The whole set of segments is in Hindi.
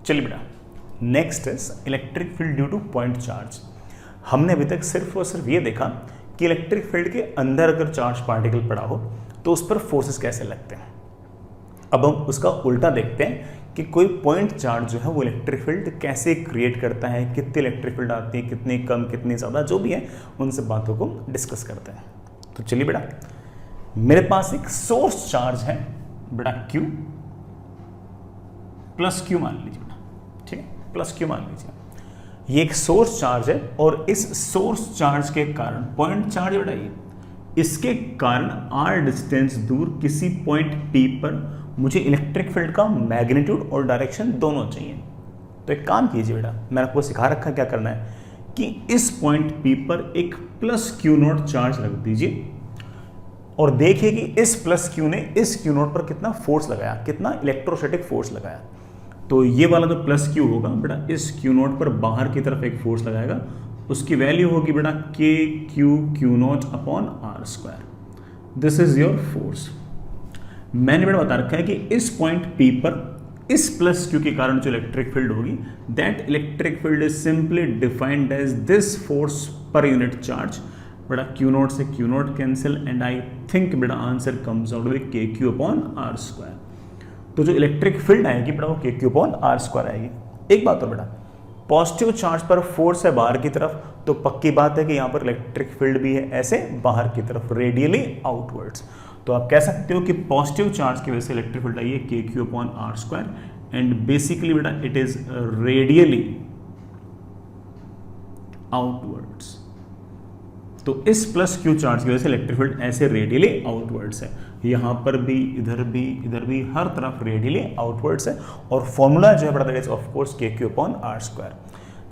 चलिए बेटा, next is electric field due two point charge. हमने अभी तक सिर्फ और सिर्फ ये देखा कि इलेक्ट्रिक फील्ड के अंदर अगर चार्ज पार्टिकल पड़ा हो तो उस पर फोर्सेस कैसे लगते हैं। अब हम उसका उल्टा देखते हैं कि कोई पॉइंट चार्ज जो है वो इलेक्ट्रिक फील्ड कैसे क्रिएट करता है, कितनी इलेक्ट्रिक फील्ड आती है, कितनी कम, कितनी ज़्यादा, जो भी है उन सब बातों को डिस्कस करते हैं। तो चलिए बेटा, मेरे पास एक सोर्स चार्ज है बेटा Q प्लस Q मान लीजिए बेटा, ठीक है, प्लस Q मान लीजिए। ये एक सोर्स चार्ज है और इस सोर्स चार्ज के कारण पॉइंट चार्ज बेटा ये, इसके कारण r डिस्टेंस दूर किसी पॉइंट P पर मुझे इलेक्ट्रिक फील्ड का मैग्नीट्यूड और डायरेक्शन दोनों चाहिए। तो एक काम कीजिए बेटा, मैंने आपको सिखा रखा क्या करना है कि इस पॉइंट P पर एक प्लस Q0 चार्ज रख दीजिए और देखिए कि इस प्लस Q ने इस Q0 पर कितना फोर्स लगाया, कितना इलेक्ट्रोस्टैटिक फोर्स लगाया। तो ये वाला जो प्लस Q होगा बेटा, इस Q0 पर बाहर की तरफ एक फोर्स लगाएगा, उसकी वैल्यू होगी बेटा Q0 upon r²। This is your force. मैंने बेटा बता रखा है कि इस पॉइंट P पर इस प्लस Q के कारण जो इलेक्ट्रिक फील्ड होगी, that electric field is simply defined as this force per unit charge. बेटा Q0 से Q0 cancel and I think बेटा answer comes out with KQ upon r²। तो जो इलेक्ट्रिक फील्ड आएगी बेटा वो KQ अपॉन r² आएगी। एक बात तो बेटा, पॉजिटिव चार्ज पर फोर्स है बाहर की तरफ, तो पक्की बात है कि यहाँ पर इलेक्ट्रिक फील्ड भी है ऐसे बाहर की तरफ, रेडियली आउटवर्ड्स। तो आप कह सकते हो कि पॉजिटिव चार्ज की वजह से इलेक्ट्रिक फील्ड आई है KQ upon r² and basically बेटा इट इज रेडियली आउटवर्ड्स। तो इस प्लस Q चार्ज की वजह से इलेक्ट्रिक फील्ड ऐसे रेडियली आउटवर्ड्स है, यहाँ पर भी, इधर भी, इधर भी, हर तरफ रेडियली आउटवर्ड्स है। और फॉर्मूला जो है बेटा that is of course KQ upon r²।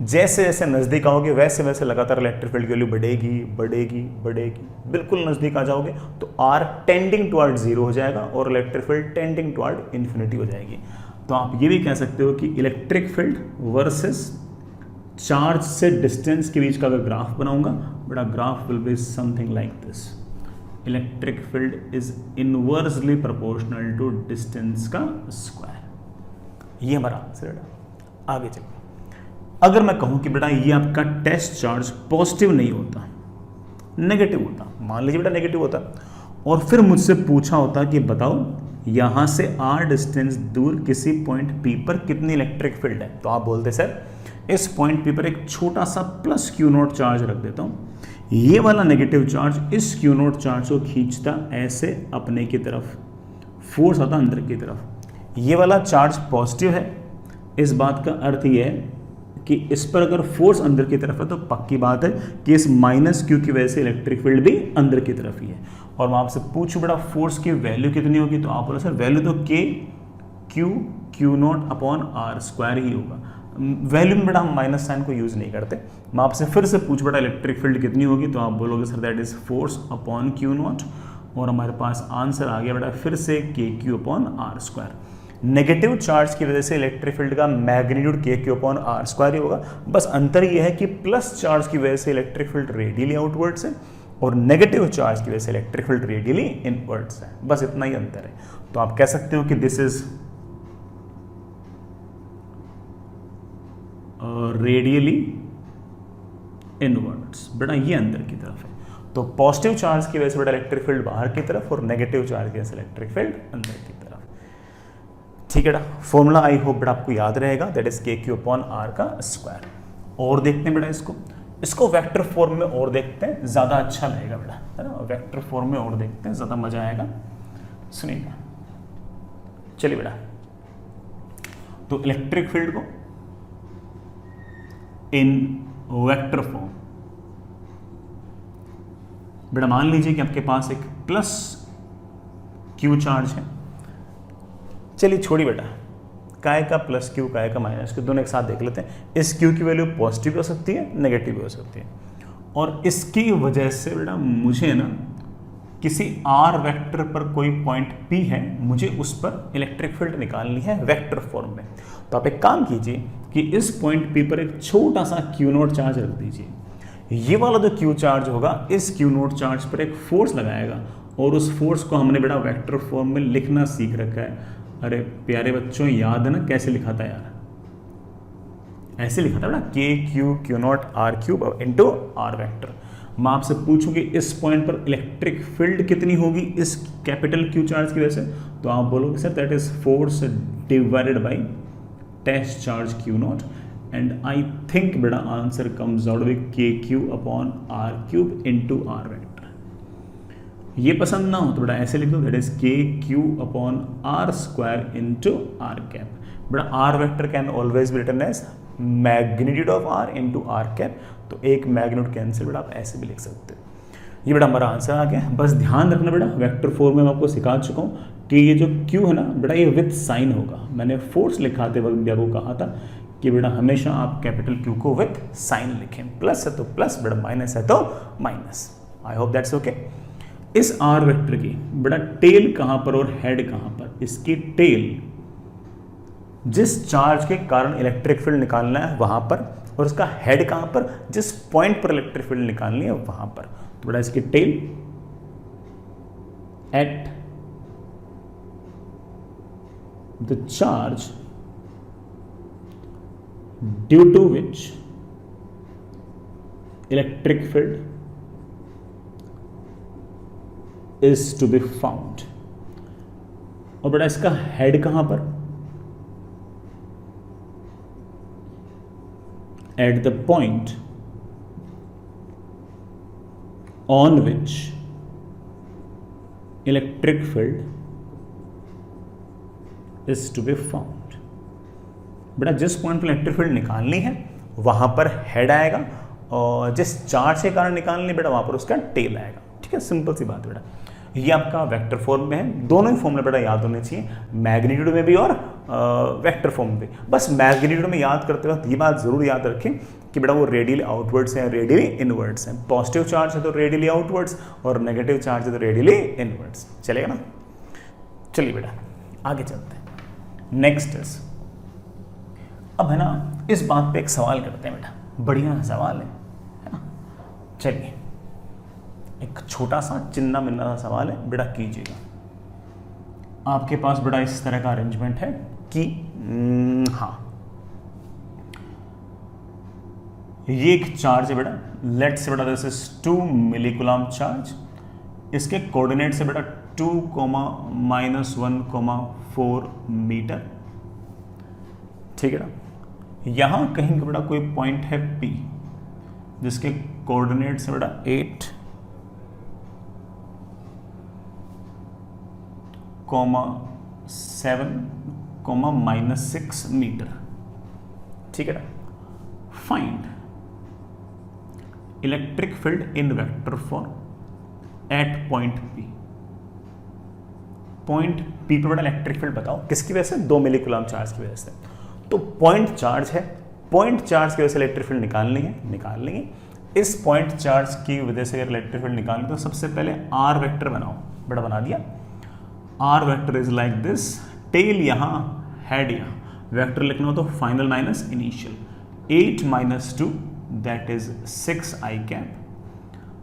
जैसे जैसे नज़दीक आओगे वैसे वैसे लगातार इलेक्ट्रिक फील्ड की वैल्यू बढ़ेगी बढ़ेगी बढ़ेगी, बिल्कुल नज़दीक आ जाओगे तो R टेंडिंग टुवर्ड 0 हो जाएगा और electric field tending toward infinity हो जाएगी। तो आप ये भी कह सकते हो कि इलेक्ट्रिक फील्ड वर्सेस चार्ज से डिस्टेंस के बीच का अगर ग्राफ बनाऊंगा बेटा, graph will be something like this. Electric field is inversely proportional to distance का स्क्वायर। ये हमारा आंसर बेटा। आगे चलिए, अगर मैं कहूं कि बेटा ये आपका टेस्ट चार्ज पॉजिटिव नहीं होता, नेगेटिव होता, मान लीजिए बेटा नेगेटिव होता, और फिर मुझसे पूछा होता कि बताओ यहां से r डिस्टेंस दूर किसी पॉइंट P पर कितनी इलेक्ट्रिक फील्ड है, तो आप बोलते सर इस पॉइंट P पर एक छोटा सा प्लस Q0 चार्ज रख देता हूं, ये वाला नेगेटिव चार्ज इस Q0 चार्ज को खींचता ऐसे अपने की तरफ, फोर्स आता अंदर की तरफ। ये वाला चार्ज पॉजिटिव है, इस बात का अर्थ ये है कि इस पर अगर फोर्स अंदर की तरफ है तो पक्की बात है कि इस माइनस Q की वजह से इलेक्ट्रिक फील्ड भी अंदर की तरफ ही है। और मैं आपसे पूछूं बेटा फोर्स की वैल्यू कितनी होगी, तो आप बोलो सर वैल्यू तो Q0 अपॉन r² ही होगा। वैल्यू में बेटा हम माइनस साइन को यूज नहीं करते। मैं आपसे फिर से पूछ बेटा इलेक्ट्रिक फील्ड कितनी होगी, तो आप बोलोगे sir that is force upon Q0 और हमारे पास आंसर आ गया बेटा फिर से KQ upon r²। Negative charge की वजह से इलेक्ट्रिक फील्ड का मैग्नीट्यूड KQ अपॉन r² ही होगा। बस अंतर यह है कि प्लस चार्ज की वजह से इलेक्ट्रिक फील्ड रेडियली आउटवर्ड्स है और नेगेटिव चार्ज की वजह से इलेक्ट्रिक फील्ड रेडियली इनवर्ड्स है, बस इतना ही अंतर है। तो आप कह सकते हो कि दिस इज रेडियली इनवर्ड्स। बेटा ये अंदर की तरफ है, तो पॉजिटिव चार्ज की वजह से बेटा इलेक्ट्रिक फील्ड बाहर की तरफ और नेगेटिव चार्ज की वजह से इलेक्ट्रिक फील्ड अंदर की तरफ। ठीक है बेटा, फॉर्मूला आई होप बेटा आपको याद रहेगा, that is KQ upon r²। और देखते हैं बेटा इसको वेक्टर फॉर्म में और देखते हैं, ज्यादा अच्छा लगेगा बेटा, है ना। वेक्टर फॉर्म में और देखते हैं, ज्यादा मजा आएगा। सुनिएगा, चलिए बेटा, तो इलेक्ट्रिक फील्ड को इन वेक्टर फॉर्म बेटा मान लीजिए कि आपके पास एक प्लस Q चार्ज है। चलिए छोड़िए बेटा, काय का प्लस Q, काय का माइनस Q, दोनों एक साथ देख लेते हैं। इस Q की वैल्यू पॉजिटिव भी हो सकती है, नेगेटिव भी हो सकती है, और इसकी वजह से बेटा मुझे ना किसी r वेक्टर पर कोई पॉइंट P है, मुझे उस पर इलेक्ट्रिक फील्ड निकालनी है वेक्टर फॉर्म में। तो आप एक काम कीजिए कि इस पॉइंट P पर एक छोटा सा Q0 चार्ज रख दीजिए। ये वाला जो Q चार्ज होगा इस Q0 चार्ज पर एक फोर्स लगाएगा और उस फोर्स को हमने बेटा वेक्टर फॉर्म में लिखना सीख रखा है। अरे प्यारे बच्चों, याद है ना कैसे लिखा था यार, ऐसे लिखा था बेटा, K Q Q naught R cube into R vector. मैं आपसे पूछूंगी इस पॉइंट पर इलेक्ट्रिक फील्ड कितनी होगी इस कैपिटल क्यू चार्ज की वजह से, तो आप बोलोगे sir that is force divided by test charge Q naught, and I think बेटा answer comes out with K Q upon R cube into R vector. ये पसंद ना हो तो बेटा ऐसे लिख दो, that is K Q upon are square into R cap. बेटा R vector can always be written as magnitude of R into R cap, तो एक मैग्नीट्यूड कैंसिल बेटा आप ऐसे भी लिख सकते हो। ये बेटा हमारा आंसर आ गया। बस ध्यान रखना बेटा वेक्टर फॉर्म में मैं आपको सिखा चुका हूँ कि ये जो क्यू है ना बेटा ये विथ साइन होगा। मैंने फोर्स लिखाते वक्त भी आपको कहा था कि बेटा हमेशा आप कैपिटल क्यू को विथ साइन लिखें, प्लस है तो प्लस बेटा माइनस है तो minus. I hope that's okay. इस आर वेक्टर की बेटा टेल कहां पर और हेड कहां पर, इसकी टेल जिस चार्ज के कारण इलेक्ट्रिक फील्ड निकालना है वहां पर, और इसका हेड कहां पर, जिस पॉइंट पर इलेक्ट्रिक फील्ड निकालनी है वहां पर। तो बेटा इसकी tail at the charge due to which electric field is to be found, और बेटा इसका हेड कहां पर, at the point on which electric field is to be found। बेटा जिस पॉइंट पर इलेक्ट्रिक फील्ड निकालनी है वहां पर हेड आएगा, और जिस चार्ज के कारण निकालनी बेटा वहां पर उसका टेल आएगा। ठीक है, सिंपल सी बात बेटा। ये आपका वेक्टर फॉर्म में है, दोनों ही फॉर्मूले बेटा याद होने चाहिए, मैग्नीट्यूड में भी और वेक्टर फॉर्म में भी। बस मैग्नीट्यूड में याद करते वक्त ये बात जरूर याद रखें कि बेटा वो रेडियली आउटवर्ड्स हैं, रेडियली इनवर्ड्स हैं। पॉजिटिव चार्ज है तो रेडियली आउटवर्ड्स, और नेगेटिव चार्ज है तो रेडियली इनवर्ड्स। चलेगा ना? चलिए बेटा आगे चलते हैं। नेक्स्ट इज, अब है ना इस बात पे एक सवाल करते हैं बेटा, बढ़िया सवाल है ना। चलिए एक छोटा सा चिन्ना मिन्ना सा सवाल है बेटा, कीजिएगा। आपके पास बेटा इस तरह का अरेंजमेंट है कि हाँ ये एक चार्ज है बेटा, लेट से बेटा this is 2 milli coulomb charge. इसके कोऑर्डिनेट्स है बेटा 2,-1,4 मीटर। ठीक है ना। यहां कहीं बेटा कोई पॉइंट है P जिसके कोऑर्डिनेट्स है बेटा 8,7,-6 मीटर। ठीक है ना। Find electric field in vector form at point P। Point P पर बेटा इलेक्ट्रिक फील्ड बताओ किसकी वजह से, 2 मिली कूलम चार्ज की वजह से। तो पॉइंट चार्ज है, पॉइंट चार्ज की वजह से इलेक्ट्रिक फील्ड निकाल लेंगे। इस पॉइंट चार्ज की वजह से अगर इलेक्ट्रिक फील्ड निकालनी तो सबसे पहले आर वेक्टर बनाओ। बेटा बना दिया। R vector is like this, tail यहां हेड यहां, वेक्टर लिखना हो तो final minus initial. 8 - 2 that is 6 I cap,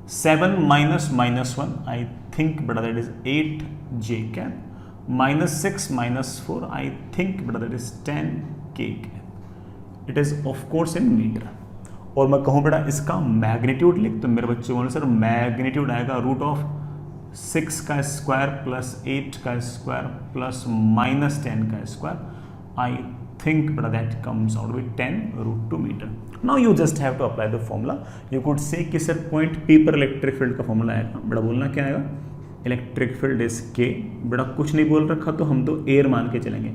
7 - -1 I think बेटा that is 8 J cap, -6 - 4 I think बेटा that is 10 K cap. It is of course in metre. और मैं कहूं बेटा इसका मैग्नीट्यूड लिख, तो मेरे बच्चे बोले सर मैग्नीट्यूड आएगा √6 का स्क्वायर प्लस 8 का स्क्वायर प्लस -10 का square. I think but that comes out with 10√2 meter. Now you just have to apply the formula. You could say कि सर पॉइंट P पर इलेक्ट्रिक फील्ड का फॉर्मूला आएगा। बेटा बोलना क्या आएगा, इलेक्ट्रिक फील्ड इज K। बेटा कुछ नहीं बोल रखा तो हम तो एयर मान के चलेंगे,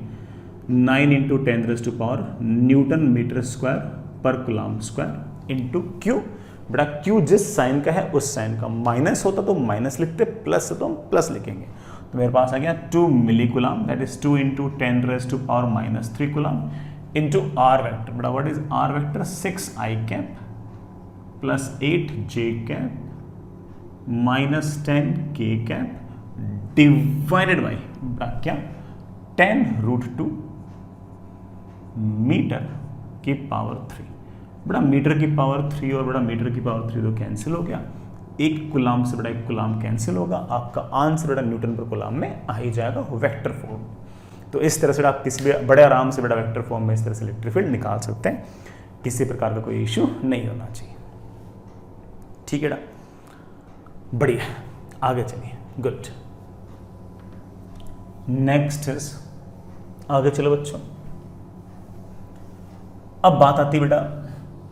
9 × 10⁻⁴ न्यूटन मीटर स्क्वायर पर कूलम स्क्वायर इंटू Q। बेटा Q जिस साइन का है उस साइन का, माइनस होता तो माइनस लिखते, प्लस तो हम प्लस लिखेंगे। तो मेरे पास आ गया 2 milli coulomb, that is 2 × 10⁻³ coulomb into R vector. बेटा what is R vector, 6 I cap plus 8 J cap -10 K cap divided by बेटा क्या 10√2 मीटर की पावर 3। बेटा मीटर की पावर 3 और बेटा मीटर की पावर 3 तो कैंसिल हो गया, एक कूलम से बेटा एक कूलम कैंसिल होगा, आपका आंसर बेटा न्यूटन पर कूलम में आ ही जाएगा वेक्टर फॉर्म। तो इस तरह से आप किसी भी बड़े आराम से बेटा वेक्टर फॉर्म में इस तरह से इलेक्ट्रिक फील्ड निकाल सकते हैं। किसी प्रकार का कोई इश्यू नहीं होना चाहिए। ठीक है ना, बढ़िया, आगे चलिए, गुड। नेक्स्ट इज, आगे चलो बच्चों, अब बात आती बेटा,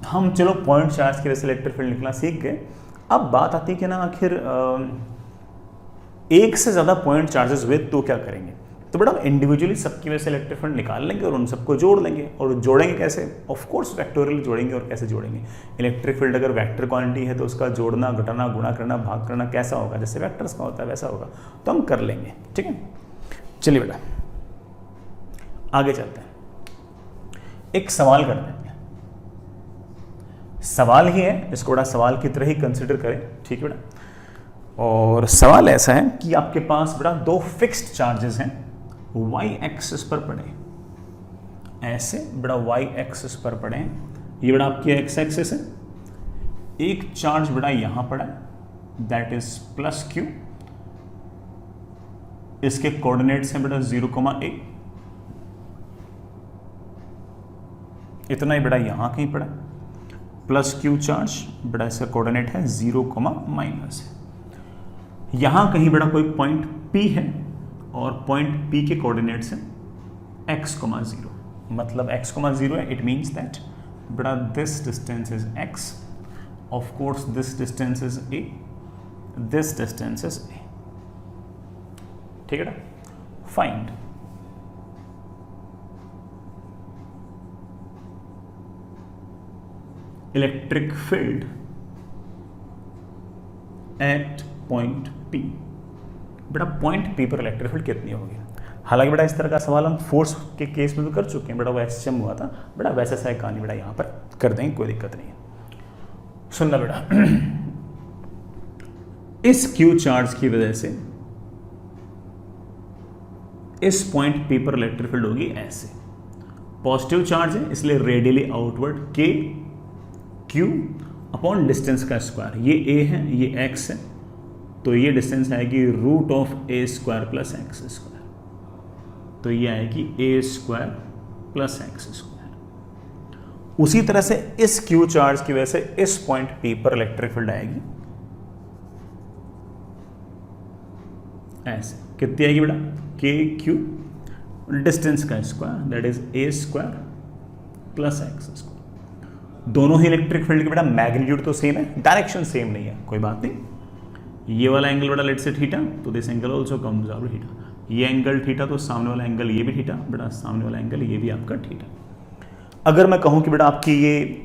हम चलो पॉइंट चार्ज की वजह से इलेक्ट्रिक फील्ड निकलना सीख गए। अब बात आती है कि ना आखिर एक से ज्यादा पॉइंट चार्जेस हुए तो क्या करेंगे। तो बेटा इंडिविजुअली सबकी वजह से इलेक्ट्रिक फील्ड निकाल लेंगे और उन सबको जोड़ लेंगे। और जोड़ेंगे कैसे? ऑफ कोर्स वेक्टोरियल जोड़ेंगे। और कैसे जोड़ेंगे? इलेक्ट्रिक फील्ड अगर वेक्टर क्वांटिटी है तो उसका जोड़ना, घटाना, गुणा करना, भाग करना कैसा होगा? जैसे वेक्टर्स का होता है वैसा होगा, तो हम कर लेंगे। ठीक है, चलिए बेटा आगे चलते हैं, एक सवाल करते हैं। सवाल ही है, इसको बड़ा सवाल की तरह ही कंसिडर करें। ठीक है बेटा, और सवाल ऐसा है कि आपके पास बेटा दो फिक्स्ड चार्जेस हैं y एक्सिस पर पड़े, ऐसे बड़ा y एक्सिस पर पड़े हैं। ये बड़ा आपकी x एक्सिस है। एक चार्ज बड़ा यहां पड़ा है, दैट इज प्लस q। इसके कोऑर्डिनेट्स हैं बेटा 0,a। इतना ही बड़ा यहां कहीं पड़ा है, प्लस q चार्ज बड़ा इसका कोऑर्डिनेट है 0,- है। यहां कहीं बड़ा कोई पॉइंट p है और पॉइंट P के कोऑर्डिनेट्स हैं x,0। मतलब x,0 है, इट मीन्स दैट बड़ा this distance is x, of course this distance is a, this distance is a। ठीक है ना, find electric field at point P। बेटा पॉइंट P पर इलेक्ट्रिक फील्ड कितनी होगी? हालांकि बेटा इस तरह का सवाल हम फोर्स के केस में भी कर चुके हैं, बेटा वो एसएम हुआ था। बेटा वैसे सा कहानी बेटा यहाँ पर कर देंगे, कोई दिक्कत नहीं है। सुनना बेटा, इस Q चार्ज की वजह से इस पॉइंट P पर इलेक्ट्रिक फील्ड होगी ऐसे। पॉजिटिव चार्ज है इसलिए radially outward K Q upon distance का स्क्वायर। ये A है, ये X है, तो ये डिस्टेंस आएगी root of a square plus x square. तो ये आएगी a square plus x square. उसी तरह से इस Q चार्ज की वजह से इस पॉइंट P पर इलेक्ट्रिक फील्ड आएगी ऐसे। कितनी आएगी बेटा? k Q डिस्टेंस का square, that is a square plus x square. दोनों ही इलेक्ट्रिक फील्ड के बेटा मैग्नीट्यूड तो सेम है, डायरेक्शन सेम नहीं है, कोई बात नहीं। ये वाला एंगल बेटा लेट्स से थीटा, तो this angle also comes out theta. ये एंगल थीटा, तो सामने वाला एंगल ये भी थीटा, बेटा सामने वाला एंगल ये भी आपका थीटा। अगर मैं कहूं कि बेटा आपकी ये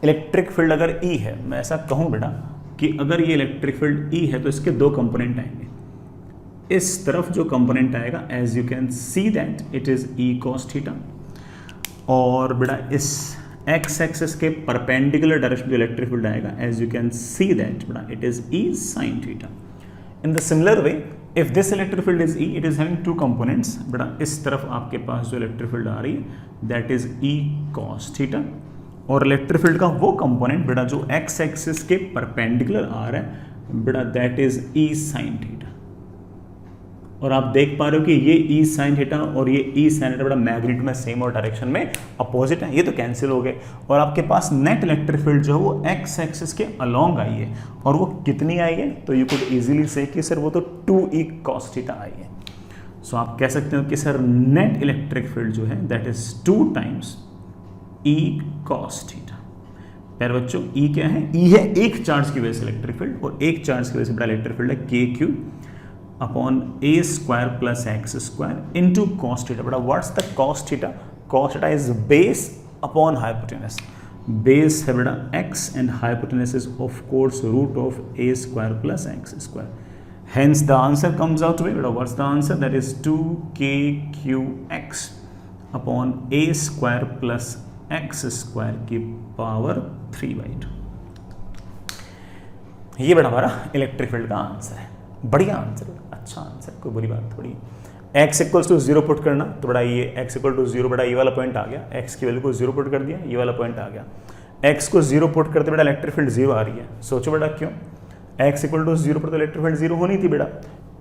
इलेक्ट्रिक फील्ड अगर E है, मैं ऐसा कहूं बेटा कि अगर ये इलेक्ट्रिक फील्ड E है तो इसके दो कंपोनेंट आएंगे। इस तरफ जो कंपोनेंट आएगा, as you can see that it is E cos theta, और बेटा इस x एक्सिस के परपेंडिकुलर डायरेक्शन जो इलेक्ट्रिक फील्ड आएगा, as you can see that बेटा it is E sin theta. In the similar way, if this electric field is E, it is having two components. बेटा इस तरफ आपके पास जो इलेक्ट्रिक फील्ड आ रही है that is E cos theta, और इलेक्ट्रिक फील्ड का वो कंपोनेंट बेटा जो x एक्सिस के परपेंडिकुलर आ रहा है बेटा that is E sin theta. और आप देख पा रहे हो कि ये E sin थीटा और ये E sin थीटा बेटा मैग्नीट्यूड में सेम और डायरेक्शन में अपोजिट है, ये तो कैंसिल हो गए। और आपके पास नेट इलेक्ट्रिक फील्ड जो है वो x एक्सिस के अलोंग आई है, और वो कितनी आई है? तो यू कुड इजीली से कि सर वो तो 2E cos थीटा आई है। सो आप कह सकते हो कि सर नेट इलेक्ट्रिक फील्ड जो है that is 2 times E cos theta. प्यारे बच्चों E क्या है? E है एक चार्ज की वजह से इलेक्ट्रिक फील्ड, और एक चार्ज की वजह से बेटा इलेक्ट्रिक फील्ड है KQ upon a square plus x square into cos theta. बेटा what's the cos theta? Cos theta is base upon hypotenuse. Base है बेटा x and hypotenuse is of course root of a square plus x square. Hence the answer comes out to be बेटा what's the answer? That is 2kqx upon a square plus x square की पावर 3/2। ये बेटा हमारा इलेक्ट्रिक फील्ड का आंसर है। बढ़िया आंसर, अच्छा आंसर, कोई बुरी बात थोड़ी। x इक्वल्स टू 0 पुट करना, तो बड़ा ये x इक्वल टू 0 बड़ा ये वाला पॉइंट आ गया, x की वैल्यू को 0 पुट कर दिया, ये वाला पॉइंट आ गया। x को 0 पुट करते बेटा इलेक्ट्रिक फील्ड 0 आ रही है। सोचो बेटा क्यों? x इक्वल टू 0 पर तो इलेक्ट्रिक फील्ड 0 होनी थी बेटा।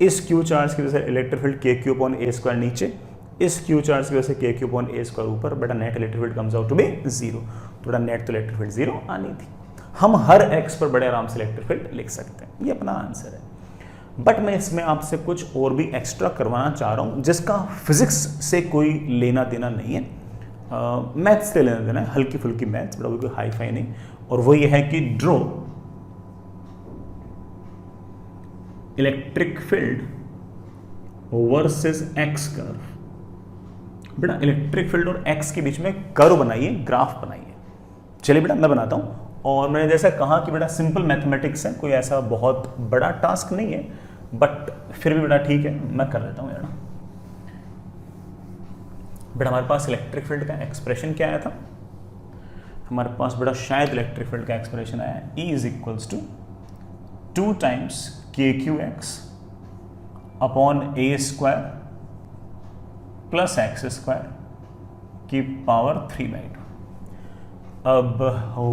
इस q चार्ज की वजह से electric field KQ upon a square नीचे, इस क्यू चार्ज की वजह से के क्यू अपॉन ए स्क्वायर ऊपर, बेटा net electric field comes out to be 0, तो बेटा नेट तो इलेक्ट्रिक फील्ड 0 आनी थी। हम हर एक्स पर बड़े आराम से इलेक्ट्रिक फील्ड लिख सकते हैं, ये अपना आंसर है। बट मैं इसमें आपसे कुछ और भी एक्स्ट्रा करवाना चाह रहा हूँ जिसका फिजिक्स से कोई लेना देना नहीं है, मैथ्स से लेना देना है, हल्की फुल्की मैथ्स, बड़ा कोई हाई फाई नहीं। और वो ये है कि draw electric field versus x curve. बेटा इलेक्ट्रिक फील्ड और एक्स के बीच में कर्व बनाइए, ग्राफ बनाइए। चलिए बेटा मैं बनाता हूं। और मैंने जैसा कहा कि बेटा सिंपल मैथमेटिक्स है, कोई ऐसा बहुत बड़ा टास्क नहीं है, बट फिर भी बेटा ठीक है मैं कर लेता हूं यार। बेटा हमारे पास इलेक्ट्रिक फील्ड का एक्सप्रेशन क्या आया था? हमारे पास बेटा शायद इलेक्ट्रिक फील्ड का एक्सप्रेशन आया है E is equals to 2 times K Q X upon A square plus x square की पावर 3/2। अब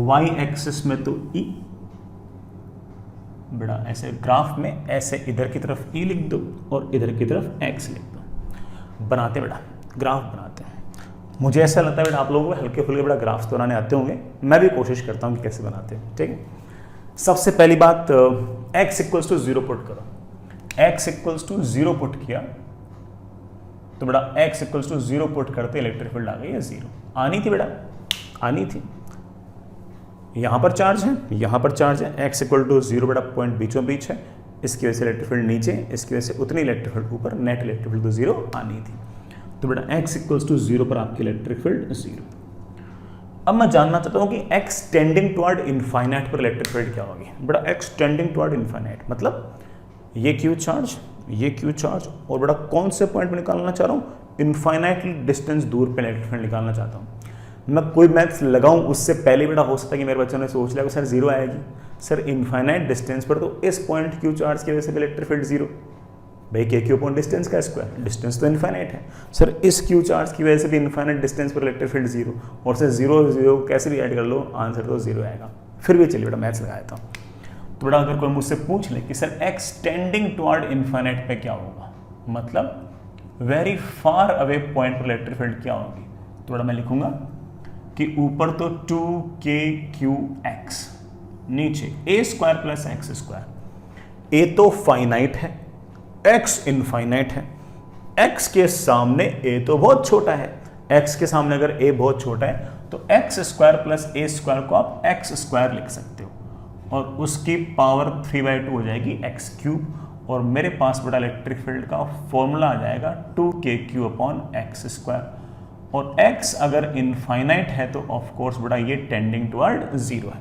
y एक्सिस में तो E, बेटा ऐसे ग्राफ में ऐसे इधर की तरफ E लिख दो और इधर की तरफ x लिख दो। बनाते बेटा ग्राफ बनाते हैं। मुझे ऐसा लगता है बेटा आप लोगों को हल्के फुल्के बेटा ग्राफ्स तो बनाने आते होंगे, मैं भी कोशिश करता हूँ कि कैसे बनाते हैं। ठीक है, सबसे पहली बात x इक्वल्स टू 0 पुट करो। x इक्वल्स टू 0 पुट किया तो बेटा x इक्वल्स टू 0 पुट करते इलेक्ट्रिक फील्ड आ गई है 0। आनी थी बेटा, आनी थी। यहां पर चार्ज है, यहां पर चार्ज है, x इक्वल टू 0 बेटा पॉइंट बीचों बीच है, इसकी वजह से इलेक्ट्रिक फील्ड नीचे, इसकी वजह से उतनी इलेक्ट्रिक फील्ड ऊपर, नेट इलेक्ट्रिक फील्ड तो 0 आनी थी। तो बेटा x इक्वल्स टू 0 पर आपकी इलेक्ट्रिक फील्ड 0। अब मैं जानना चाहता हूं कि x टेंडिंग टुवर्ड इनफाइनाइट पर इलेक्ट्रिक फील्ड क्या होगी। बेटा x टेंडिंग टुवर्ड इनफाइनाइट मतलब ये क्यू चार्ज, ये क्यू चार्ज, और बेटा कौन से पॉइंट पर निकालना चाह रहा हूं? इनफाइनाइटली डिस्टेंस दूर पे इलेक्ट्रिक फील्ड निकालना चाहता हूं। मैं कोई मैथ्स लगाऊं उससे पहले बेटा हो सकता है कि मेरे बच्चों ने सोच लिया कि सर 0 आएगी। सर इनफाइनाइट डिस्टेंस पर तो इस पॉइंट क्यू चार्ज की वजह से इलेक्ट्रिक फील्ड 0। भाई के क्यू अपॉन डिस्टेंस का स्क्वायर, डिस्टेंस तो इनफाइनाइट है। सर इस क्यू चार्ज की वजह से भी इनफाइनाइट डिस्टेंस पर इलेक्ट्रिक फील्ड 0, और सर 0 कैसे भी ऐड कर लो आंसर तो 0 आएगा। फिर भी चलिए बेटा मैथ्स लगाया था। तो बेटा अगर कोई मुझसे पूछ ले कि sir x tending toward infinite पे क्या होगा, मतलब वेरी फार अवे पॉइंट पर इलेक्ट्रिक फील्ड क्या होगी, तो बेटा मैं लिखूंगा कि ऊपर तो 2kqx, नीचे a square plus x square. a तो फाइनाइट है, x इनफाइनाइट है, x के सामने a तो बहुत छोटा है, x के सामने अगर a बहुत छोटा है तो x square plus a square को आप x स्क्वायर लिख सकते हो, और उसकी पावर 3/2 हो जाएगी x क्यूब, और मेरे पास बेटा इलेक्ट्रिक फील्ड का फॉर्मूला आ जाएगा 2kq अपॉन एक्स स्क्वायर। और x अगर इनफाइनाइट है तो ऑफ कोर्स बेटा ये टेंडिंग टुवर्ड 0 है,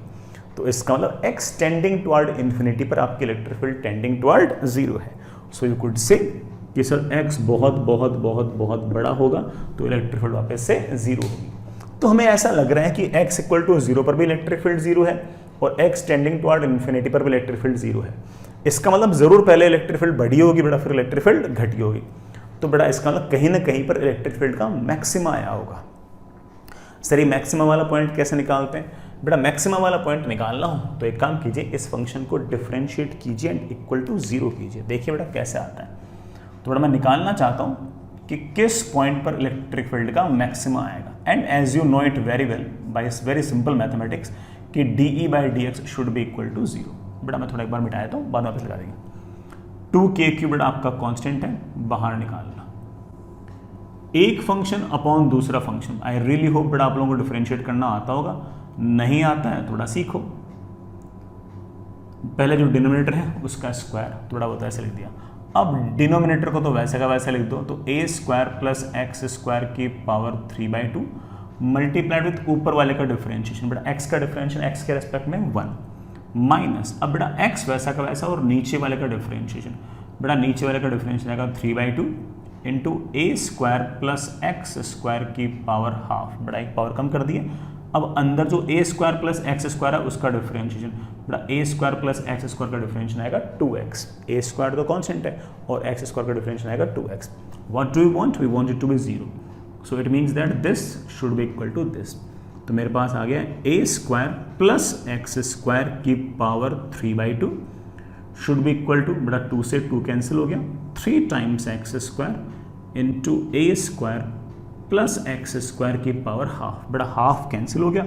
तो इसका मतलब x टेंडिंग टुवर्ड इन्फिनिटी पर आपकी इलेक्ट्रिक फील्ड टेंडिंग टुवर्ड 0 है। सो यू कुड से कि सर x बहुत बहुत बहुत बहुत बड़ा होगा तो इलेक्ट्रिक फील्ड वापस से 0 होगी। तो हमें ऐसा लग रहा है कि x इक्वल टू 0 पर भी इलेक्ट्रिक फील्ड 0 है और x टेंडिंग टुवर्ड इन्फिनिटी पर भी इलेक्ट्रिक फील्ड 0 है। इसका मतलब जरूर पहले इलेक्ट्रिक फील्ड बढ़ी होगी बेटा, फिर इलेक्ट्रिक फील्ड घटी होगी। तो बेटा इसका मतलब कहीं ना कहीं पर इलेक्ट्रिक फील्ड का मैक्सिमा आया होगा। सर ये मैक्सिमा वाला पॉइंट कैसे निकालते हैं? बेटा मैक्सिमा वाला पॉइंट निकालना हो तो एक काम कीजिए, इस फंक्शन को डिफरेंशिएट कीजिए एंड इक्वल टू 0 कीजिए। देखिए बेटा कैसे आता है। तो बेटा मैं निकालना चाहता हूँ कि किस पॉइंट पर इलेक्ट्रिक फील्ड का मैक्सिमा आएगा। And as you know it very well by very simple mathematics कि dE/dx should be equal to 0। बेटा मैं थोड़ा एक बार मिटाया तो बाद में वापस लगा देंगे। 2kq बेटा आपका कांस्टेंट है, बाहर निकालना। एक फंक्शन अपॉन दूसरा फंक्शन। आई रियली होप बेटा आप लोगों को डिफरेंशिएट करना आता होगा, नहीं आता है थोड़ा सीखो। पहले जो डिनोमिनेटर है उसका स्क्वायर, थोड़ा बहुत ऐसे लिख दिया। अब डिनोमिनेटर को तो वैसे का वैसे लिख दो, तो a square plus x square की पावर 3/2 मल्टीप्लाइड विथ ऊपर वाले का डिफरेंशिएशन। बेटा x का डिफरेंशिएशन x के रेस्पेक्ट में 1 माइनस, अब बेटा x वैसा का वैसा और नीचे वाले का डिफरेंशिएशन। बेटा नीचे वाले का डिफरेंशिएशन आएगा 3/2 into a square plus x square की पावर हाफ। बेटा एक पावर कम कर दिए। अब अंदर जो a square plus x square है उसका डिफरेंशिएशन, बेटा a square plus x square का डिफरेंशिएशन आएगा 2x। a स्क्वायर तो कांस्टेंट है और x स्क्वायर का डिफरेंशिएशन आएगा 2x। What do we want? We want it to be 0, so it means that this should be equal to this. तो मेरे पास आ गया a square plus x square की power 3/2 should be equal to, बेटा 2 से 2 कैंसिल हो गया, 3 times X square into A square plus x square की पावर हाफ, बड़ा हाफ कैंसिल हो गया,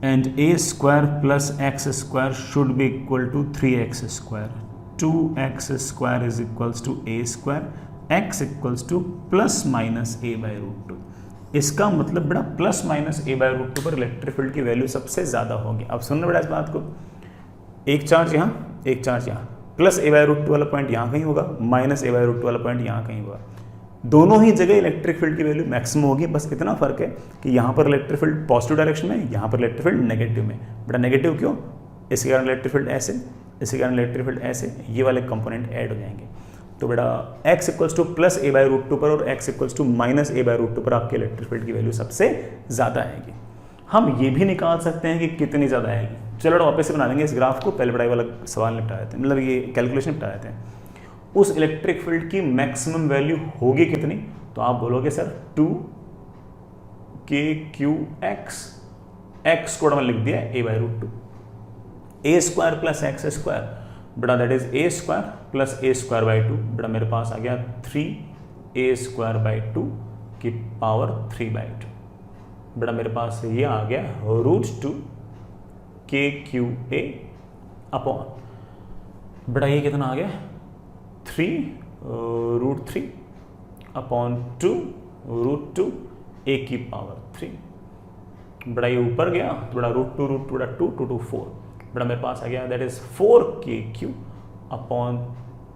and A square plus x square should be equal to 3x square, 2x square is equals to A square, x equals to plus minus A by root two. इसका मतलब बड़ा plus minus A by root two पर इलेक्ट्रिक फील्ड की वैल्यू सबसे ज़्यादा होगी। अब सुनना बड़ा इस बात को, एक चार्ज यहाँ, एक चार्ज यहाँ, plus A by root two वाला पॉइंट यहाँ कहीं होगा, minus A by root two वाला पॉइंट यहाँ कहीं होगा। दोनों ही जगह इलेक्ट्रिक फील्ड की वैल्यू मैक्सिमम होगी, बस इतना फर्क है कि यहाँ पर इलेक्ट्रिक फील्ड पॉजिटिव डायरेक्शन में, यहाँ पर इलेक्ट्रिक फील्ड नेगेटिव में। बड़ा नेगेटिव क्यों? इसके कारण इलेक्ट्रिक फील्ड ऐसे, इसके कारण इलेक्ट्रिक फील्ड ऐसे, ये वाले कंपोनेंट ऐड हो जाएंगे। तो बेटा x equals to plus A by root two पर और x equals to minus A by root two पर आपके इलेक्ट्रिक फील्ड की वैल्यू सबसे ज़्यादा आएगी। हम ये भी निकाल सकते हैं कि कितनी ज़्यादा आएगी। चलो बेटा वापस से बना लेंगे इस ग्राफ को, पहले बड़ा वाला सवाल निपटा देते हैं, मतलब ये कैलकुलेशन निपटा देते हैं। उस इलेक्ट्रिक फील्ड की मैक्सिमम वैल्यू होगी कितनी? तो आप बोलोगे सर 2kqx, x को मैंने लिख दिया A by root two, A square plus x square, बेटा that is A square plus A square by two, बेटा मेरे पास आ गया 3a स्क्वायर बाई टू की पावर 3/2, बेटा मेरे पास ये आ गया रूट 2 kqa अपॉन, बेटा ये कितना आ गया 3√3 अपॉन 2√2 a की पावर 3, बड़ा ये ऊपर गया तो बड़ा √2 बड़ा 2 2 2 4, बड़ा मेरे पास आ गया that is 4kq upon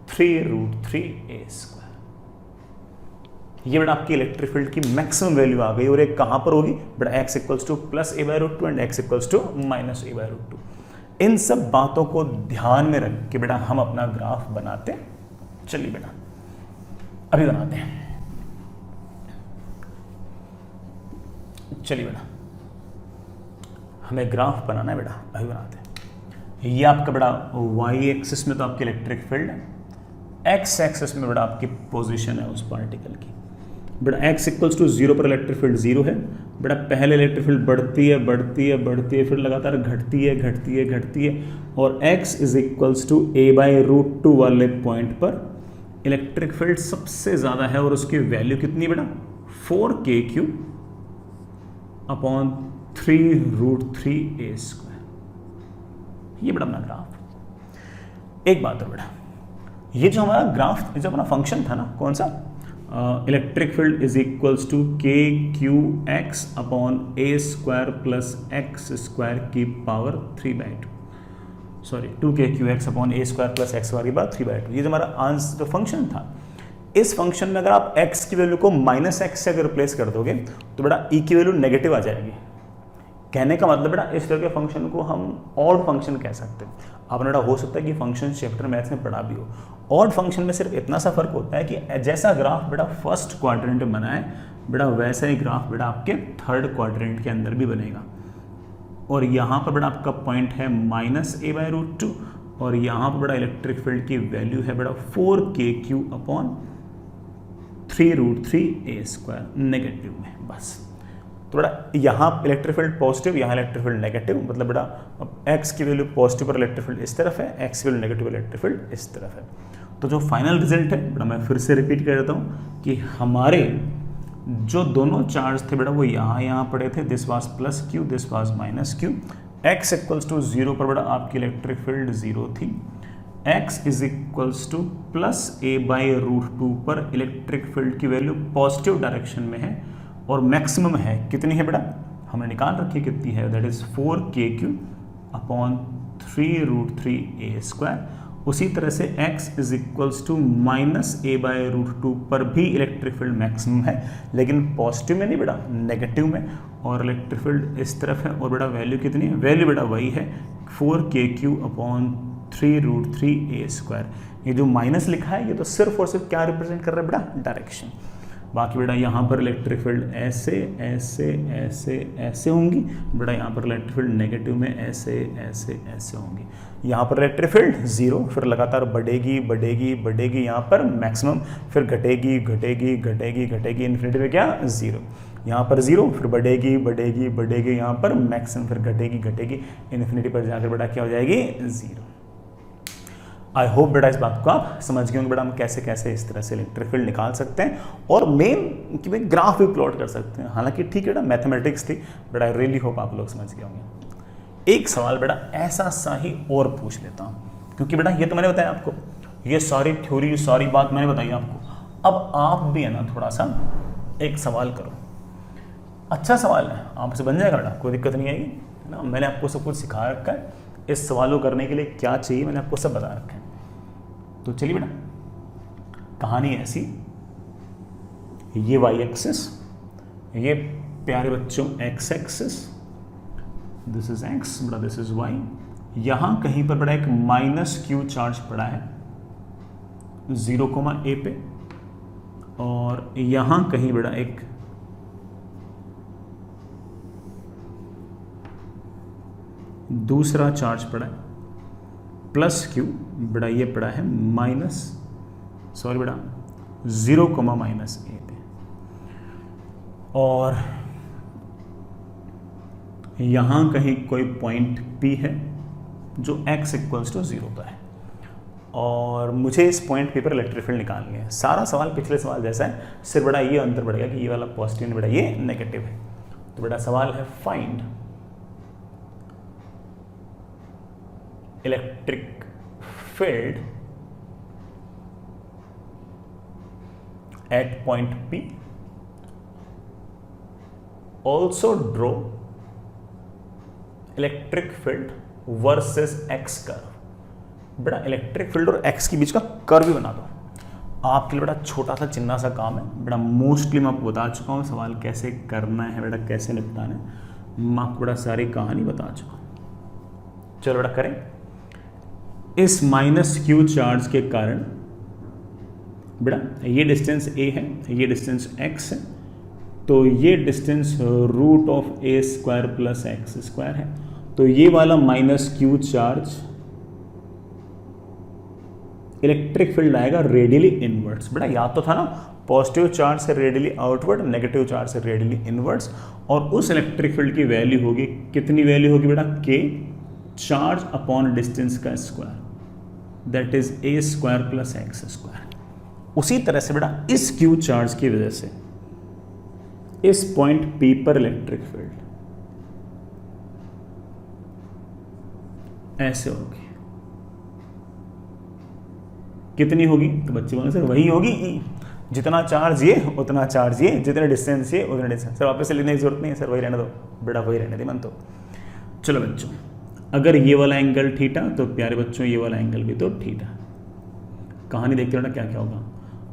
3√3a square. ये बेटा आपकी इलेक्ट्रिक फील्ड की मैक्सिमम वैल्यू आ गई, और एक कहां पर होगी? बेटा x equals to plus A by root two and x equals to minus A by root two. इन सब बातों को ध्यान में रख के बेटा हम अपना ग्राफ बनाते चलिए बेटा अभी बनाते हैं। चलिए बेटा हमें ग्राफ बनाना है बेटा, अभी बनाते हैं। ये आपका बेटा y एक्सिस में तो आपकी इलेक्ट्रिक फील्ड है, x एक्सिस में बेटा आपकी पोजीशन है उस पार्टिकल की। बेटा x इक्वल्स टू 0 पर इलेक्ट्रिक फील्ड 0 है, बेटा पहले इलेक्ट्रिक फील्ड बढ़ती है बढ़ती है बढ़ती है, फिर लगातार घटती है घटती है घटती है, और x is equals to a by root two वाले पॉइंट पर इलेक्ट्रिक फील्ड सबसे ज़्यादा है, और उसकी वैल्यू कितनी बेटा 4kq अपॉन 3√3a स्क्वायर। ये बड़ा अपना ग्राफ। एक बात है बेटा, ये जो हमारा ग्राफ, जो अपना फंक्शन था ना, कौन सा, electric field is equals to kqx upon a square plus x square की power 3/2, sorry 2kqx upon a square plus x square की पावर 3/2। ये जो हमारा आंसर जो फंक्शन था, इस फंक्शन में अगर आप x की वैल्यू को माइनस एक्स से अगर रिप्लेस कर दोगे तो बेटा e की वैल्यू नेगेटिव आ जाएगी। कहने का मतलब बेटा इस तरह के फंक्शन को हम ऑड फंक्शन कह सकते हैं। आपने बेटा हो सकता है कि फंक्शन चैप्टर मैथ्स में पढ़ा भी हो। ऑड फंक्शन में सिर्फ इतना सा फर्क होता है कि जैसा ग्राफ बेटा फर्स्ट क्वाड्रेंट में बना है, बेटा वैसा ही ग्राफ बेटा आपके थर्ड क्वाड्रेंट के अंदर भी बनेगा। और यहाँ पर बेटा आपका पॉइंट है minus A by root two, और यहाँ पर बेटा इलेक्ट्रिक फील्ड की वैल्यू है बेटा 4kq upon 3√3a square negative में, बस। तो बेटा यहाँ इलेक्ट्रिक फील्ड पॉजिटिव, यहाँ इलेक्ट्रिक फील्ड नेगेटिव, मतलब बेटा अब x की वैल्यू पॉजिटिव पर इलेक्ट्रिक फील्ड इस तरफ है, x की वैल्यू नेगेटिव इलेक्ट्रिक फील्ड इस तरफ है। तो जो फाइनल रिजल्ट है बेटा मैं फिर से रिपीट कर देता हूँ कि हमारे जो दोनों चार्ज थे बेटा वो यहाँ पड़े थे, this was plus q, this was minus q। x equals to 0 पर बेटा आपकी इलेक्ट्रिक फील्ड 0 थी, x is equals to plus A by root two पर इलेक्ट्रिक फील्ड की वैल्यू पॉजिटिव डायरेक्शन में है, और मैक्सिमम है कितनी है बेटा, हमने निकाल रखी कितनी है, that is 4kq upon 3√3a square. उसी तरह से x is equals to minus A by root two पर भी इलेक्ट्रिक फील्ड मैक्सिमम है, लेकिन पॉजिटिव में नहीं बेटा, नेगेटिव में, और इलेक्ट्रिक फील्ड इस तरफ है, और बेटा वैल्यू कितनी है, वैल्यू बेटा वही है 4kq अपॉन 3√3a स्क्वायर। ये जो माइनस लिखा है ये तो सिर्फ और सिर्फ क्या रिप्रेजेंट कर रहा है बेटा, डायरेक्शन। बाकी बेटा यहाँ पर इलेक्ट्रिक फील्ड ऐसे ऐसे ऐसे ऐसे होंगी, बेटा यहाँ पर इलेक्ट्रिक फील्ड नेगेटिव में ऐसे ऐसे ऐसे होंगी। यहाँ पर इलेक्ट्रिक फील्ड 0, फिर लगातार बढ़ेगी बढ़ेगी बढ़ेगी, यहाँ पर मैक्सिमम, फिर घटेगी घटेगी घटेगी घटेगी, इन्फिनिटी में क्या 0, यहाँ पर 0, फिर बढ़ेगी बढ़ेगी बढ़ेगी, यहाँ पर मैक्सिमम, फिर घटेगी घटेगी, इन्फिनिटी पर जाकर बेटा क्या हो जाएगी 0। आई होप बेटा इस बात को आप समझ गए होंगे बेटा हम कैसे कैसे इस तरह से इलेक्ट्रिक फील्ड निकाल सकते हैं और मेन कि भाई ग्राफ भी प्लॉट कर सकते हैं। हालांकि ठीक है बेटा मैथमेटिक्स थी, बट आई रियली होप आप लोग समझ गए होंगे। एक सवाल बेटा ऐसा सा ही और पूछ लेता हूँ, क्योंकि बेटा ये तो मैंने बताया आपको, ये सारी थ्योरी सारी बात मैंने बताई आपको। अब आप भी है ना थोड़ा सा एक सवाल करो, अच्छा सवाल है, आपसे बन जाएगा बेटा, कोई दिक्कत नहीं आएगी, है ना। मैंने आपको सब कुछ सिखा रखा है, इस सवाल को करने के लिए क्या चाहिए मैंने आपको सब बता रखा है। तो चलिए बेटा, कहानी ऐसी, ये वाई एक्सिस, ये प्यारे बच्चों x axis, this is x बेटा, दिस इज वाई। यहां कहीं पर बेटा एक माइनस क्यू चार्ज पड़ा है 0, a पे, और यहां कहीं बेटा एक दूसरा चार्ज पड़ा है प्लस क्यू, बेटा ये पड़ा है माइनस, सॉरी बेटा 0, -a पे, और यहां कहीं कोई पॉइंट P है जो x = 0 पर है, और मुझे इस पॉइंट P पर इलेक्ट्रिक फील्ड निकालनी है। सारा सवाल पिछले सवाल जैसा है, सिर्फ बेटा ये अंतर बढ़ेगा कि ये वाला पॉजिटिव है, बेटा ये नेगेटिव है। तो बेटा सवाल है find electric field at point P, also draw electric field versus x curve. बेटा इलेक्ट्रिक फील्ड और x के बीच का कर्व भी बना दो। आपके लिए बेटा छोटा सा चिन्ना सा काम है बेटा, मोस्टली मैं आपको बता चुका हूँ सवाल कैसे करना है बेटा, कैसे निपटाना है, मैं आपको बेटा सारी कहानी बता चुका हूँ। चलो बेटा करें। इस माइनस क्यू चार्ज के कारण बेटा ये डिस्टेंस a है, ये डिस्टेंस x है, तो ये डिस्टेंस √a² + x² है। तो ये वाला minus Q charge electric field आएगा रेडियली इनवर्ड्स। बेटा याद तो था ना, पॉजिटिव चार्ज से रेडियली आउटवर्ड, नेगेटिव चार्ज से रेडियली इनवर्ड्स, और उस इलेक्ट्रिक फील्ड की वैल्यू होगी, कितनी वैल्यू होगी बेटा, k चार्ज अपॉन डिस्टेंस का square, that is a² + x²। उसी तरह से बेटा इस क्यू चार्ज की वजह से इस पॉइंट P पर इलेक्ट्रिक फील्ड ऐसे होगी, कितनी होगी, तो बच्चे बोले सर वही होगी E, जितना चार्ज ये उतना चार्ज ये, जितने डिस्टेंस ये उतने डिस्टेंस। सर वापस से लिखने की जरूरत नहीं है, सर वही रहने दो बेटा, वही रहने दे मन तो। चलो बच्चों, अगर ये वाला एंगल थीटा, तो प्यारे बच्चों ये वाला एंगल भी तो थीटा। कहानी देखते बेटा क्या क्या होगा,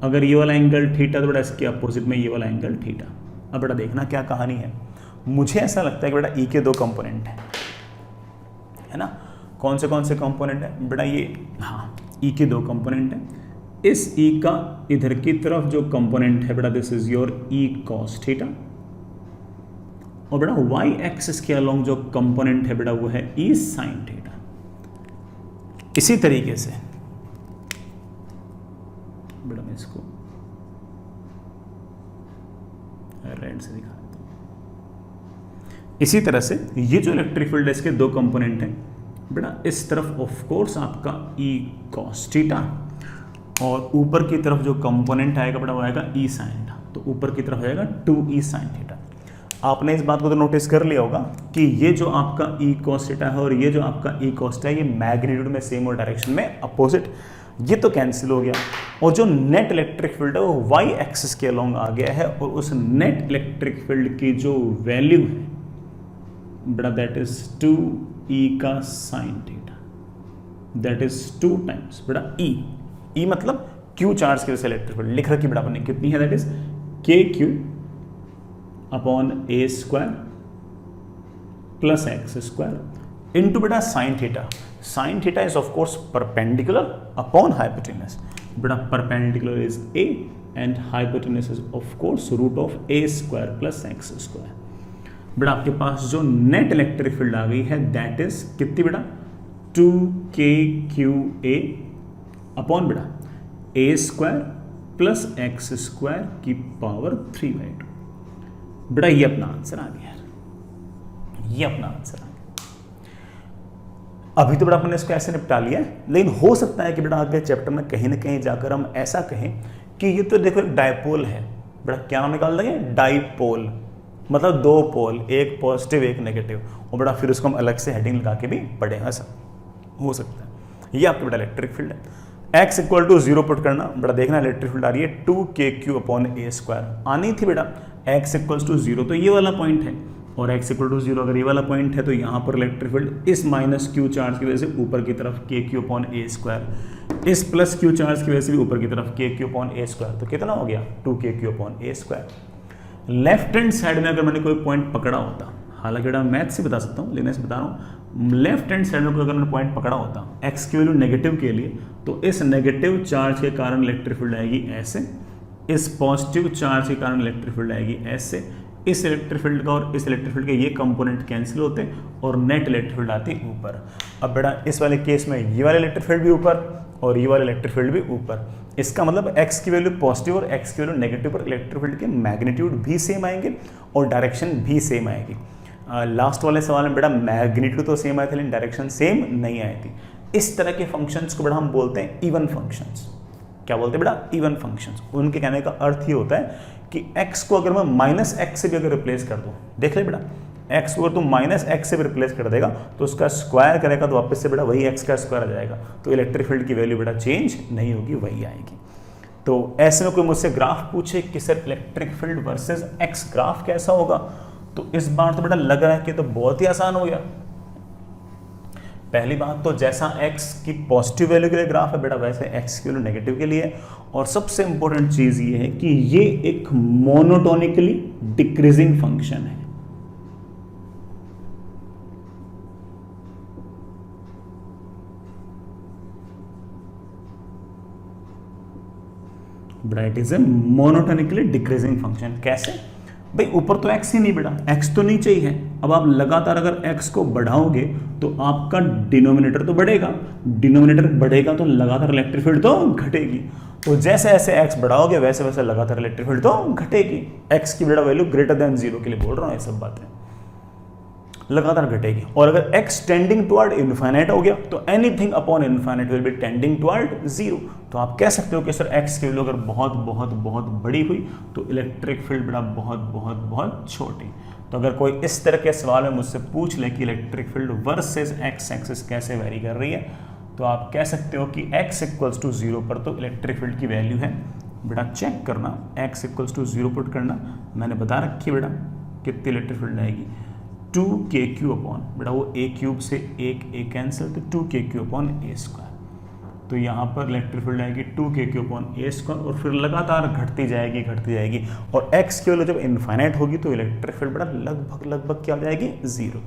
अगर ये वाला एंगल थीटा तो बेटा इसके अपोजिट में ये वाला एंगल थीटा। अब बेटा देखना क्या कहानी है, मुझे ऐसा लगता है कि बेटा E के 2 कंपोनेंट हैं, है ना। कौन से कंपोनेंट है बेटा, ये हाँ E के 2 कंपोनेंट हैं। इस E का इधर की तरफ जो कंपोनेंट है बेटा, this is your E cos theta, और बेटा y एक्सिस के अलोंग जो कंपोनेंट है बेटा वो है E sin थीटा। इसी तरीके से बेटा मैं इसको रेड से दिखा देता हूं। इसी तरह से ये जो इलेक्ट्रिक फील्ड है इसके 2 कंपोनेंट हैं बेटा, इस तरफ ऑफ कोर्स आपका E cos थीटा, और ऊपर की तरफ जो कंपोनेंट आएगा बेटा वो आएगा E sin थीटा, तो ऊपर की तरफ आएगा 2E sin थीटा। आपने इस बात को तो नोटिस कर लिया होगा कि ये जो आपका E cos थीटा है और ये जो आपका E cos थीटा है, ये मैग्नीट्यूड में सेम और डायरेक्शन में अपोजिट, ये तो कैंसिल हो गया, और जो नेट इलेक्ट्रिक फील्ड है वो y एक्सिस के अलोंग आ गया है, और उस नेट इलेक्ट्रिक फील्ड की जो वैल्यू है बेटा दैट इज 2E का sin theta, that is 2 times बेटा E मतलब Q चार्ज की वजह से इलेक्ट्रिक फील्ड लिख रखी बेटा अपने, कितनी है, that is KQ upon a² + x² into बेटा sin theta. sin theta is of course perpendicular upon hypotenuse, बेटा perpendicular is a and hypotenuse is of course √a² + x²। बेटा आपके पास जो नेट इलेक्ट्रिक फील्ड आ गई है दैट इज कितनी बेटा, 2kqa अपॉन बेटा a² + x² की पावर 3/2। बेटा ये अपना आंसर आ गया, ये अपना आंसर आ गया। अभी तो बेटा अपने इसको ऐसे निपटा लिया है, लेकिन हो सकता है कि बेटा आगे चैप्टर में कहीं ना कहीं जाकर हम ऐसा कहें कि ये तो देखो एक डायपोल है, बेटा क्या नाम निकाल देंगे, डायपोल, मतलब दो पोल, एक पॉजिटिव एक नेगेटिव, और बेटा फिर उसको हम अलग से हेडिंग लगा के भी पढ़ेंगे, ऐसा हो सकता है। ये आपका बेटा इलेक्ट्रिक फील्ड है। x इक्वल टू 0 पुट करना, बेटा देखना इलेक्ट्रिक फील्ड आ रही है 2kq अपॉन a स्क्वायर, आनी थी बेटा x इक्वल टू 0, तो ये वाला पॉइंट है, और x इक्वल टू 0 अगर ये वाला पॉइंट है तो यहाँ पर इलेक्ट्रिक फील्ड इस माइनस q चार्ज की वजह से ऊपर की तरफ kq अपॉन a स्क्वायर, इस प्लस q चार्ज की वजह से भी ऊपर की तरफ kq अपॉन a स्क्वायर, तो कितना हो गया 2kq upon a square. Left hand side में अगर मैंने कोई पॉइंट पकड़ा होता, हालांकि बेटा मैथ से बता सकता हूँ लेकिन ऐसे बता रहा हूँ, लेफ्ट हैंड साइड में कोई अगर मैंने पॉइंट पकड़ा होता x की वैल्यू नेगेटिव के लिए, तो इस नेगेटिव चार्ज के कारण इलेक्ट्रिक फील्ड आएगी ऐसे, इस पॉजिटिव चार्ज के कारण इलेक्ट्रिक फील्ड आएगी ऐसे, इस इलेक्ट्रिक फील्ड का और इस इलेक्ट्रिक फील्ड के ये कंपोनेंट कैंसिल होते और नेट इलेक्ट्रिक फील्ड आती ऊपर। अब बेटा इस वाले केस में ये वाले इलेक्ट्रिक फील्ड भी ऊपर और ये वाले इलेक्ट्रिक फील्ड भी ऊपर, इसका मतलब x की वैल्यू पॉजिटिव और x की वैल्यू नेगेटिव पर इलेक्ट्रिक फील्ड के मैग्नीट्यूड भी सेम आएंगे और डायरेक्शन भी सेम आएगी। लास्ट वाले सवाल में बेटा मैग्नीट्यूड तो सेम आए थे लेकिन डायरेक्शन सेम नहीं आई थी। इस तरह के फंक्शंस को बेटा हम बोलते हैं इवन फंक्शंस। क्या बोलते हैं बेटा, इवन फंक्शंस। उनके कहने का अर्थ ये होता है कि x को अगर मैं माइनस एक्स से भी अगर रिप्लेस कर दूं, देख ले बेटा x को अगर तुम माइनस एक्स से भी रिप्लेस कर देगा तो उसका स्क्वायर करेगा तो वापस से बेटा वही x का स्क्वायर आ जाएगा, तो इलेक्ट्रिक फील्ड की वैल्यू बेटा चेंज नहीं होगी, वही आएगी। तो ऐसे में कोई मुझसे ग्राफ पूछे कि sir electric field versus x graph कैसा होगा, तो इस बार तो बेटा लग रहा है कि तो बहुत ही आसान हो गया। पहली बात तो जैसा x की पॉजिटिव वैल्यू के लिए ग्राफ है बेटा वैसे x की वैल्यू नेगेटिव के लिए, और सबसे इंपॉर्टेंट चीज ये है कि ये एक मोनोटोनिकली डिक्रीजिंग फंक्शन है। बेटा it is a monotonically decreasing function. कैसे भाई, ऊपर तो x ही नहीं बेटा, x तो नीचे ही है। अब आप लगातार अगर x को बढ़ाओगे तो आपका डिनोमिनेटर तो बढ़ेगा, डिनोमिनेटर बढ़ेगा तो लगातार इलेक्ट्रिक फील्ड तो घटेगी, तो जैसे जैसे x बढ़ाओगे वैसे वैसे लगातार इलेक्ट्रिक फील्ड तो घटेगी। x की बेटा वैल्यू ग्रेटर देन 0 के लिए बोल रहा हूँ, ये सब बातें लगातार घटेगी। और अगर x टेंडिंग टुवर्ड इनफाइनाइट हो गया तो anything upon infinite will be tending toward 0। तो आप कह सकते हो कि सर x की वैल्यू अगर बहुत बहुत बहुत बड़ी हुई तो इलेक्ट्रिक फील्ड बेटा बहुत बहुत बहुत छोटी। तो अगर कोई इस तरह के सवाल में मुझसे पूछ ले कि electric field versus x axis कैसे वेरी कर रही है, तो आप कह सकते हो कि x इक्वल्स टू 0 पर तो इलेक्ट्रिक फील्ड की वैल्यू है बेटा, चेक करना x इक्वल्स टू 0 पुट करना, मैंने बता रखी बेटा कितनी इलेक्ट्रिक फील्ड आएगी 2kq अपॉन बेटा वो a क्यूब से एक a कैंसिल, तो 2kq अपॉन a स्क्वायर। तो यहाँ पर इलेक्ट्रिक फील्ड आएगी 2kq अपॉन a स्क्वायर और फिर लगातार घटती जाएगी, और x की वैल्यू जब इनफाइनाइट होगी तो इलेक्ट्रिक फील्ड बेटा लगभग क्या हो जाएगी 0।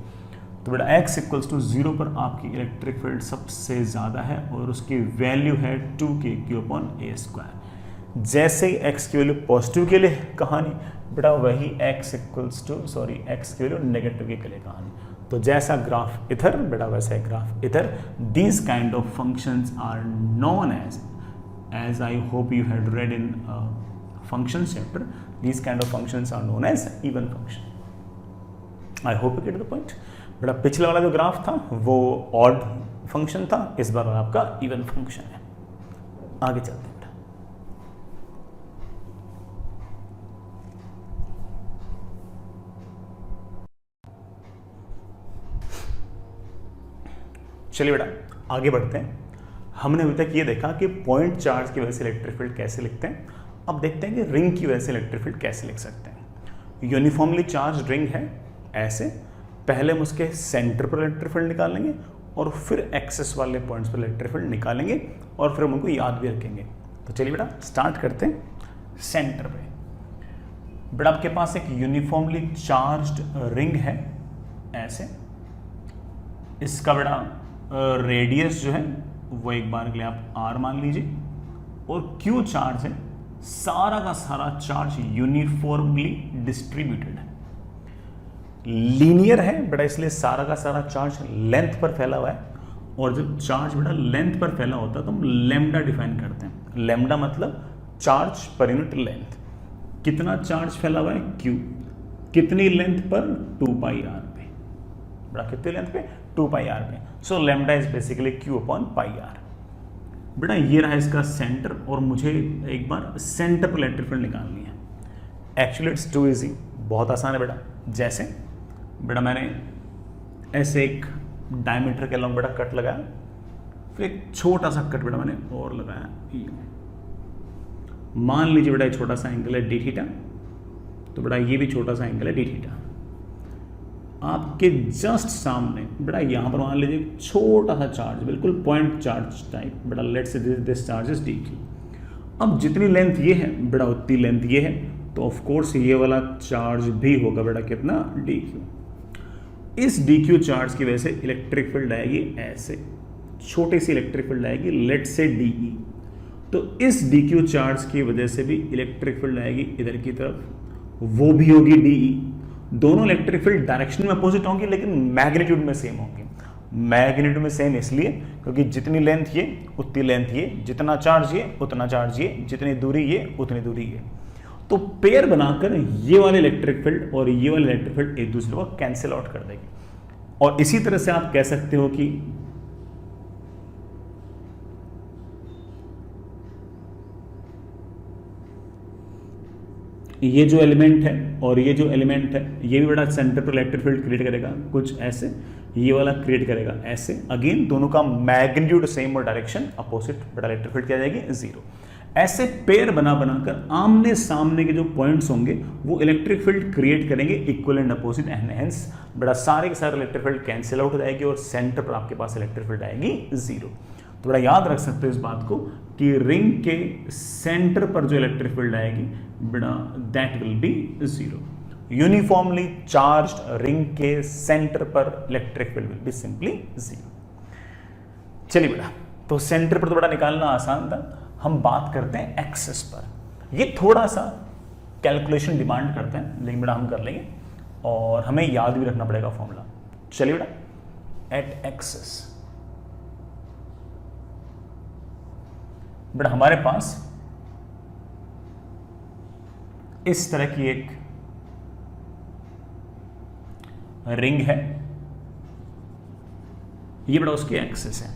तो बेटा x इक्वल्स टू 0 पर आपकी इलेक्ट्रिक फील्ड सबसे ज़्यादा है और उसकी वैल्यू है 2kq अपॉन a स्क्वायर। जैसे ही x की वैल्यू पॉजिटिव के लिए कहानी बेटा वही x की वैल्यू नेगेटिव के लिए कहानी। तो जैसा ग्राफ इधर बेटा वैसा ग्राफ इधर। These kind of functions are known as I hope you had read in functions chapter, these kind of functions are known as even function. I hope you get the point. बेटा पिछले वाला जो ग्राफ था वो ऑड फंक्शन था, इस बार आपका इवन फंक्शन है। आगे चलते हैं। चलिए बेटा आगे बढ़ते हैं। हमने अभी तक ये देखा कि पॉइंट चार्ज की वजह से इलेक्ट्रिक फील्ड कैसे लिखते हैं। अब देखते हैं कि रिंग की वजह से इलेक्ट्रिक फील्ड कैसे लिख सकते हैं। यूनिफॉर्मली चार्ज रिंग है ऐसे, पहले हम उसके सेंटर पर इलेक्ट्रिक फील्ड निकालेंगे और फिर एक्सेस वाले पॉइंट्स पर इलेक्ट्रिक फील्ड निकालेंगे और फिर हम उनको याद भी रखेंगे। तो चलिए बेटा स्टार्ट करते हैं सेंटर पे। बेटा आपके पास एक यूनिफॉर्मली चार्ज्ड रिंग है ऐसे, इसका बेटा रेडियस जो है वो एक बार के लिए आप r मान लीजिए, और Q चार्ज है, सारा का सारा चार्ज यूनिफॉर्मली डिस्ट्रीब्यूटेड है, लीनियर है बेटा, इसलिए सारा का सारा चार्ज लेंथ पर फैला हुआ है। और जब चार्ज बेटा लेंथ पर फैला होता है तो हम लैम्डा डिफाइन करते हैं। लैम्डा मतलब चार्ज पर यूनिट लेंथ। कितना चार्ज फैला हुआ है Q, कितनी लेंथ पर 2 पाई r पे बेटा, कितनी लेंथ पे 2 पाई आर पे। So lambda is basically Q upon pi R. बेटा ये रहा इसका सेंटर, और मुझे एक बार सेंटर पर इलेक्ट्रिक फील्ड निकालनी है। एक्चुअली इट्स टू इजी, बहुत आसान है बेटा। जैसे बेटा मैंने ऐसे एक डायमीटर के लॉन्ग बेटा कट लगाया, फिर एक छोटा सा कट बेटा मैंने और लगाया। मान लीजिए बेटा ये छोटा सा एंगल है डी थीटा, तो बेटा ये भी छोटा सा एंगल है डी थीटा। आपके जस्ट सामने बेटा यहां पर मान लीजिए छोटा सा चार्ज, बिल्कुल पॉइंट चार्ज टाइप बेटा, let's say this charge is D Q. अब जितनी लेंथ ये है बेटा उतनी लेंथ ये है, तो ऑफ कोर्स ये वाला चार्ज भी होगा बेटा कितना, डी क्यू। इस डी क्यू चार्ज की वजह से इलेक्ट्रिक फील्ड आएगी ऐसे, छोटी सी इलेक्ट्रिक फील्ड आएगी लेट्स से डी ई। तो इस डी क्यू चार्ज की वजह से भी इलेक्ट्रिक फील्ड आएगी इधर की तरफ, वो भी होगी डी ई। दोनों इलेक्ट्रिक फील्ड डायरेक्शन में अपोजिट होंगी लेकिन मैग्नीट्यूड में सेम होंगी। मैग्नीट्यूड में सेम इसलिए क्योंकि जितनी लेंथ ये उतनी लेंथ ये, जितना चार्ज ये उतना चार्ज ये, जितनी दूरी ये उतनी दूरी ये। तो पेयर बनाकर ये वाले इलेक्ट्रिक फील्ड और ये वाले इलेक्ट्रिक फील्ड एक दूसरे को कैंसिल आउट कर देगी। और इसी तरह से आप कह सकते हो कि ये जो एलिमेंट है और ये जो एलिमेंट है ये भी बड़ा सेंटर पर इलेक्ट्रिक फील्ड क्रिएट करेगा कुछ ऐसे, ये वाला क्रिएट करेगा ऐसे। अगेन दोनों का मैग्नीट्यूड सेम और डायरेक्शन अपोजिट, बड़ा इलेक्ट्रिक फील्ड क्या जाएगी, जीरो। ऐसे पेयर बना बनाकर आमने सामने के जो पॉइंट्स होंगे वो इलेक्ट्रिक फील्ड क्रिएट करेंगे equal and opposite, and hence बड़ा सारे के सारे इलेक्ट्रिक फील्ड कैंसिल आउट हो जाएगी और सेंटर पर आपके पास इलेक्ट्रिक फील्ड आएगी जीरो। तो बड़ा याद रख सकते हो इस बात को कि रिंग के सेंटर पर जो इलेक्ट्रिक फील्ड आएगी बेटा that will be zero. Uniformly charged ring के सेंटर पर electric field will be simply zero. चलिए बेटा, तो सेंटर पर तो बड़ा निकालना आसान था। हम बात करते हैं एक्सिस पर। ये थोड़ा सा कैलकुलेशन डिमांड करते हैं लेकिन बेटा हम कर लेंगे और हमें याद भी रखना पड़ेगा फॉर्मूला। चलिए बेटा, एट एक्सिस बेटा हमारे पास इस तरह की एक रिंग है, ये बेटा उसकी एक्सिस है।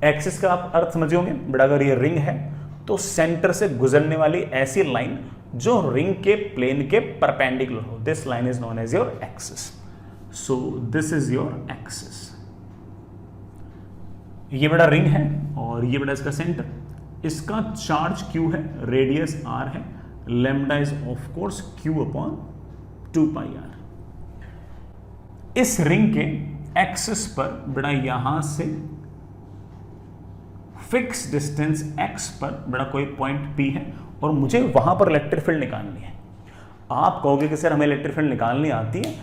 एक्सिस का आप अर्थ समझे होंगे बेटा, अगर ये रिंग है तो सेंटर से गुजरने वाली ऐसी लाइन जो रिंग के प्लेन के परपेंडिकुलर हो, this line is known as your axis. So this is your axis. ये बेटा रिंग है और ये बेटा इसका सेंटर। इसका चार्ज Q है, रेडियस R है, lambda is of course Q upon 2 pi R। इस रिंग के एक्सिस पर बेटा यहां से फिक्स डिस्टेंस x पर बेटा कोई पॉइंट P है और मुझे वहां पर इलेक्ट्रिक फील्ड निकालनी है। आप कहोगे कि सर हमें इलेक्ट्रिक फील्ड निकालनी आती है,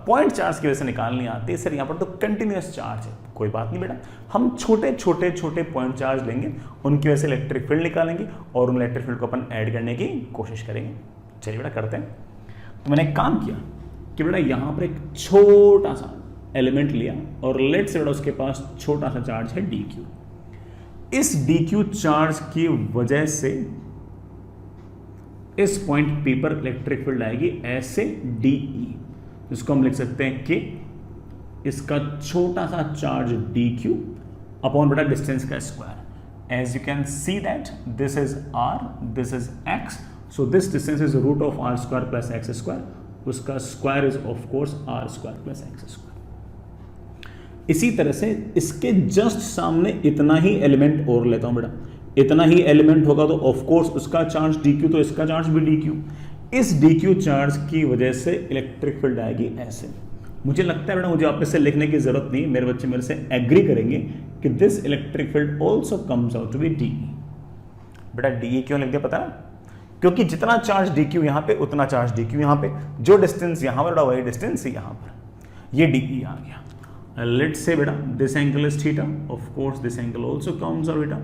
पॉइंट चार्ज की वजह से निकालनी आती है सर, यहां पर तो कंटिन्यूअस चार्ज है। कोई बात नहीं बेटा, हम छोटे छोटे छोटे पॉइंट चार्ज लेंगे, उनकी वजह से इलेक्ट्रिक फील्ड निकालेंगे और उन इलेक्ट्रिक फील्ड को अपन ऐड करने की कोशिश करेंगे। चलिए बेटा करते हैं। तो मैंने एक काम किया कि बेटा यहां पर एक छोटा सा एलिमेंट लिया और लेट से बेटा उसके पास छोटा सा चार्ज है डी क्यू। इस डी क्यू चार्ज की वजह से इस पॉइंट P पर इलेक्ट्रिक फील्ड आएगी ऐसे DE, इसको हम लिख सकते हैं कि इसका छोटा सा चार्ज DQ अपॉन बेटा डिस्टेंस का square. As you can see that this is R, this is X, so this distance is root of R square plus X square, उसका square is of course R square plus X square. इसी तरह से इसके जस्ट सामने इतना ही एलिमेंट और लेता हूं बेटा, इतना ही एलिमेंट होगा तो ऑफ कोर्स उसका चार्ज DQ, तो इसका चार्ज भी DQ। इस DQ चार्ज की वजह से इलेक्ट्रिक फील्ड आएगी ऐसे। मुझे लगता है बेटा मुझे आप से लिखने की जरूरत नहीं, मेरे बच्चे मेरे से एग्री करेंगे कि this electric field also comes out to be DE। बेटा DE क्यों लिख दिया पता है? क्योंकि जितना चार्ज DQ यहां पे उतना चार्ज DQ यहां पे, जो डिस्टेंस यहां पर वही डिस्टेंस यहां पर, ये DE आ गया। Let's say बेटा this angle is theta, of course this angle also comes out बेटा,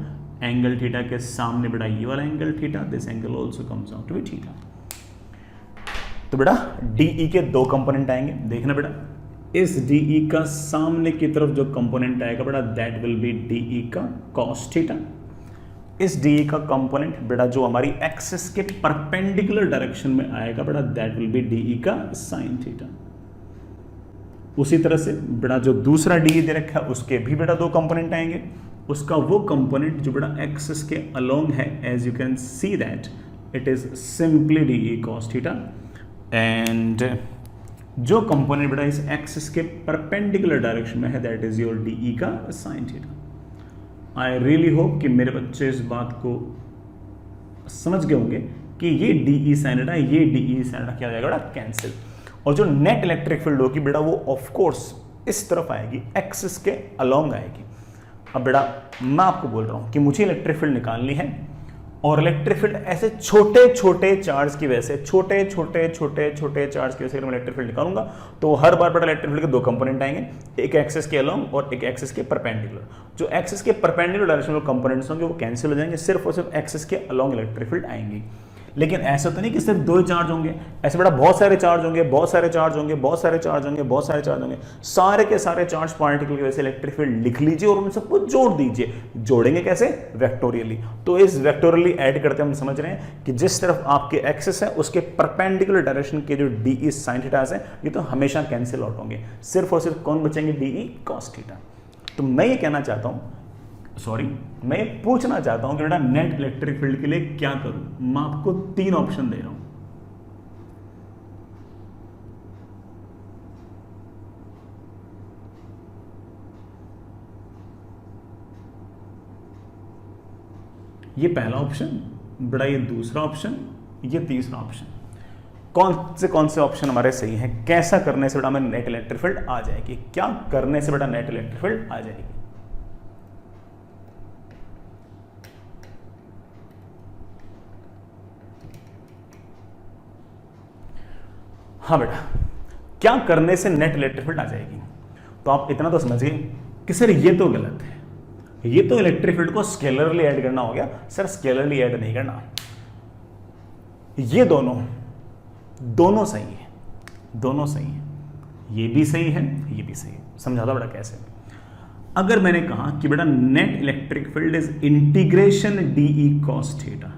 एंगल थीटा के सामने बेटा ये वाला angle theta, this angle also comes out to be theta. तो बेटा DE के दो कंपोनेंट आएंगे, देखना बेटा इस DE का सामने की तरफ जो कंपोनेंट आएगा बेटा दैट विल बी DE का cos थीटा। इस DE का कंपोनेंट बेटा जो हमारी एक्सिस के परपेंडिकुलर डायरेक्शन में आएगा बेटा दैट विल बी DE का sin थीटा। उसी तरह से बेटा जो दूसरा डी दे रखा है उसके भी बेटा दो कंपोनेंट आएंगे, उसका वो कंपोनेंट जो बेटा एक्सिस के अलोंग है, as you can see that it is simply D E cos theta, and जो कंपोनेंट बेटा इस एक्सिस के परपेंडिकुलर डायरेक्शन में है that is your D E का sine theta. I really hope कि मेरे बच्चे इस बात को समझ गए होंगे कि ये डी ई साइन थीटा, ये डी ई साइन थीटा क्या हो जाएगा बेटा कैंसिल, और जो नेट इलेक्ट्रिक फील्ड होगी बेटा वो ऑफ कोर्स इस तरफ आएगी, एक्सिस के अलोंग आएगी। अब बेटा मैं आपको बोल रहा हूं कि मुझे इलेक्ट्रिक फील्ड निकालनी है, और इलेक्ट्रिक फील्ड ऐसे छोटे छोटे चार्ज की वजह से, छोटे छोटे छोटे छोटे चार्ज की वजह से अगर मैं इलेक्ट्रिक फील्ड निकालूंगा तो हर बार बेटा इलेक्ट्रिक फील्ड के दो कंपोनेंट आएंगे, एक एक्सिस के अलोंग और एक एक्सिस के परपेंडिकुलर। जो एक्सिस के परपेंडिकुलर डायरेक्शन में कंपोनेंट्स होंगे वो कैंसिल हो जाएंगे, सिर्फ और सिर्फ एक्सिस के अलोंग इलेक्ट्रिक फील्ड आएंगी। लेकिन ऐसा तो नहीं कि सिर्फ दो ही चार्ज होंगे, ऐसे बेटा बहुत सारे चार्ज होंगे, बहुत सारे चार्ज होंगे, बहुत सारे चार्ज होंगे, बहुत सारे चार्ज होंगे, सारे के सारे चार्ज पार्टिकल की वजह से इलेक्ट्रिक फील्ड लिख लीजिए और उन सबको जोड़ दीजिए। जोड़ेंगे कैसे? वेक्टोरियली। तो इस वेक्टोरियली ऐड करते हम समझ रहे हैं कि जिस तरफ आपके एक्सिस है उसके परपेंडिकुलर डायरेक्शन के जो डी ई साइन थीटास है ये तो हमेशा कैंसिल आउट होंगे, सिर्फ और सिर्फ कौन बचेंगे? D E cos theta. तो मैं ये कहना चाहता हूं, मैं पूछना चाहता हूं कि बेटा नेट इलेक्ट्रिक फील्ड के लिए क्या करूं। मैं आपको तीन ऑप्शन दे रहा हूं। ये पहला ऑप्शन बेटा, ये दूसरा ऑप्शन, ये तीसरा ऑप्शन। कौन से ऑप्शन हमारे सही हैं? कैसा करने से बेटा हमें नेट इलेक्ट्रिक फील्ड आ जाएगी? क्या करने से बेटा नेट इलेक्ट्रिक फील्ड आ जाएगी? हाँ बेटा, क्या करने से नेट इलेक्ट्रिक फील्ड आ जाएगी? तो आप इतना तो समझिए कि सर ये तो गलत है, ये तो इलेक्ट्रिक फील्ड को स्केलरली ऐड करना हो गया। सर स्केलरली ऐड नहीं करना, ये दोनों सही है, दोनों सही है, ये भी सही है, ये भी सही है। समझाता बेटा कैसे? अगर मैंने कहा कि बेटा net electric field is integration D E cos theta,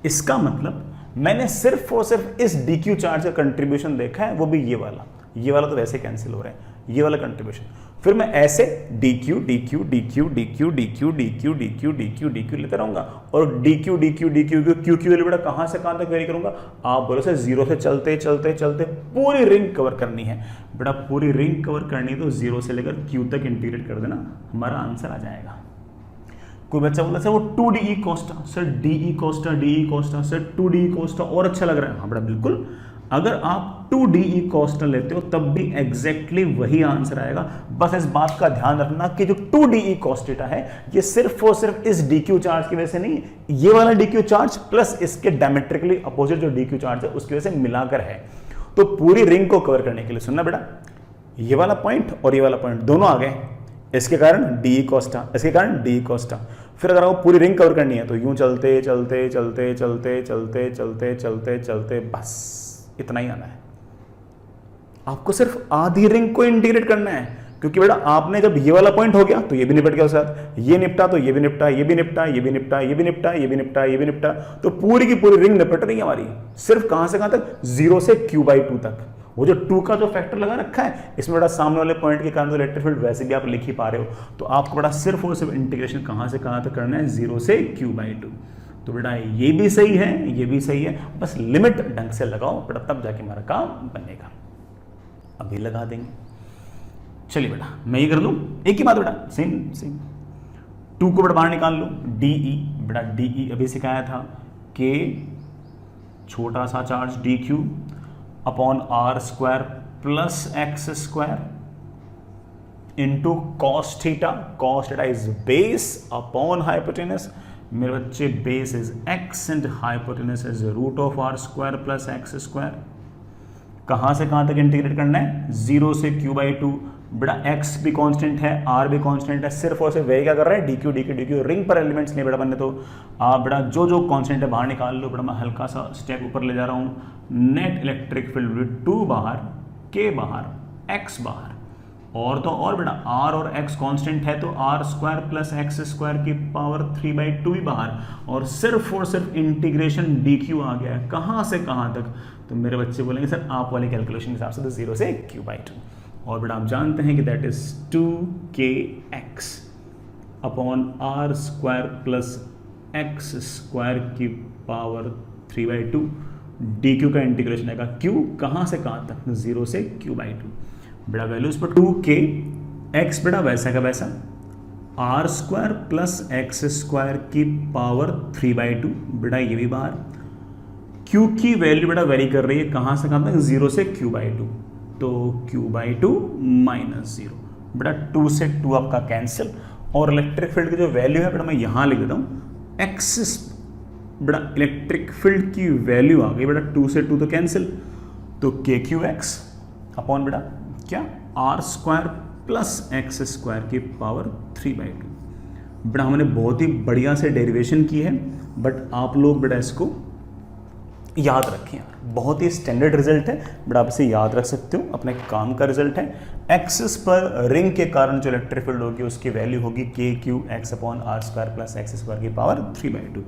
इसका मतलब मैंने सिर्फ और सिर्फ इस डी क्यू चार्ज का कंट्रीब्यूशन देखा है, वो भी ये वाला तो वैसे कैंसिल हो रहा है, ये वाला कंट्रीब्यूशन। फिर मैं ऐसे D Q D Q D Q D Q D Q D Q D Q D Q D Q लेता रहूंगा, और D Q D Q D Q Q Q बेटा कहां से कहां तक वेरी करूंगा? आप बोलो से जीरो से चलते चलते चलते पूरी रिंग कवर करनी है। बेटा पूरी रिंग कवर करनी है तो जीरो से लेकर क्यू तक इंटीग्रेट कर देना, हमारा आंसर आ जाएगा। कोई बच्चा बोला सर वो 2DE Costa, sir DE Costa, sir 2DE Costa और अच्छा लग रहा है। हाँ बेटा बिल्कुल, अगर आप 2DE कोस्टा लेते हो तब भी एग्जैक्टली वही आंसर आएगा। बस इस बात का ध्यान रखना कि जो 2DE cos थीटा है ये सिर्फ और सिर्फ इस DQ चार्ज की वजह से नहीं, ये वाला DQ चार्ज प्लस इसके डायमेट्रिकली अपोजिट जो DQ चार्ज है उसकी वजह से मिलाकर है। तो पूरी रिंग को कवर करने के लिए सुनना बेटा, ये वाला पॉइंट और ये वाला पॉइंट दोनों आ गए, इसके कारण DE कोस्टा, इसके कारण DE कोस्टा। फिर अगर आपको पूरी रिंग कवर करनी है तो यूं चलते चलते चलते चलते चलते चलते चलते चलते बस इतना ही आना है। आपको सिर्फ आधी रिंग को इंटीग्रेट करना है, क्योंकि बेटा आपने जब ये वाला पॉइंट हो गया तो ये भी निपट गया उसके साथ, ये निपटा तो ये भी निपटा, ये भी निपटा, ये भी निपटा, ये भी निपटा, ये भी निपटा, ये भी निपटा, तो पूरी की पूरी रिंग निपट रही है हमारी। सिर्फ कहां से कहां तक? 0 से Q/2 तक। वो जो 2 का जो फैक्टर लगा रखा है इसमें बड़ा सामने वाले पॉइंट के कारण तो इलेक्ट्रिक फील्ड वैसे भी आप लिख ही पा रहे हो, तो आपको बड़ा सिर्फ और सिर्फ इंटीग्रेशन कहां से कहां तक करना है? 0 से Q/2। तो बेटा ये भी सही है, ये भी सही है, बस लिमिट ढंग से लगाओ बेटा, तब जाके हमारा काम बनेगा। अभी लगा देंगे। चलिए बेटा मैं ये कर लूं, एक ही बात बेटा, सेम 2 को बेटा बाहर निकाल लो, DE बेटा DE अभी सिखाया था, K छोटा सा charge DQ upon R² plus X² into cos theta. Cos theta is base upon hypotenuse. मेरे बच्चे base is x and hypotenuse is root of R² plus X²। कहां से कहां तक इंटीग्रेट करना है? 0 से Q/2। बेटा x भी कांस्टेंट है, r भी कांस्टेंट है, सिर्फ और सिर्फ वही क्या कर रहा है? DQ रिंग पर एलिमेंट्स नहीं बेटा बनने, तो आप बेटा जो जो कांस्टेंट है बाहर निकाल लो। बेटा मैं हल्का सा स्टेप ऊपर ले जा रहा हूं। नेट इलेक्ट्रिक फील्ड 2 बाहर, K बाहर, X बाहर, और तो और बेटा r और x कांस्टेंट है तो r square plus x square की पावर 3/2 ही बाहर, और सिर्फ इंटीग्रेशन dq आ गया है कहाँ से कहाँ तक। तो मेरे बच्चे बोलेंगे सर आप वाले कैलकुलेशन के हिसाब से तो 0 से q/2, और बेटा आप जानते हैं कि that is 2kx upon r square plus x square की पावर 3/2, dq का इंटीग्रेशन आएगा q कहाँ से कहाँ तक, 0 से q/2। बेटा वैल्यूज पर 2k x बेटा वैसा का वैसा r square plus x square की पावर 3/2, बेटा ये भी बाहर। q की वैल्यू बेटा वेरी कर रही है कहाँ से कहाँ तक, 0 से q/2, तो q/2 माइनस 0, बेटा 2 से 2 आपका कैंसिल, और इलेक्ट्रिक फील्ड की जो वैल्यू है बेटा मैं यहाँ लिख देता हूँ एक्सिस, बेटा इलेक्ट्रिक फील्ड की वैल्यू आ गई बेटा 2 से 2 तो कैंसिल, तो kqx अपॉन बेटा क्या r square plus x square की पावर 3/2। बेटा हमने बहुत ही बढ़िया से डेरिवेशन की है, बट आप लोग बेटा इसको याद रखें यार, बहुत ही स्टैंडर्ड रिजल्ट है बेटा, आप इसे याद रख सकते हो, अपने काम का रिजल्ट है। एक्सिस पर रिंग के कारण जो इलेक्ट्रिक फील्ड होगी उसकी वैल्यू होगी kqx upon r square plus x square की पावर 3/2,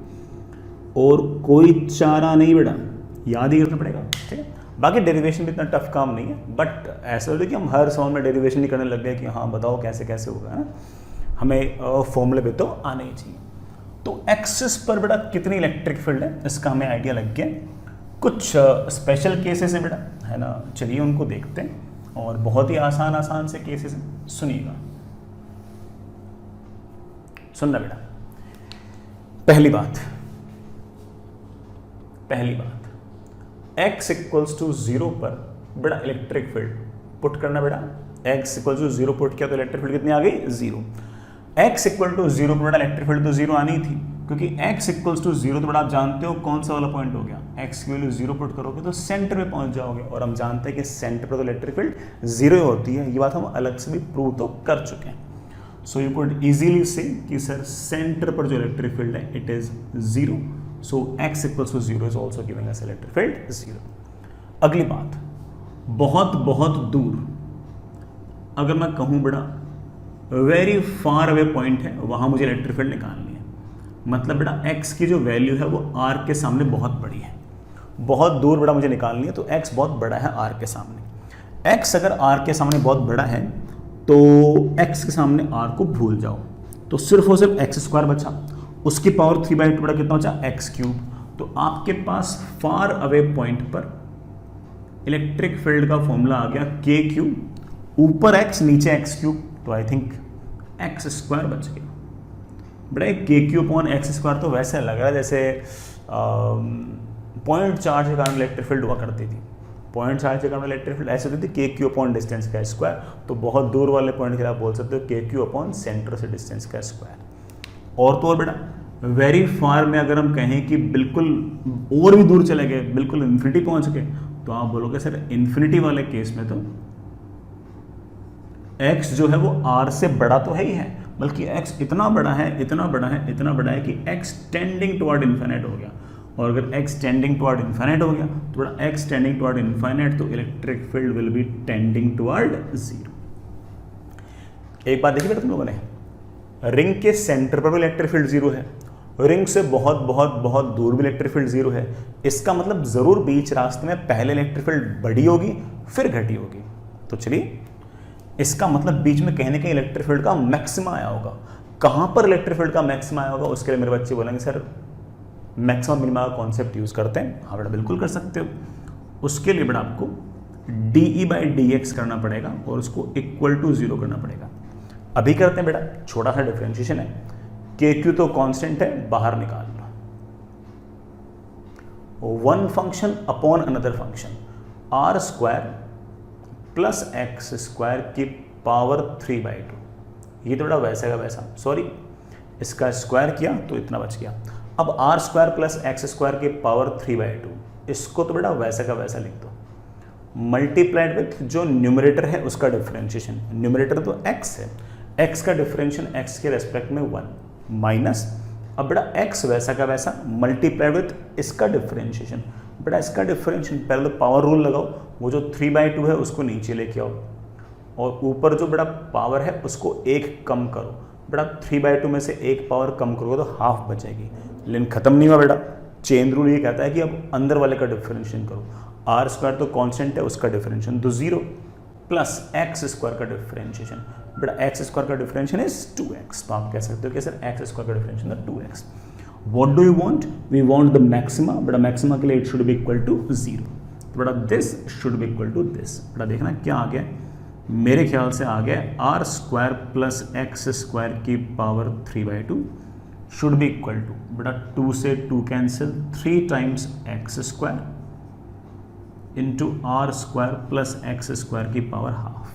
और कोई चारा नहीं बेटा, याद ही करना पड़ेगा, ठीक है। बाकी डेरिवेशन भी इतना टफ काम नहीं है, बट ऐसा होता है कि हम हर सवाल में डेरिवेशन ही करने लग गए कि हाँ बताओ कैसे कैसे होगा, है ना, हमें फॉर्मूले पे तो आने ही चाहिए। तो एक्सिस पर बेटा कितनी इलेक्ट्रिक फील्ड है इसका हमें आइडिया लग गया। कुछ स्पेशल केसेस हैं बेटा, है ना, चलिए उनको देखते हैं, और बहुत ही आसान से केसेस हैं, सुनिएगा, सुनना बेटा। पहली बात x इक्वल्स टू 0 पर बेटा इलेक्ट्रिक फील्ड पुट करना बेटा, x इक्वल टू 0 पुट किया तो इलेक्ट्रिक फील्ड कितनी आ गई, 0। x इक्वल टू 0 पर बेटा इलेक्ट्रिक फील्ड तो 0 आनी थी, क्योंकि x इक्वल्स टू 0 तो बेटा आप जानते हो कौन सा वाला पॉइंट हो गया, x की वैल्यू 0 पुट करोगे तो सेंटर पे पहुंच जाओगे, और हम जानते हैं कि सेंटर पर तो इलेक्ट्रिक फील्ड 0 होती है, ये बात हम अलग से भी प्रूव तो कर चुके हैं। सो यू कुड इजीली से कि सर सेंटर पर जो इलेक्ट्रिक फील्ड है it is 0, so x equals to 0 is also giving us electric field 0। अगली बात, बहुत दूर, अगर मैं कहूं बेटा वेरी फार अवे पॉइंट है, वहां मुझे इलेक्ट्रिक फील्ड निकालनी है, मतलब बेटा x की जो वैल्यू है वो r के सामने बहुत बड़ी है, बहुत दूर बेटा मुझे निकालनी है, तो x बहुत बड़ा है r के सामने। x अगर r के सामने बहुत बड़ा है तो x के सामने r को भूल जाओ, तो सिर्फ और सिर्फ x स्क्वायर बचा, उसकी पावर 3/2 बड़ा कितना बचा, x क्यूब। तो आपके पास फार अवे पॉइंट पर इलेक्ट्रिक फील्ड का फॉर्मूला आ गया k क्यूब, ऊपर x नीचे x क्यूब, तो आई थिंक x स्क्वायर बच गया बड़ा। k cube upon x square तो वैसे लग रहा है जैसे पॉइंट चार्ज के कारण इलेक्ट्रिक फील्ड हुआ करती थी, पॉइंट चार्ज के कारण इलेक्ट्रिक फील्ड ऐसे होती थी k क्यूब अपॉन डिस्टेंस का स्क्वायर, तो बहुत दूर वाले पॉइंट के लिए आप बोल सकते हो k क्यूब अपॉन सेंटर से डिस्टेंस का स्क्वायर। और तो और बेटा वेरी फार में अगर हम कहें कि बिल्कुल और भी दूर चले गए, बिल्कुल इन्फिनिटी पहुंच गए, तो आप बोलोगे सर इन्फिनिटी वाले केस में तो x जो है वो r से बड़ा तो है ही है, बल्कि x इतना बड़ा है कि x टेंडिंग टुवर्ड इन्फिनिट हो गया, और अगर x टेंडिंग टुवर्ड इन्फिनिट हो गया तो बड़ा x टेंडिंग टुवर्ड इन्फिनिट, तो electric field will be tending toward 0। एक बात देखिए बेटा तुम लोगों ने, रिंग के सेंटर पर भी इलेक्ट्रिक फील्ड 0 है, रिंग से बहुत दूर भी इलेक्ट्रिक फील्ड 0 है, इसका मतलब जरूर बीच रास्ते में पहले इलेक्ट्रिक फील्ड बड़ी होगी फिर घटी होगी। तो चलिए इसका मतलब बीच में कहीं ना कहीं इलेक्ट्रिक फील्ड का मैक्सिमा आया होगा। कहां पर इलेक्ट्रिक फील्ड का मैक्सिमा आया होगा, उसके लिए मेरे बच्चे बोलेंगे सर मैक्सिमम मिनिमा का कॉन्सेप्ट यूज करते हैं। हाँ बेटा बिल्कुल कर सकते हो। उसके लिए बेटा आपको dE/dx करना पड़ेगा और उसको इक्वल टू 0 करना पड़ेगा। अभी करते हैं बेटा, छोटा सा डिफरेंशिएशन है, KQ तो कांस्टेंट है, बाहर निकाल लो, one function upon another function r square plus x square की पावर 3/2। ये तो बेटा वैसा का वैसा, सॉरी इसका स्क्वायर किया तो इतना बच गया। अब r square plus x square की पावर 3/2, इसको तो बेटा वैसा का वैसा लिख दो, मल्टीप्लाइड विथ जो न्यूमरेटर है उसका डिफरेंशिएशन, न्यूमरेटर तो x है, x का डिफरेंशिएशन x के रेस्पेक्ट में 1 माइनस, अब बेटा x वैसा का वैसा मल्टीप्लाइड विथ इसका डिफरेंशिएशन, बेटा इसका डिफरेंशिएशन पहले तो पावर रूल लगाओ, वो जो 3/2 है उसको नीचे लेके आओ, और ऊपर जो बड़ा पावर है उसको एक कम करो, बड़ा 3/2 में से एक पावर कम करोगे तो हाफ बचेगी। लेकिन खत्म नहीं हुआ बेटा, चेन रूल ये कहता है कि अब अंदर वाले का डिफरेंशिएशन करो। आर स्क्वायर तो कांस्टेंट है, उसका डिफरेंशिएशन तो 0 प्लस एक्स स्क्वायर का डिफरेंशिएशन, बेटा एक्स स्क्वायर का डिफरेंशिएशन इज 2x, तो आप कह सकते हो कि सर एक्स स्क्वायर का डिफरेंशिएशन है 2x। What do you want? We want the maxima, बेटा मैक्सिमा के लिए it should be equal to 0, तो बेटा this should be equal to this. बेटा देखना क्या आ गया, मेरे ख्याल से आ गया R square plus x square की power 3/2 should be equal to, बेटा 2 से 2 cancel, 3 times X square into are square plus x square की पावर हाफ।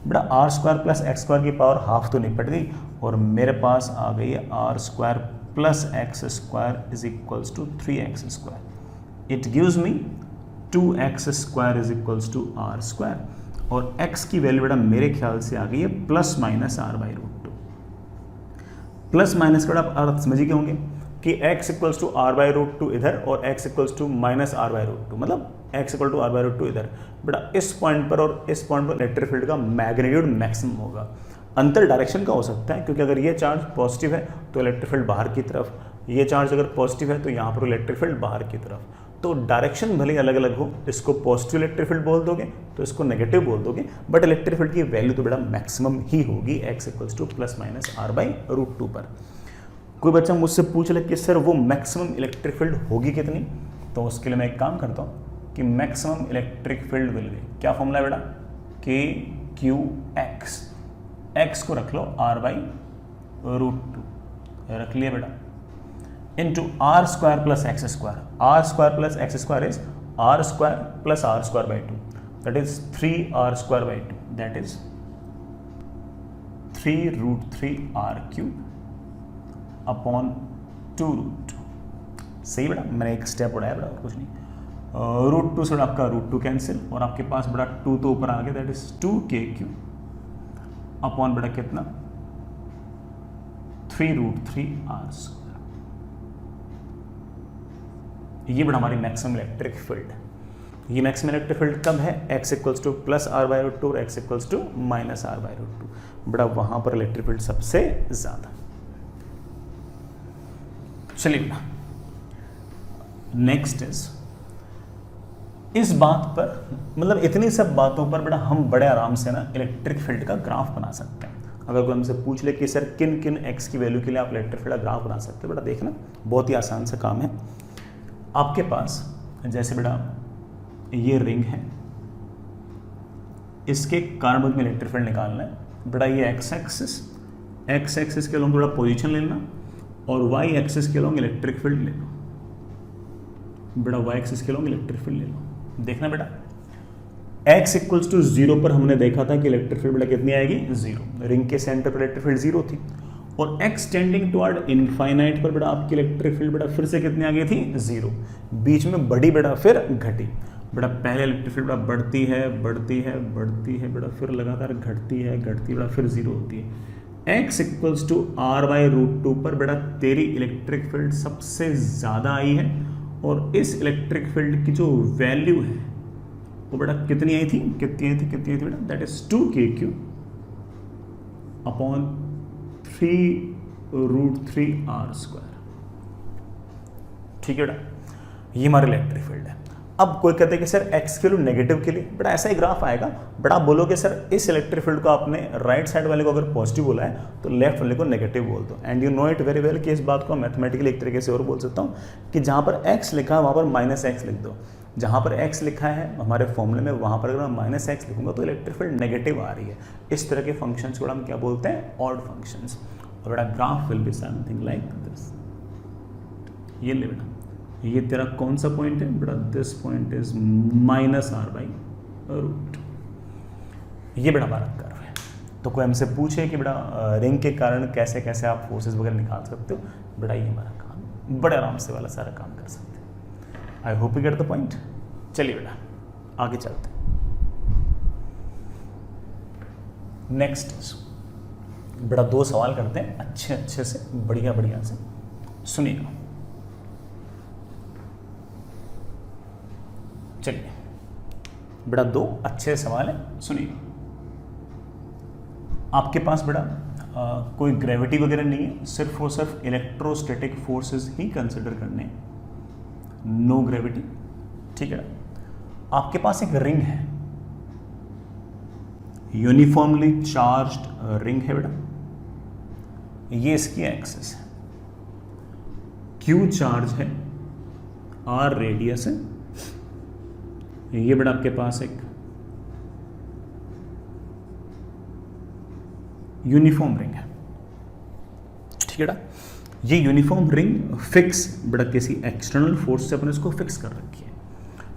बेटा R square plus x square की पावर हाफ तो निपट गई और मेरे पास आ गई है R square plus x square is equals to 3x square. It gives me 2x square is equals to are square, और x की वैल्यू बेटा मेरे ख्याल से आ गई है plus minus r/√2। Plus minus का आप अर्थ समझ गए होंगे कि x इक्वल्स टू r/√2 इधर और x equals to minus r/√2, मतलब x इक्वल टू r/√2 इधर। बेटा इस पॉइंट पर और इस पॉइंट पर इलेक्ट्रिक फील्ड का मैग्नीट्यूड मैक्सिमम होगा। अंतर डायरेक्शन का हो सकता है, क्योंकि अगर ये चार्ज पॉजिटिव है तो इलेक्ट्रिक फील्ड बाहर की तरफ, ये चार्ज अगर पॉजिटिव है तो यहाँ पर इलेक्ट्रिक फील्ड बाहर की तरफ। तो डायरेक्शन भले अलग अलग हो, इसको पॉजिटिव इलेक्ट्रिक फील्ड बोल दोगे तो इसको नेगेटिव बोल दोगे, बट इलेक्ट्रिक फील्ड की वैल्यू तो बेटा मैक्सिमम ही होगी x equals to plus minus r/√2 पर। कोई बच्चा मुझसे पूछ ले कि सर वो मैक्सिमम इलेक्ट्रिक फील्ड होगी कितनी, तो उसके लिए मैं एक काम करता हूँ कि मैक्सिमम इलेक्ट्रिक फील्ड मिल गई। क्या फॉर्मूला है बेटा? KQX, x को रख लो r/√2 रख लिया बेटा, into are square plus x square. R square plus x square is r square plus r square/2, that is 3r²/2, that is 3√3r³ upon 2√2। सही बेटा, मैंने एक स्टेप उड़ाया बेटा, और कुछ नहीं। √2 से आपका √2 कैंसिल, और आपके पास बेटा 2 तो ऊपर आ गया, दैट इज 2kq अपॉन बेटा कितना 3√3r²। ये बेटा हमारी मैक्सिमम इलेक्ट्रिक फील्ड है। ये मैक्सिमम इलेक्ट्रिक फील्ड कब है? x equals to plus r/√2 और x equals to minus r/√2। बेटा वहां पर इलेक्ट्रिक फील्ड सबसे ज्यादा। चलिए बेटा नेक्स्ट इज, इस बात पर मतलब इतनी सब बातों पर बेटा हम बड़े आराम से ना इलेक्ट्रिक फील्ड का ग्राफ बना सकते हैं। अगर कोई हमसे पूछ ले कि सर किन किन x की वैल्यू के लिए आप इलेक्ट्रिक फील्ड का ग्राफ बना सकते हो, बेटा देखना बहुत ही आसान सा काम है। आपके पास जैसे बेटा ये रिंग है, इसके कारण में इलेक्ट्रिक फील्ड निकालना है। बेटा ये x एक्सिस के लॉन्ग थोड़ा पोजीशन ले लेना, और y एक्सिस के लॉन्ग इलेक्ट्रिक फील्ड ले लो। बेटा y एक्सिस के लॉन्ग इलेक्ट्रिक फील्ड ले लो। देखना बेटा x इक्वल्स टू 0 पर हमने देखा था कि इलेक्ट्रिक फील्ड बेटा कितनी आएगी? 0। रिंग के सेंटर पर इलेक्ट्रिक फील्ड 0 थी, और x टेंडिंग टुवर्ड इनफाइनाइट पर बेटा आपकी इलेक्ट्रिक फील्ड बेटा फिर से कितनी आ गई थी? 0। बीच में बढ़ी बेटा, फिर घटी। बेटा पहले इलेक्ट्रिक फील्ड बेटा बढ़ती है बढ़ती है बढ़ती है बेटा, फिर लगातार घटती है बेटा, फिर 0 होती है। x इक्वल्स टू r/√2 पर बेटा तेरी इलेक्ट्रिक फील्ड सबसे ज़्यादा आई है, और इस इलेक्ट्रिक फील्ड की जो वैल्यू है वो बेटा कितनी आई थी? कितनी आई थी बेटा? That is 2kq upon 3√3r²। ठीक है बेटा, ये हमारी इलेक्ट्रिक फील्ड है। अब कोई कहते हैं कि सर x के लिए नेगेटिव के लिए, बेटा ऐसा ही ग्राफ आएगा। बेटा आप बोलोगे सर इस इलेक्ट्रिक फील्ड को आपने राइट साइड वाले को अगर पॉजिटिव बोला है तो लेफ्ट वाले को नेगेटिव बोल दो। And you know it very well कि इस बात को मैथमेटिकली एक तरीके से और बोल सकता हूँ कि जहाँ पर x लिखा है वहाँ पर -x लिख दो। जहाँ पर x लिखा है हमारे फॉर्मूले में, वहाँ पर अगर मैं -x लिखूंगा तो इलेक्ट्रिक फील्ड नेगेटिव आ रही है। इस तरह के फंक्शंस को हम क्या बोलते हैं? Odd functions. और बेटा graph will be something like this. ये ले बेटा, ये तेरा कौन सा पॉइंट है? बेटा दिस पॉइंट इज -r/√2। ये बेटा हमारा कर्व है। तो कोई हमसे पूछे कि बेटा रिंग के कारण कैसे कैसे आप फोर्सेस वगैरह निकाल सकते हो, बेटा ये हमारा काम, बड़े आराम से वाला सारा काम कर सकते हैं। आई hope you get the point. चलिए बेटा आगे चलते हैं। नेक्स्ट बेटा 2 सवाल करते हैं अच्छे से, बढ़िया से सुनिएगा। चलिए बेटा 2 अच्छे सवाल है, सुनिएगा। आपके पास बेटा कोई ग्रेविटी वगैरह नहीं है, सिर्फ और सिर्फ इलेक्ट्रोस्टैटिक फोर्सेस ही कंसिडर करने हैं, नो ग्रेविटी, ठीक है। आपके पास एक रिंग है, यूनिफॉर्मली चार्ज्ड रिंग है बेटा, ये इसकी एक्सिस है, Q चार्ज है, R रेडियस है, ये बेटा आपके पास एक यूनिफॉर्म रिंग है, ठीक है बेटा। ये यूनिफॉर्म रिंग फिक्स बेटा किसी एक्सटर्नल फोर्स से अपने इसको फिक्स कर रखी है।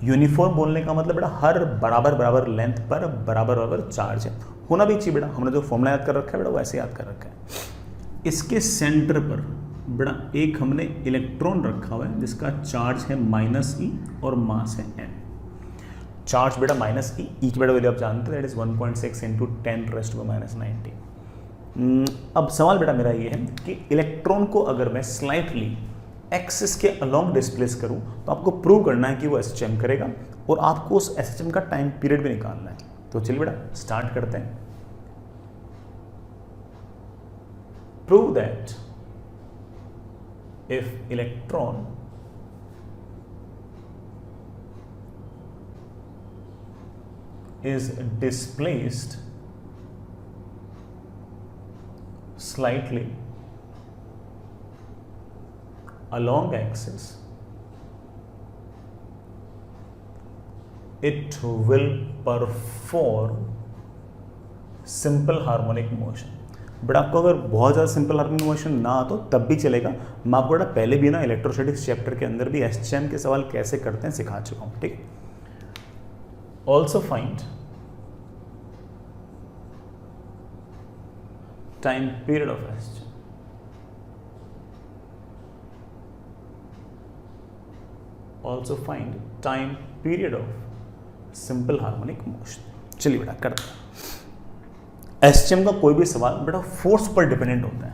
यूनिफॉर्म बोलने का मतलब बेटा हर बराबर बराबर लेंथ पर बराबर बराबर चार्ज है, होना भी चाहिए बेटा, हमने जो फॉर्मूला याद कर रखा है बेटा वो ऐसे याद कर रखा है। इसके सेंटर पर बेटा एक हमने इलेक्ट्रॉन रखा हुआ है जिसका चार्ज है -e और मास है m। चार्ज बेटा -e, ई की बेटा वैल्यू आप जानते हैं, दैट इज 1.6 × 10⁻⁹। अब सवाल बेटा मेरा ये है कि इलेक्ट्रॉन को अगर मैं स्लाइटली एक्सिस के अलोंग डिस्प्लेस करूं तो आपको प्रूव करना है कि वो SHM करेगा और आपको उस SHM का टाइम पीरियड भी निकालना है। तो चलिए बेटा स्टार्ट करते हैं। Prove that if electron is displaced slightly along axis, it will perform simple harmonic motion। But आपको अगर बहुत ज़्यादा सिंपल हार्मोनिक मोशन ना तो तब भी चलेगा, मैं आपको बेटा पहले भी ना इलेक्ट्रोस्टैटिक्स चैप्टर के अंदर भी SHM के सवाल कैसे करते हैं सिखा चुका हूं, ठीक। Also find time period of SHM, also find time period of simple harmonic motion. चलिए बेटा करते हैं। SHM का कोई भी सवाल बेटा फोर्स पर डिपेंडेंट होता है,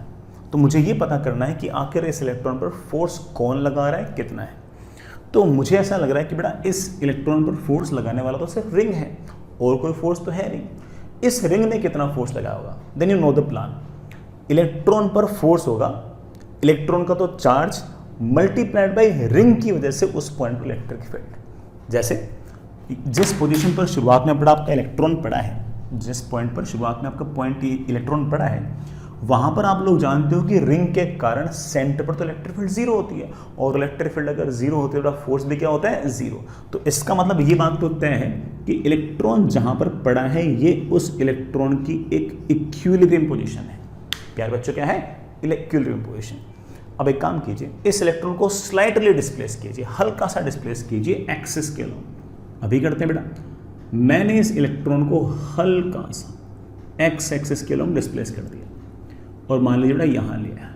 तो मुझे ये पता करना है कि आखिर इस इलेक्ट्रॉन पर फोर्स कौन लगा रहा है, कितना है। तो मुझे ऐसा लग रहा है कि बेटा इस इलेक्ट्रॉन पर फोर्स लगाने वाला तो सिर्फ रिंग है और कोई फोर्स तो है नहीं। इस रिंग ने कितना फोर्स लगाया होगा, then you know the plan. Electron पर फोर्स होगा, इलेक्ट्रॉन का तो चार्ज मल्टीप्लाइड बाई रिंग की वजह से उस पॉइंट पर इलेक्ट्रिक फील्ड। जैसे जिस पोजीशन पर शुरुआत में बेटा आपका इलेक्ट्रॉन पड़ा है, जिस पॉइंट पर शुरुआत में आपका पॉइंट इलेक्ट्रॉन पड़ा है, वहां पर आप लोग जानते हो कि रिंग के कारण सेंटर पर तो इलेक्ट्रिक फील्ड जीरो होती है, और इलेक्ट्रिक फील्ड अगर जीरो होती है तो फोर्स भी क्या होता है, जीरो। तो इसका मतलब ये बात तो तय है कि इलेक्ट्रॉन जहां पर पड़ा है ये उस इलेक्ट्रॉन की एक इक्विलिब्रियम पोजीशन है। प्यारे बच्चों क्या है, इक्विलिब्रियम पोजीशन। अब एक काम कीजिए, इस इलेक्ट्रॉन को स्लाइटली डिस्प्लेस कीजिए, हल्का सा डिस्प्लेस कीजिए एक्सिस के अलोंग। अभी करते हैं बेटा, मैंने इस इलेक्ट्रॉन को हल्का सा एक्स एक्सिस के अलोंग डिस्प्लेस कर दिया और मान लीजिए बेटा यहां लिया,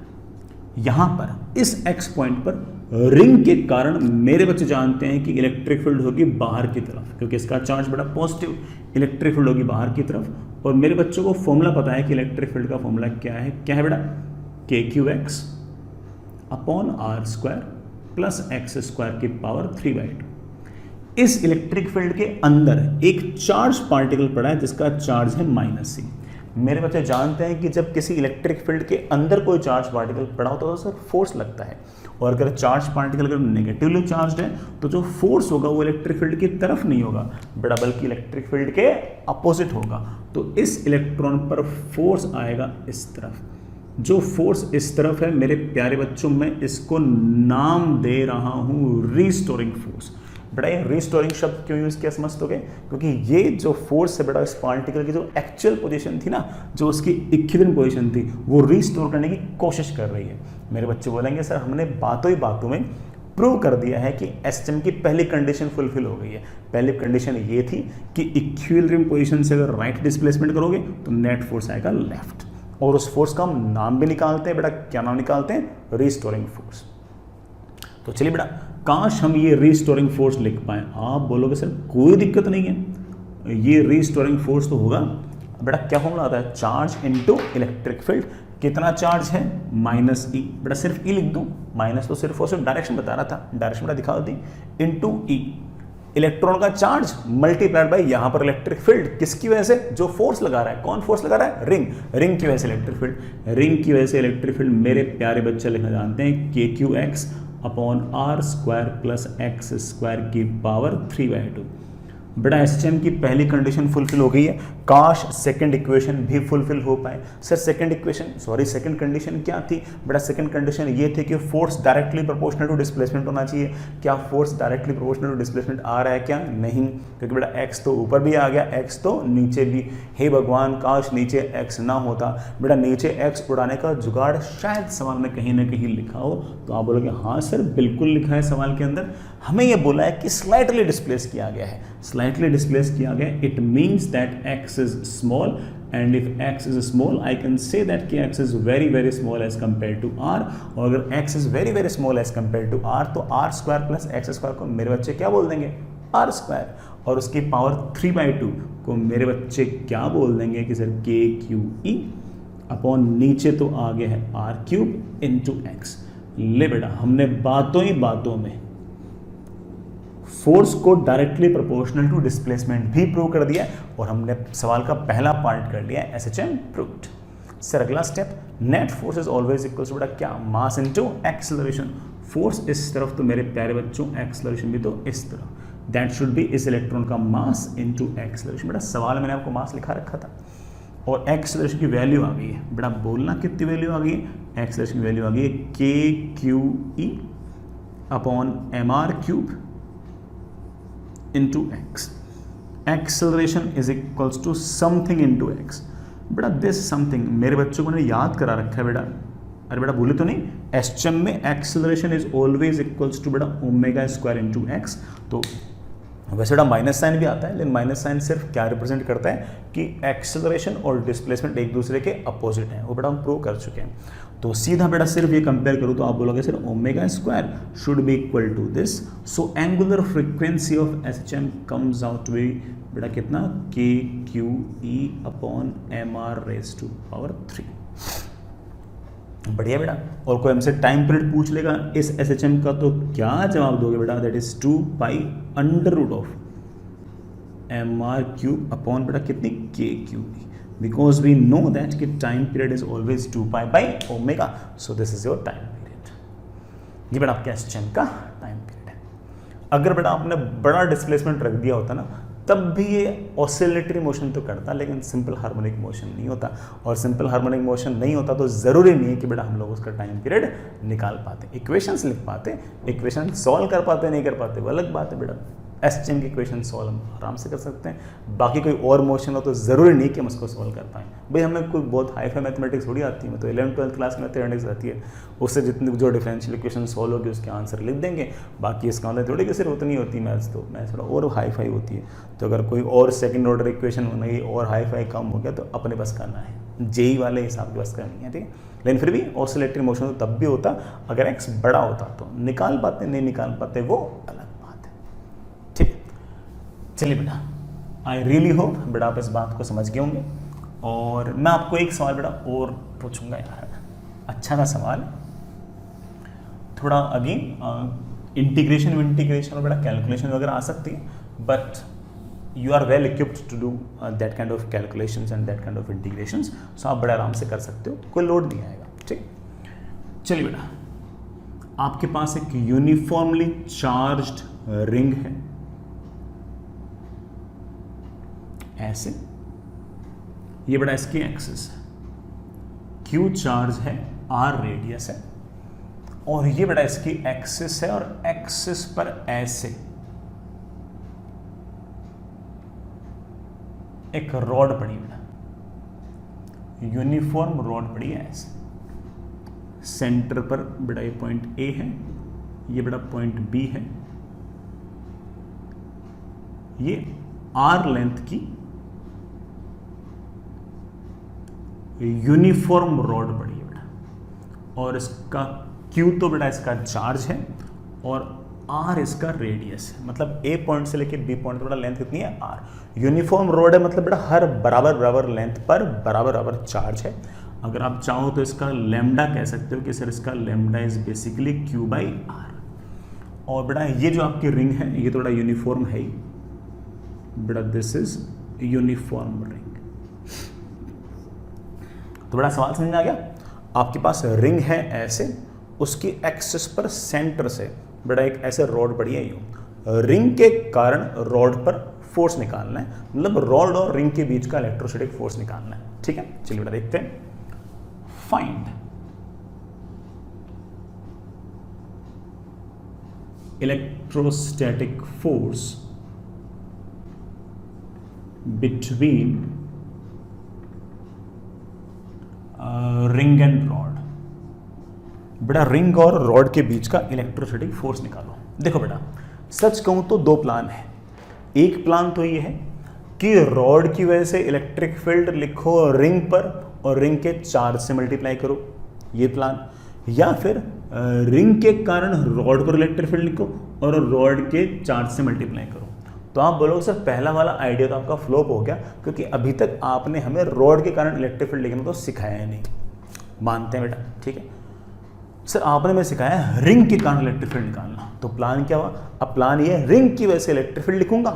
यहां पर इस एक्स पॉइंट पर रिंग के कारण मेरे बच्चे जानते हैं कि इलेक्ट्रिक फील्ड होगी बाहर की तरफ, क्योंकि इसका चार्ज बड़ा पॉजिटिव, इलेक्ट्रिक फील्ड होगी बाहर की तरफ। और मेरे बच्चों को फॉर्मूला पता है कि इलेक्ट्रिक फील्ड का फॉर्मूला क्या है बेटा, KQX upon R² plus x² की पावर 3/2। इस इलेक्ट्रिक फील्ड के अंदर एक चार्ज पार्टिकल पड़ा है जिसका चार्ज है -c। मेरे बच्चे जानते हैं कि जब किसी इलेक्ट्रिक फील्ड के अंदर कोई चार्ज पार्टिकल पड़ा होता है तो सर फोर्स लगता है, और अगर चार्ज पार्टिकल अगर नेगेटिवली चार्ज्ड है तो जो फोर्स होगा वो इलेक्ट्रिक फील्ड की तरफ नहीं होगा बेटा, बल्कि इलेक्ट्रिक फील्ड के अपोजिट होगा। तो इस इलेक्ट्रॉन पर फोर्स आएगा इस तरफ। जो फोर्स इस तरफ है मेरे प्यारे बच्चों, मैं इसको नाम दे रहा हूं रीस्टोरिंग फोर्स। बेटा ये रीस्टोरिंग शब्द क्यों यूज किया समझते, क्योंकि ये जो फोर्स है बेटा इस पार्टिकल की जो एक्चुअल पोजीशन थी ना, जो उसकी इक्विलिब्रियम पोजीशन थी, वो रीस्टोर करने की कोशिश कर रही है। मेरे बच्चे बोलेंगे सर हमने बातों ही बातों में प्रूव कर दिया है कि SHM की पहली कंडीशन फुलफिल हो गई है। पहली कंडीशन ये थी कि इक्विलिब्रियम पोजीशन से अगर राइट डिस्प्लेसमेंट करोगे तो नेट फोर्स आएगा लेफ्ट, और उस फोर्स का हम नाम भी निकालते हैं बेटा, क्या नाम निकालते हैं, रीस्टोरिंग फोर्स। तो चलिए बेटा, काश हम ये रीस्टोरिंग फोर्स लिख पाए। आप बोलोगे सर कोई दिक्कत नहीं है, ये रीस्टोरिंग फोर्स तो होगा बेटा। क्या फॉर्मूला आता है, चार्ज इनटू इलेक्ट्रिक फील्ड। कितना चार्ज है, -e। बेटा सिर्फ ई लिख दूं, माइनस तो सिर्फ और सिर्फ डायरेक्शन बता रहा था, डायरेक्शन बेटा दिखा दी, इनटू ई। इलेक्ट्रॉन का चार्ज मल्टीप्लाइड बाय यहां पर इलेक्ट्रिक फील्ड, किसकी वजह से? जो फोर्स लगा रहा है, कौन फोर्स लगा रहा है? रिंग की वजह से इलेक्ट्रिक फील्ड, रिंग की वजह से इलेक्ट्रिक फील्ड। मेरे प्यारे बच्चे लिखना जानते हैं KQX upon are square plus x square की पावर 3/2। बेटा एसएचएम की पहली कंडीशन फुलफिल हो गई है, काश सेकंड इक्वेशन भी फुलफिल हो पाए। सर सेकंड कंडीशन क्या थी? बेटा सेकंड कंडीशन ये थी कि force directly proportional to displacement होना चाहिए। क्या force directly proportional to displacement आ रहा है क्या? नहीं, क्योंकि बेटा एक्स तो ऊपर भी आ गया, एक्स तो नीचे भी। हे भगवान काश नीचे एक्स ना होता। बेटा नीचे एक्स उड़ाने का जुगाड़ शायद सवाल में कहीं ना कहीं लिखा हो, तो आप बोलोगे हाँ सर बिल्कुल लिखा है सवाल के अंदर। हमें यह बोला है कि स्लाइटली डिस्प्लेस किया गया है, स्लाइटली डिस्प्लेस किया गया। It means that x is small, and if x is small I can say that कि x is very very small as compared to r, और अगर x is very very small as compared to r तो r square plus x square को मेरे बच्चे क्या बोल देंगे? r square, और उसकी पावर 3/2 को मेरे बच्चे क्या बोल देंगे कि सर KQE अपॉन नीचे तो आगे है r³ इंटू x। ले बेटा हमने बातों ही बातों में फोर्स को डायरेक्टली प्रोपोर्शनल टू डिस्प्लेसमेंट भी प्रूव कर दिया, और हमने सवाल का पहला पार्ट कर लिया एसएचएम प्रूव्ड। सर अगला step, net force is always equals to बेटा क्या? Mass into acceleration. फोर्स इस तरफ तो मेरे प्यारे बच्चों एक्सेलरेशन भी तो इस तरफ, दैट शुड बी इस इलेक्ट्रॉन का मास इनटू एक्सेलरेशन। बेटा सवाल में मैंने आपको मास लिखा रखा था और एक्सेलरेशन की वैल्यू आ गई है। बेटा बोलना कितनी वैल्यू आ गई है? एक्सेलरेशन की वैल्यू आ गई है KQE upon mr³ into x। acceleration is equals to something into x। बेटा this something मेरे बच्चों को मैंने याद करा रखा है बेटा। अरे बेटा भूले तो नहीं, एसएचएम में acceleration is always equals to बेटा ओमेगा स्क्वायर into x। तो वैसे बेटा माइनस साइन भी आता है, लेकिन माइनस साइन सिर्फ क्या रिप्रेजेंट करता है कि एक्सेलरेशन और डिस्प्लेसमेंट एक दूसरे के अपोजिट हैं, वो बेटा हम प्रूव कर चुके हैं। तो सीधा बेटा सिर्फ ये कंपेयर करूँ तो आप बोलोगे sir omega square should be equal to this, so angular frequency of SHM comes out to be बेटा कितना? KQE अपॉन mr⁻³ बढ़िया बेटा। और कोई हमसे टाइम पीरियड पूछ लेगा इस एसएचएम का तो क्या जवाब दोगे बेटा? That is 2π√of mr³ upon बेटा कितनी? KQE, because we know that कि time period is always 2π/ω, so this is your time period। ये बेटा आपके एसएचएम का टाइम पीरियड है। अगर बेटा आपने बड़ा डिस्प्लेसमेंट रख दिया होता ना, तब भी ये ऑसिलेटरी मोशन तो करता, लेकिन सिंपल हार्मोनिक मोशन नहीं होता, और सिंपल हार्मोनिक मोशन नहीं होता तो ज़रूरी नहीं है कि बेटा हम लोग उसका टाइम पीरियड निकाल पाते, इक्वेशंस लिख पाते, इक्वेशन सॉल्व कर पाते नहीं कर पाते वो अलग बात है बेटा। एसएचएम की इक्वेशन सॉल्व हम आराम से कर सकते हैं, बाकी कोई और मोशन हो तो ज़रूरी नहीं कि हम उसको सॉल्व कर पाएँ। भाई हमें कोई बहुत हाई फाई मैथमेटिक्स थोड़ी आती है, तो 11th-12th क्लास में मैथमेटिक्स आती है, उससे जितनी जो डिफरेंशियल इक्वेशन सॉल्व होगी उसके आंसर लिख देंगे, बाकी इसका मतलब थोड़ी कि सिर्फ उतनी होती है मैथ्स, तो मैथ्स थोड़ा और हाई फाई होती है। तो अगर कोई और सेकेंड ऑर्डर इक्वेशन होना और हाई फाई कम हो गया तो अपने पास करना है, जेई वाले हिसाब के पास करनी है, ठीक है। लेकिन फिर भी ऑसिलेटरी मोशन तो तब भी होता अगर एक्स बड़ा होता, तो निकाल पाते नहीं निकाल पाते वो अलग बात है, ठीक है। चलिए बेटा, आई रियली होप बेटा आप इस बात को समझ गए होंगे, और मैं आपको एक सवाल बेटा और पूछूंगा यार, अच्छा सा सवाल, थोड़ा अगेन इंटीग्रेशन और बेटा कैलकुलेशन वगैरह आ सकती है, but you are well equipped to do that kind of calculations and that kind of integrations, so आप बड़े आराम से कर सकते हो, कोई लोड नहीं आएगा, ठीक। चलिए बेटा, आपके पास एक यूनिफॉर्मली चार्ज्ड रिंग है ऐसे, ये बेटा इसकी एक्सिस है, Q चार्ज है, R रेडियस है, और ये बेटा इसकी एक्सिस है, और एक्सिस पर ऐसे एक रॉड पड़ी बेटा, यूनिफॉर्म रॉड पड़ी है ऐसे, सेंटर पर बेटा ये पॉइंट A है, ये बेटा पॉइंट B है, ये R लेंथ की यूनिफॉर्म रॉड पड़ी है बेटा, और इसका Q तो बेटा इसका चार्ज है, और R इसका रेडियस है, मतलब A पॉइंट से लेके B पॉइंट बेटा लेंथ कितनी है? R। यूनिफॉर्म रोड है मतलब बेटा हर बराबर लेंथ पर बराबर चार्ज है। अगर आप चाहो तो इसका लैम्डा कह सकते हो कि सर इसका लैम्डा इज बेसिकली Q/R, और बेटा ये जो आपकी रिंग है ये थोड़ा यूनिफॉर्म है ही बेटा, दिस इज यूनिफॉर्म रिंग। तो बड़ा सवाल समझ में आ गया। आपके पास रिंग है ऐसे, उसकी एक्सिस पर सेंटर से बेटा एक ऐसे रॉड पड़ी है यूं, रिंग के कारण रॉड पर फोर्स निकालना है, मतलब रॉड और रिंग के बीच का इलेक्ट्रोस्टैटिक फोर्स निकालना है। ठीक है, चलिए बेटा देखते हैं। Find electrostatic force between ring and rod. बेटा रिंग और रॉड के बीच का इलेक्ट्रोस्टैटिक फोर्स निकालो। देखो बेटा सच कहूं तो दो प्लान है। एक प्लान तो ये है कि रॉड की वजह से इलेक्ट्रिक फील्ड लिखो रिंग पर और रिंग के चार्ज से मल्टीप्लाई करो, ये प्लान। या फिर रिंग के कारण रॉड पर इलेक्ट्रिक फील्ड लिखो और रॉड के चार्ज से मल्टीप्लाई करो। तो आप बोलोगे सर पहला वाला आइडिया तो आपका फ्लॉप हो गया, क्योंकि अभी तक आपने हमें रॉड के कारण इलेक्ट्रिक फील्ड लिखना तो सिखाया ही नहीं। मानते हैं बेटा, ठीक है सर आपने हमें सिखाया है रिंग के कारण इलेक्ट्रिक फील्ड निकालना। तो प्लान क्या हुआ? अब प्लान ये है रिंग की वजह से इलेक्ट्रिक फील्ड लिखूंगा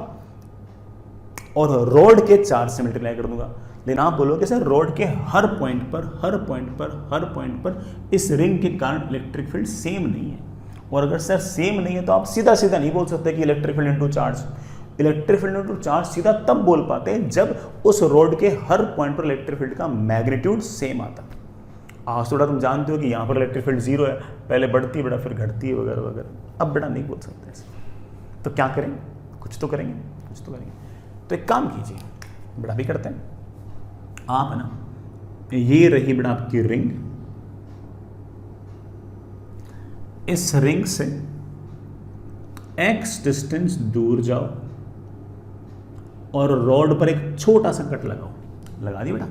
और रॉड के चार्ज से मल्टीप्लाई कर दूंगा। लेकिन आप बोलोगे सर रॉड के हर पॉइंट पर इस रिंग के कारण इलेक्ट्रिक फील्ड सेम नहीं है। और अगर सर सेम नहीं है तो आप सीधा सीधा नहीं बोल सकते कि electric field into charge. Electric field into charge सीधा तब बोल पाते हैं जब उस रॉड के हर पॉइंट पर इलेक्ट्रिक फील्ड का मैग्नीट्यूड सेम आता है। आज थोड़ा तुम जानते हो कि यहाँ पर इलेक्ट्रिक फील्ड 0 है, पहले बढ़ती है बेटा फिर घटती है वगैरह वगैरह। अब बेटा नहीं बोल सकते ऐसे, तो क्या करें? कुछ तो करेंगे। तो एक काम कीजिए बेटा, भी करते हैं आप है ना, ये रही बेटा आपकी रिंग, इस रिंग से x डिस्टेंस दूर जाओ और रॉड पर एक छोटा सा कट लगाओ। लगा दिया बेटा।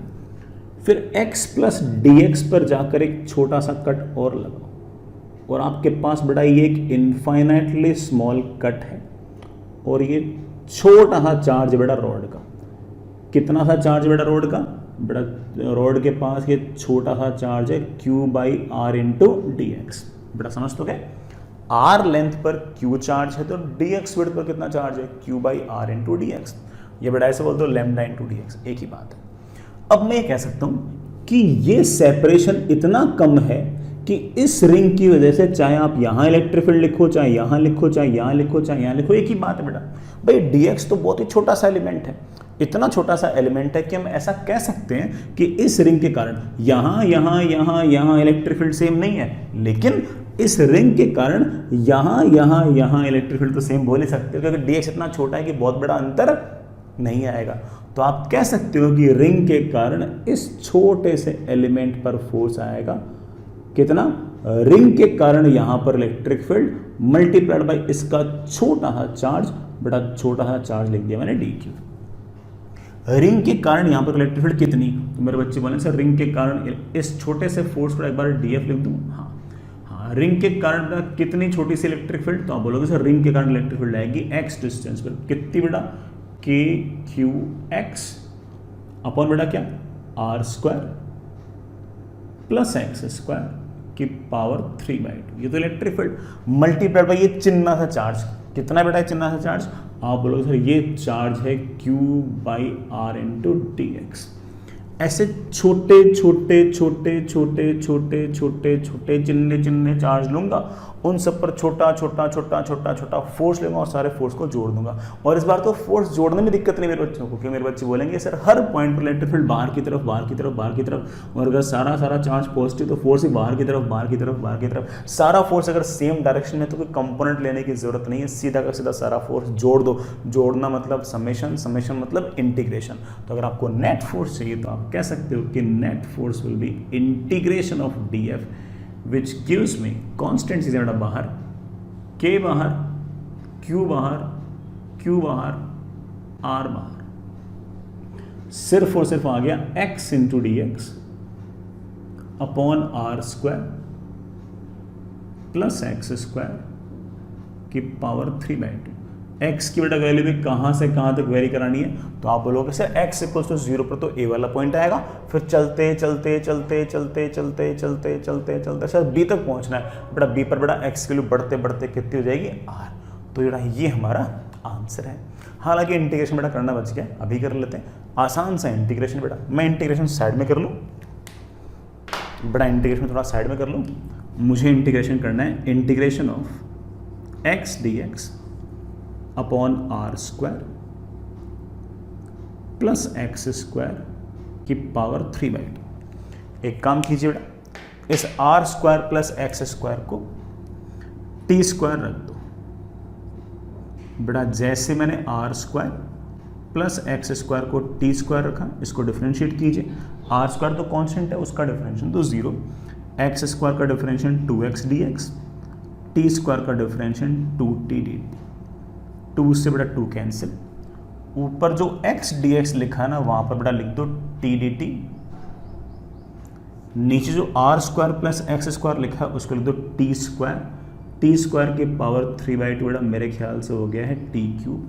फिर x प्लस dx पर जाकर एक छोटा सा कट और लगाओ और आपके पास बेटा ये एक इनफाइनाइटली स्मॉल कट है और ये छोटा सा चार्ज बेटा रॉड का। कितना सा चार्ज बेटा रॉड का? बेटा रॉड के पास ये छोटा सा चार्ज है q/r इंटू डी एक्स। बेटा समझ तो गए, r लेंथ पर q चार्ज है तो dx विड्थ पर कितना चार्ज है? q/r into D x. ये बेटा ऐसे बोल दो लैम्डा इंटू डी एक्स, एक ही बात है। अब मैं ये कह सकता हूं कि ये सेपरेशन इतना कम है कि इस रिंग की वजह से चाहे आप यहां इलेक्ट्रिक फील्ड लिखो, चाहे यहां लिखो, चाहे यहां लिखो, चाहे यहां लिखो, एक ही बात है बेटा। भाई dx तो बहुत ही छोटा सा एलिमेंट है, इतना छोटा सा एलिमेंट है कि हम ऐसा कह सकते हैं कि इस रिंग के कारण यहां इलेक्ट्रिक फील्ड सेम नहीं है, लेकिन इस रिंग के कारण यहां इलेक्ट्रिक फील्ड तो सेम बोल ही सकते हो, क्योंकि dx इतना छोटा है कि बहुत बड़ा अंतर नहीं आएगा। तो आप कह सकते हो कि रिंग के कारण इस छोटे से एलिमेंट पर फोर्स आएगा कितना? रिंग के कारण यहां पर इलेक्ट्रिक फील्ड मल्टीप्लाइड बाय इसका छोटा सा चार्ज। बेटा छोटा सा चार्ज लिख दिया मैंने dq। रिंग के कारण यहां पर इलेक्ट्रिक फील्ड कितनी? तो मेरे बच्चे बोले सर रिंग के कारण इस छोटे से फोर्स पर एक बार df लिख दूं। हाँ, रिंग के कारण कितनी छोटी सी इलेक्ट्रिक फील्ड? तो आप बोलोगे सर रिंग के कारण इलेक्ट्रिक फील्ड आएगी x डिस्टेंस पर कितनी बेटा? kqx अपॉन बेटा क्या? r² प्लस x² की पावर 3/2। ये तो इलेक्ट्रिक फील्ड मल्टीप्लाइड बाय ये चिन्ना सा चार्ज। कितना बेटा चिन्ना सा चार्ज? आप बोलोगे सर ये चार्ज है q/r इंटू डी एक्स। ऐसे छोटे चिन्ने चार्ज लूंगा, उन सब पर छोटा फोर्स लूंगा और सारे फोर्स को जोड़ दूंगा। और इस बार तो फोर्स जोड़ने में दिक्कत नहीं मेरे बच्चों को, क्योंकि मेरे बच्चे बोलेंगे सर हर पॉइंट पर इलेक्ट्रिक फील्ड बाहर की तरफ, और अगर सारा चार्ज पॉजिटिव तो फोर्स ही बाहर की तरफ। सारा फोर्स अगर सेम डायरेक्शन में तो कोई कंपोनेंट लेने की जरूरत नहीं है, सीधा का सीधा सारा फोर्स जोड़ दो। जोड़ना मतलब समेशन मतलब इंटीग्रेशन। तो अगर आपको नेट फोर्स चाहिए तो आप कह सकते हो कि net force will be integration of df which gives me constant चीजें बेटा बाहर, k बाहर, q बाहर, r बाहर, सिर्फ और सिर्फ आ गया x into D x upon r² plus x² की पावर 3/2। x की बेटा वैल्यू भी कहाँ से कहाँ तक वेरी करानी है, तो आप बोलोगे सर x इक्वल्स टू 0 पर तो a वाला पॉइंट आएगा, फिर चलते चलते चलते चलते चलते चलते चलते चलते सर b तक पहुँचना है बेटा। b पर बेटा x की वैल्यू बढ़ते बढ़ते कितनी हो जाएगी r, तो बेटा ये हमारा आंसर है। हालांकि इंटीग्रेशन बेटा करना बच गया, अभी कर लेते हैं आसान सा इंटीग्रेशन बेटा। मैं इंटीग्रेशन साइड में कर लूँ बेटा, इंटीग्रेशन थोड़ा साइड में कर लूँ। मुझे इंटीग्रेशन करना है integration of x dx upon are square plus x square की पावर 3/2। एक काम कीजिए बेटा, इस r square plus x square को टी स्क्वायर रख दो बेटा। जैसे मैंने r square plus x square को टी स्क्वायर रखा, इसको डिफरेंशिएट कीजिए। आर स्क्वायर तो कांस्टेंट है, उसका डिफरेंशिएशन तो 0, एक्स स्क्वायर का differentiation 2x dx, T square का डिफरेंशिएशन 2t dt। 2 से बेटा 2 कैंसिल, ऊपर जो x dx लिखा है ना वहां पर बेटा लिख दो t dt, नीचे जो r square plus x square लिखा है उसको लिख दो t स्क्वायर। टी स्क्वायर की पावर 3/2 बेटा मेरे ख्याल से हो गया है t क्यूब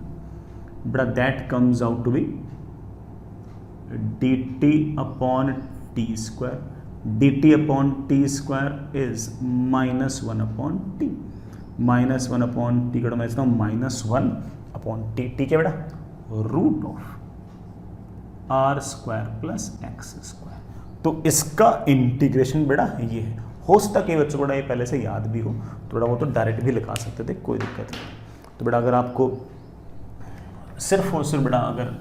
बेटा। That comes out to be dt upon t square. dt upon t square is -1 upon t. -1 upon t का मैं इसका -1 अपॉन टी। ठीक है बेटा, root of r square plus x square. तो इसका इंटीग्रेशन बेटा ये है। हो सकता कि बच्चों को ये पहले से याद भी हो, थोड़ा वो तो डायरेक्ट भी लिखा सकते थे, कोई दिक्कत नहीं। तो बेटा अगर आपको सिर्फ और सिर्फ बेटा अगर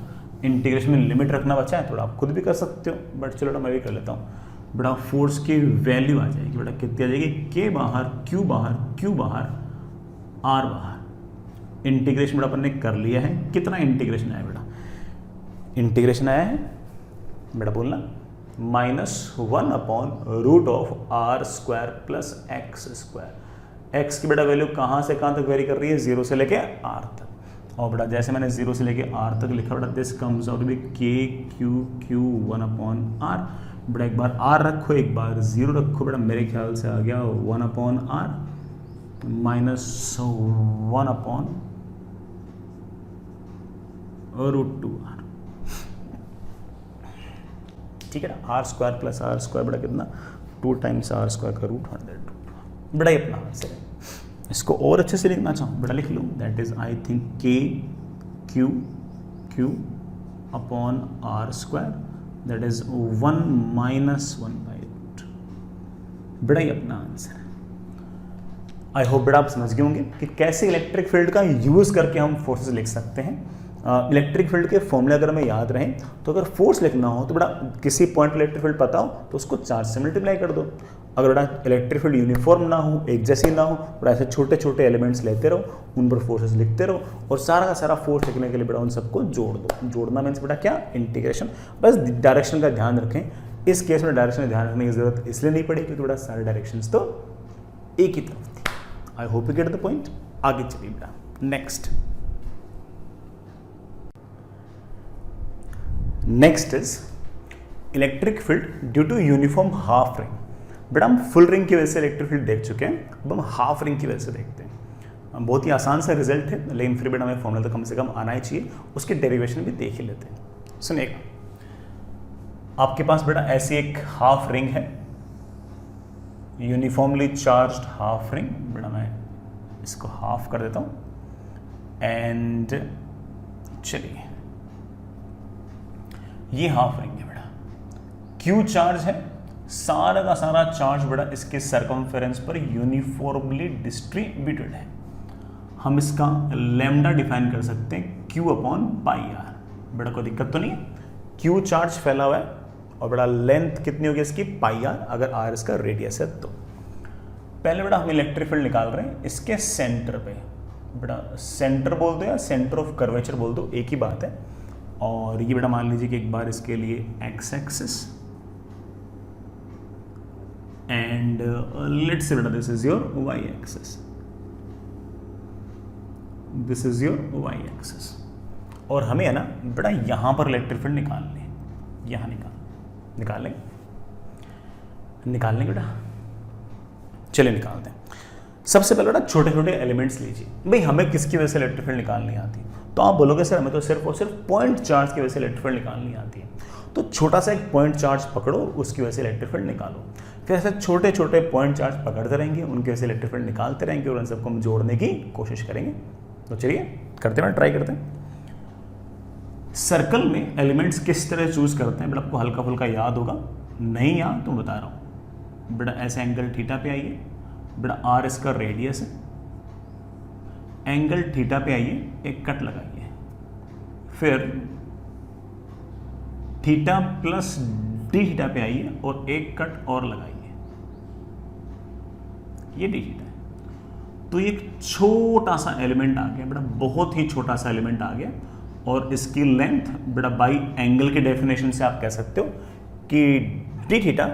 इंटीग्रेशन में लिमिट रखना बचा है, थोड़ा आप खुद भी कर सकते हो, बट चलो बेटा मैं भी कर लेता हूँ। बेटा फोर्स की वैल्यू आ जाएगी बेटा, कितनी आ जाएगी, के बाहर क्यू बाहर क्यू बाहर आर बाहर। इंटीग्रेशन बेटा अपन ने कर लिया है। कितना इंटीग्रेशन आया बेटा, इंटीग्रेशन आया है बेटा बोलना -1 upon root of r square plus x square. X की बेटा वैल्यू कहाँ से कहाँ तक वेरी कर रही है, 0 से लेके आर तक। और बेटा जैसे मैंने 0 से लेके आर तक लिखा बेटा, दिस कम्स आउट बी के क्यू क्यू 1 अपॉन आर। बेटा एक बार आर रखो एक बार 0 रखो बेटा, मेरे ख्याल से आ गया 1 upon r -1 upon root 2 r. ठीक है ना, r square plus r square बेटा कितना, 2 टाइम्स आर स्क्वायर का रूट 100 बेटा। ये अपना आंसर है। इसको और अच्छे से लिखना चाहूँ बेटा लिख लूँ, that is I think k Q q upon are square, that is 1 -1/√। बेटा ये अपना आंसर है। आई होप बेटा आप समझ गए होंगे कि कैसे इलेक्ट्रिक फील्ड का यूज करके हम फोर्सेस लिख सकते हैं। इलेक्ट्रिक फील्ड के फॉर्मूले अगर हमें याद रहें तो अगर फोर्स लिखना हो तो बेटा किसी पॉइंट पर इलेक्ट्रिक फील्ड पता हो तो उसको चार्ज से मल्टीप्लाई कर दो। अगर बेटा इलेक्ट्रिक फील्ड यूनिफॉर्म ना हो, एक जैसी ना हो, बेटा ऐसे छोटे छोटे एलिमेंट्स लेते रहो, उन पर फोर्सेस लिखते रहो और सारा का सारा फोर्स लिखने के लिए बेटा उन सबको जोड़ दो। जोड़ना मीन्स बेटा क्या, इंटीग्रेशन। बस डायरेक्शन का ध्यान रखें। इस केस में डायरेक्शन का ध्यान रखने की जरूरत इसलिए नहीं पड़ी क्योंकि बेटा सारे डायरेक्शंस तो एक ही तरफ थी। I hope you get the point. आगे चलिए बेटा, next is electric field due to uniform half ring. बेटा हम फुल रिंग की वजह से इलेक्ट्रिक फील्ड देख चुके हैं, अब हम हाफ रिंग की वजह से देखते हैं। बहुत ही आसान सा रिजल्ट है, लेकिन फिर बेटा हमें फॉर्मूला तो कम से कम आना ही चाहिए, उसके डेरिवेशन भी देख ही लेते हैं। सुनिएगा, आपके पास बेटा ऐसी एक हाफ रिंग है, यूनिफॉर्मली चार्ज्ड हाफ रिंग। बेटा मैं इसको हाफ कर देता हूं एंड चलिए ये हाफ रिंग है बेटा, क्यू चार्ज है, सारा का सारा चार्ज बेटा इसके सरकमफेरेंस पर यूनिफॉर्मली डिस्ट्रीब्यूटेड है। हम इसका लैम्डा डिफाइन कर सकते हैं क्यू अपॉन पाई आर। बेटा कोई दिक्कत तो नहीं है, क्यू चार्ज फैला हुआ है और बेटा लेंथ कितनी होगी इसकी, पाई आर, अगर आर इसका रेडियस है तो। पहले बेटा हम इलेक्ट्रिक फील्ड निकाल रहे हैं इसके सेंटर पे। बेटा सेंटर बोल दो या सेंटर ऑफ कर्वेचर बोल दो, एक ही बात है। और ये बेटा मान लीजिए कि एक बार इसके लिए x axis and let's say बेटा this is your y axis, this is your y axis. और हमें है ना बेटा यहां पर इलेक्ट्रिक फील्ड निकालनी है, यहां निकाल लेंगे बेटा, चलिए निकालते हैं। सबसे पहले बेटा छोटे छोटे एलिमेंट्स लीजिए। भाई हमें किसकी वजह से इलेक्ट्रिक फील्ड निकालनी आती है, तो आप बोलोगे सर हमें तो सिर्फ और सिर्फ पॉइंट चार्ज की वजह से इलेक्ट्रिक फील्ड निकालनी आती है। तो छोटा सा एक पॉइंट चार्ज पकड़ो, उसकी वजह से इलेक्ट्रिक फील्ड निकालो। फिर ऐसे छोटे छोटे पॉइंट चार्ज पकड़ते रहेंगे, उनकी वजह से इलेक्ट्रिक फील्ड निकालते रहेंगे और उन सबको हम जोड़ने की कोशिश करेंगे। तो चलिए करते हैं, ट्राई करते हैं। सर्कल में एलिमेंट्स किस तरह चूज करते हैं बेटा, आपको हल्का फुल्का याद होगा, नहीं याद तो बता रहा हूँ। बेटा ऐसे एंगल थीटा पे आइए, बेटा आर इसका रेडियस है, एंगल थीटा पे आइए, एक कट लगाइए, फिर थीटा प्लस डी थीटा पे आइए और एक कट और लगाइए, ये डी थीटा है। तो ये एक छोटा सा एलिमेंट आ गया बेटा, बहुत ही छोटा सा एलिमेंट आ गया, और इसकी लेंथ बेटा बाई एंगल की डेफिनेशन से आप कह सकते हो कि D theta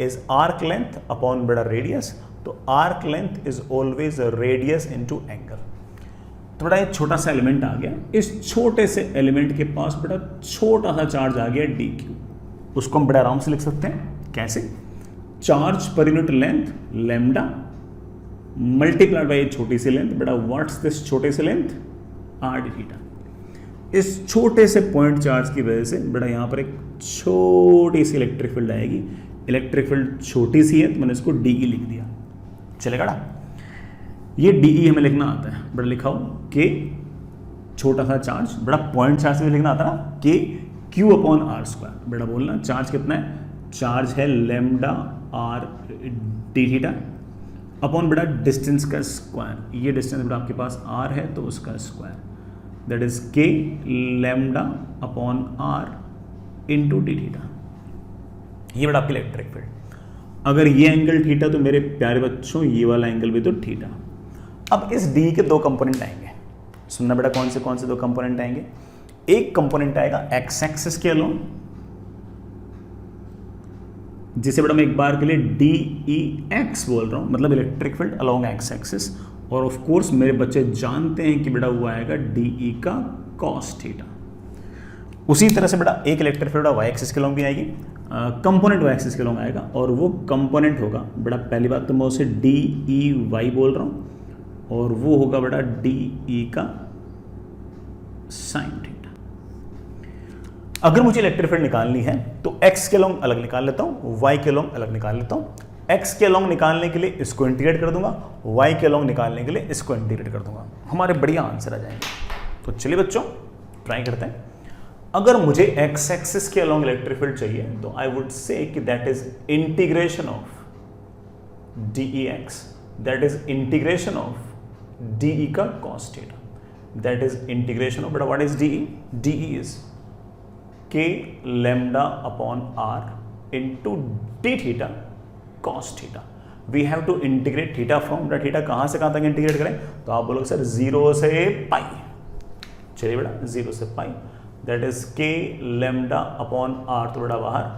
is arc length upon बेटा रेडियस। तो arc length is always radius into angle. तो बेटा ये छोटा सा एलिमेंट आ गया, इस छोटे से एलिमेंट के पास बेटा छोटा सा चार्ज आ गया डी क्यू। उसको हम बड़ा आराम से लिख सकते हैं, कैसे? Charge per unit length lambda multiplied by छोटी सी लेंथ, बेटा व्हाट्स दिस छोटे से लेंथ, आर डी थीटा। इस छोटे से पॉइंट चार्ज की वजह से बेटा यहाँ पर एक छोटी सी इलेक्ट्रिक फील्ड आएगी। इलेक्ट्रिक फील्ड छोटी सी है तो मैंने इसको डी ई लिख दिया, चलेगा ना? ये डी ई हमें लिखना आता है, बेटा लिखाओ के छोटा सा चार्ज, बेटा पॉइंट चार्ज से भी लिखना आता ना, के क्यू अपॉन आर स्क्वायर। बेटा बोलना चार्ज कितना है, चार्ज है lambda r d theta upon बेटा डिस्टेंस का स्क्वायर। ये डिस्टेंस बेटा आपके पास आर है तो उसका स्क्वायर, दैट इज के lambda upon r into d theta. ये बेटा आपकी इलेक्ट्रिक फील्ड। अगर ये एंगल थीटा तो मेरे प्यारे बच्चों ये वाला एंगल भी तो थीटा। अब इस डी के दो कंपोनेंट आएंगे, सुनना बेटा कौन से दो कंपोनेंट आएंगे। एक कंपोनेंट आएगा एक्स एक्सिस के अलोंग, जिसे बेटा मैं एक बार के लिए डी ई एक्स बोल रहा हूं, मतलब electric field along x axis. और ऑफ कोर्स मेरे बच्चे जानते हैं कि बेटा वो आएगा डी ई का कॉस थीटा। उसी तरह से बेटा एक इलेक्ट्रिक फील्ड वाई एक्सिस के अलोंग भी आएगी, कंपोनेंट वाई एक्सिस के अलोंग आएगा, और वो कंपोनेंट होगा बेटा, पहली बात तो मैं उसे डी ई वाई बोल रहा हूं, और वो होगा बेटा डी ई का साइन थीटा। अगर मुझे इलेक्ट्रिक फील्ड निकालनी है तो x के लॉन्ग अलग निकाल लेता हूं, y के लॉन्ग अलग निकाल लेता हूं। x के लॉन्ग निकालने के लिए इसको इंटीग्रेट कर दूंगा, y के लॉन्ग निकालने के लिए इसको इंटीग्रेट कर दूंगा, हमारे बढ़िया आंसर आ जाएंगे। तो चलिए बच्चों ट्राई करते हैं। अगर मुझे x एक्सिस के अलॉन्ग इलेक्ट्रिक फील्ड चाहिए तो आई वुड से कि that is integration of dEx, that is integration of dE का cos theta, that is integration of, बेटा what is dE? dE is k lambda upon r into d theta cos theta. We have to integrate theta from, बेटा थीटा कहाँ से कहाँ तक इंटीग्रेट करें? तो आप बोलोगे सर 0 से पाई। चलिए बेटा 0 से pi, that is k lambda upon r, तो बेटा बाहर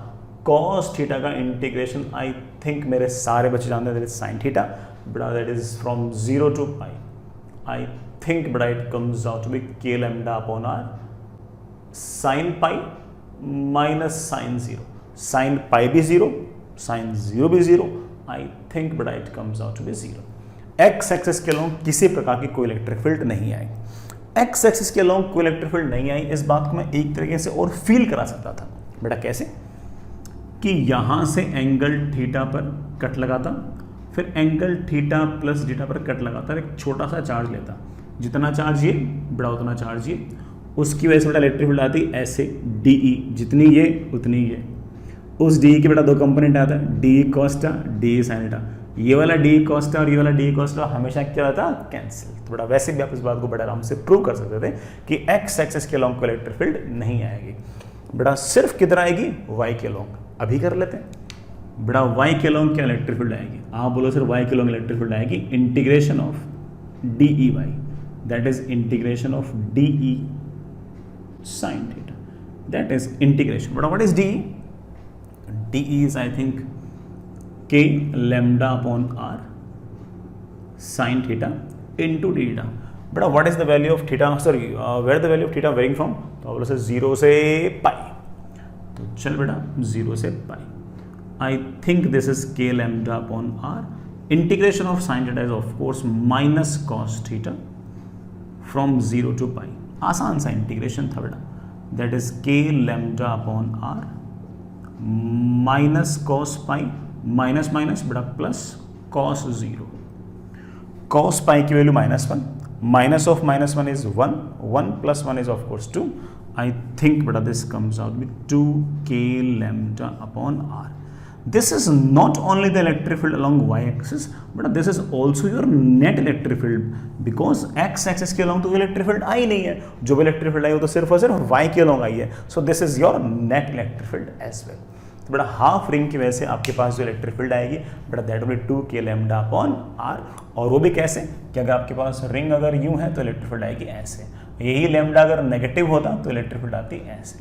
cos थीटा का इंटीग्रेशन आई थिंक मेरे सारे बच्चे जानते हैं, दैट इज sin थीटा, बेटा that is from 0 to pi. I think बेटा it comes out to be k lambda upon r sin pi minus sine zero, sine pi भी जीरो, साइन जीरो भी zero, I think but it comes out to be zero. X axis के अलोंग किसी प्रकार की कोई इलेक्ट्रिक फील्ड नहीं आई। एक्स एक्सिस के अलोंग कोई इलेक्ट्रिक फील्ड नहीं आई, इस बात को मैं एक तरीके से और फील करा सकता था बेटा, कैसे? कि यहां से एंगल थीटा पर कट लगाता, फिर एंगल थीटा प्लस थीटा पर कट लगाता, एक छोटा सा चार्ज लेता, जितना चार्ज ये बड़ा उतना चार्ज ये, उसकी वजह से बेटा इलेक्ट्रिक फील्ड आती ऐसे DE, जितनी ये उतनी ये। उस DE के बेटा दो कंपोनेंट आता है, DE cos theta, DE sine theta. ये वाला DE कॉस्टा और ये वाला DE कॉस्टा हमेशा क्या होता है? कैंसिल। तो बेटा वैसे भी आप इस बात को बड़ा आराम से प्रूव कर सकते थे कि एक्स एक्सिस के लॉन्ग को इलेक्ट्रिक फील्ड नहीं आएगी। बेटा सिर्फ किधर आएगी? वाई के लॉन्ग। अभी कर लेते हैं बेटा, वाई के लॉन्ग क्या इलेक्ट्रिक फील्ड आएगी? आप बोलो सर वाई के लॉन्ग इलेक्ट्रिक फील्ड आएगी integration of DE y, that is integration of DE sin theta, that is integration. But what is DE? DE is I think k lambda upon r sin theta into d theta. But what is the value of theta? Sorry, where the value of theta varying from? तो बोलो सर 0 से पाई, तो चल बेटा 0 से pi. I think this is k lambda upon r, integration of sine theta is of course minus cos theta from 0 to pi. आसान सा इंटीग्रेशन था बेटा, दैट इज के lambda upon R minus cos pi, minus minus बेटा प्लस कॉस 0। कॉस पाई की value -1, minus of -1 is 1, 1 plus 1 is of course 2। I think बेटा this comes out with 2k lambda upon r. This is not only the electric field along y-axis, but this is also your net electric field because x-axis के along तो electric field आई नहीं है, जो भी electric field आई वो तो सिर्फ और सिर्फ y के along आई है। So this is your net electric field as well. तो बेटा हाफ रिंग की वजह से आपके पास जो इलेक्ट्रिक फील्ड आएगी बेटा that will 2k lambda upon r, और वो भी कैसे कि अगर आपके पास रिंग अगर यूं है तो इलेक्ट्रिक फील्ड आएगी ऐसे, यही लैम्डा अगर नेगेटिव होता तो इलेक्ट्रिक फील्ड आती ऐसे।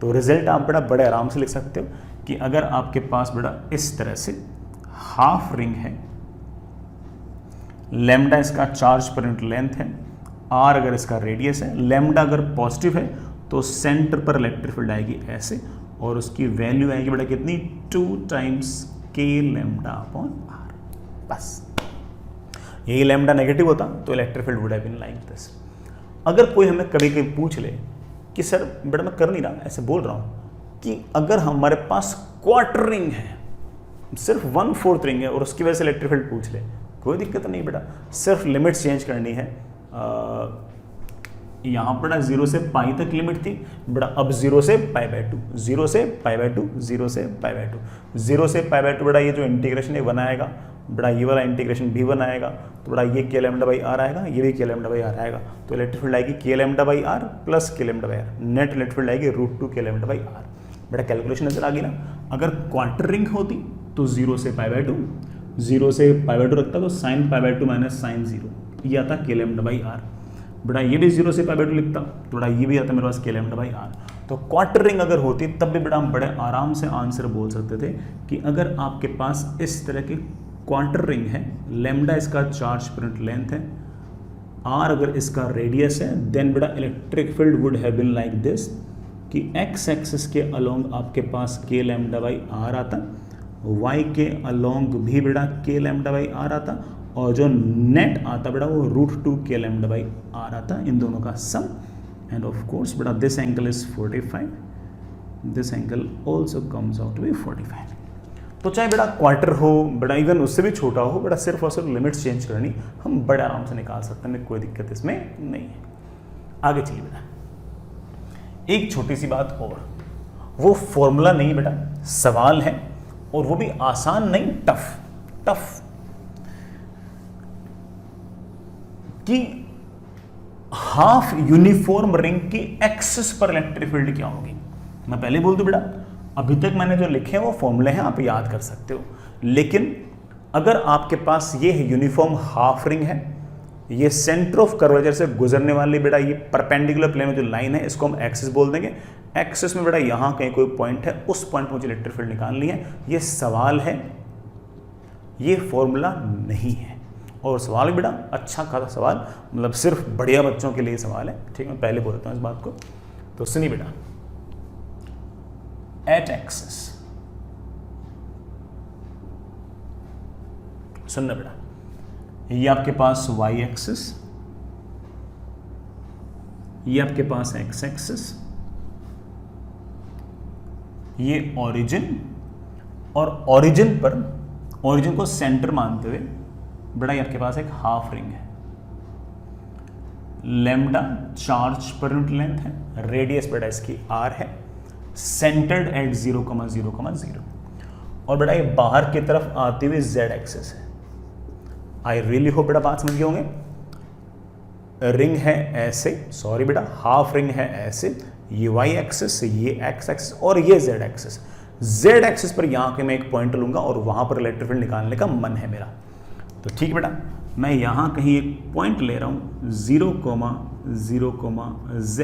तो रिजल्ट आप बेटा बड़े आराम से लिख सकते हो कि अगर आपके पास बेटा इस तरह से हाफ रिंग है, लैम्डा इसका चार्ज पर यूनिट लेंथ है, r अगर इसका रेडियस है, लैम्डा अगर पॉजिटिव है तो सेंटर पर इलेक्ट्रिक फील्ड आएगी ऐसे, और उसकी वैल्यू आएगी बेटा कितनी 2 times k lambda upon r। बस यही लैम्डा नेगेटिव होता तो electric field would have been like this. अगर कोई हमें कभी कभी पूछ ले कि सर बेटा मैं कर नहीं रहा, ऐसे बोल रहा हूँ कि अगर हमारे पास क्वार्टर रिंग है, सिर्फ 1/4 रिंग है और उसकी वजह से इलेक्ट्रिक फील्ड पूछ ले, कोई दिक्कत नहीं बेटा, सिर्फ लिमिट्स चेंज करनी है। यहाँ पर 0 से पाई तक लिमिट थी बेटा, अब 0 से π/2, 0 से π/2, 0 से π/2, 0 से π/2 बेटा ये जो इंटीग्रेशन है बनाएगा बेटा, ये वाला इंटीग्रेशन भी बनाएगा तो बेटा ये k लैम्डा बाई r आएगा, ये भी k लैम्डा बाई r आएगा, तो इलेक्ट्रिक फील्ड आएगी k lambda by r plus k lambda by r, net electric field आएगी √2 k लैम्डा बाई r। बेटा कैलकुलेशन नजर आ गई ना। अगर क्वार्टर रिंग होती तो 0 से π/2, 0 से π/2 रखता तो साइन π/2 माइनस साइन 0 ये आता k लैम्डा बाई r। बेटा ये भी 0 से π/2 लिखता तो बेटा ये भी आता मेरे पास k लैम्डा बाई r। तो क्वार्टर रिंग अगर होती तब भी बेटा हम बड़े आराम से आंसर बोल सकते थे कि अगर आपके पास इस तरह की क्वार्टर रिंग है, लैम्डा इसका चार्ज पर यूनिट लेंथ है, r अगर इसका रेडियस है, देन बेटा electric field would have been like this कि x एक्सिस के अलोंग आपके पास k लैम्डा बाई r आता, y के अलोंग भी बेटा k लैम्डा बाई r आता, और जो नेट आता बेटा वो √2 k लैम्डा बाई r आता, इन दोनों का सम। एंड ऑफ कोर्स बेटा this angle is 45, this angle also comes out to be 45। तो चाहे बेटा क्वार्टर हो बेटा, इवन उससे भी छोटा हो बेटा, सिर्फ और सिर्फ लिमिट्स चेंज करनी, हम बड़े आराम से निकाल सकते हैं, कोई दिक्कत इसमें नहीं है। आगे चलिए बेटा, एक छोटी सी बात और, वो फॉर्मूला नहीं बेटा, सवाल है, और वो भी आसान नहीं, टफ कि हाफ यूनिफॉर्म रिंग की एक्सिस पर इलेक्ट्रिक फील्ड क्या होगी। मैं पहले बोल दूं बेटा, अभी तक मैंने जो लिखे हैं वो फॉर्मूले हैं, आप याद कर सकते हो, लेकिन अगर आपके पास ये यूनिफॉर्म हाफ रिंग है, ये सेंटर ऑफ कर्वेचर से गुजरने वाली बेटा ये परपेंडिकुलर प्लेन में जो लाइन है इसको हम एक्सिस बोल देंगे। एक्सिस में बेटा यहाँ कहीं कोई पॉइंट है, उस पॉइंट पर मुझे इलेक्ट्रिक फील्ड निकालनी है। ये सवाल है, ये फॉर्मूला नहीं है, और सवाल भी बेटा अच्छा खासा सवाल, मतलब सिर्फ बढ़िया बच्चों के लिए सवाल है, ठीक है। मैं पहले बोलता हूँ इस बात को, तो सुनिए बेटा, एट एक्सिस, सुनना बेटा, ये आपके पास y एक्सिस, ये आपके पास x एक्सिस, ये ओरिजिन, और ओरिजिन पर, ओरिजिन को सेंटर मानते हुए बेटा ये आपके पास एक हाफ रिंग है, lambda charge per unit length है, रेडियस बेटा इसकी r है, सेंटर्ड एट 0,0,0, और बेटा ये बाहर की तरफ आती हुई z एक्सिस है। आई रियली होप बेटा बात समझ गए होंगे। रिंग है ऐसे, सॉरी बेटा हाफ रिंग है ऐसे, ये y एक्सिस, ये x एक्सिस, और ये z एक्सिस। z एक्सिस पर यहाँ के मैं एक पॉइंट लूंगा और वहां पर इलेक्ट्रिक फील्ड निकालने का मन है मेरा, तो ठीक बेटा, मैं यहाँ कहीं एक पॉइंट ले रहा हूँ 0,0,z,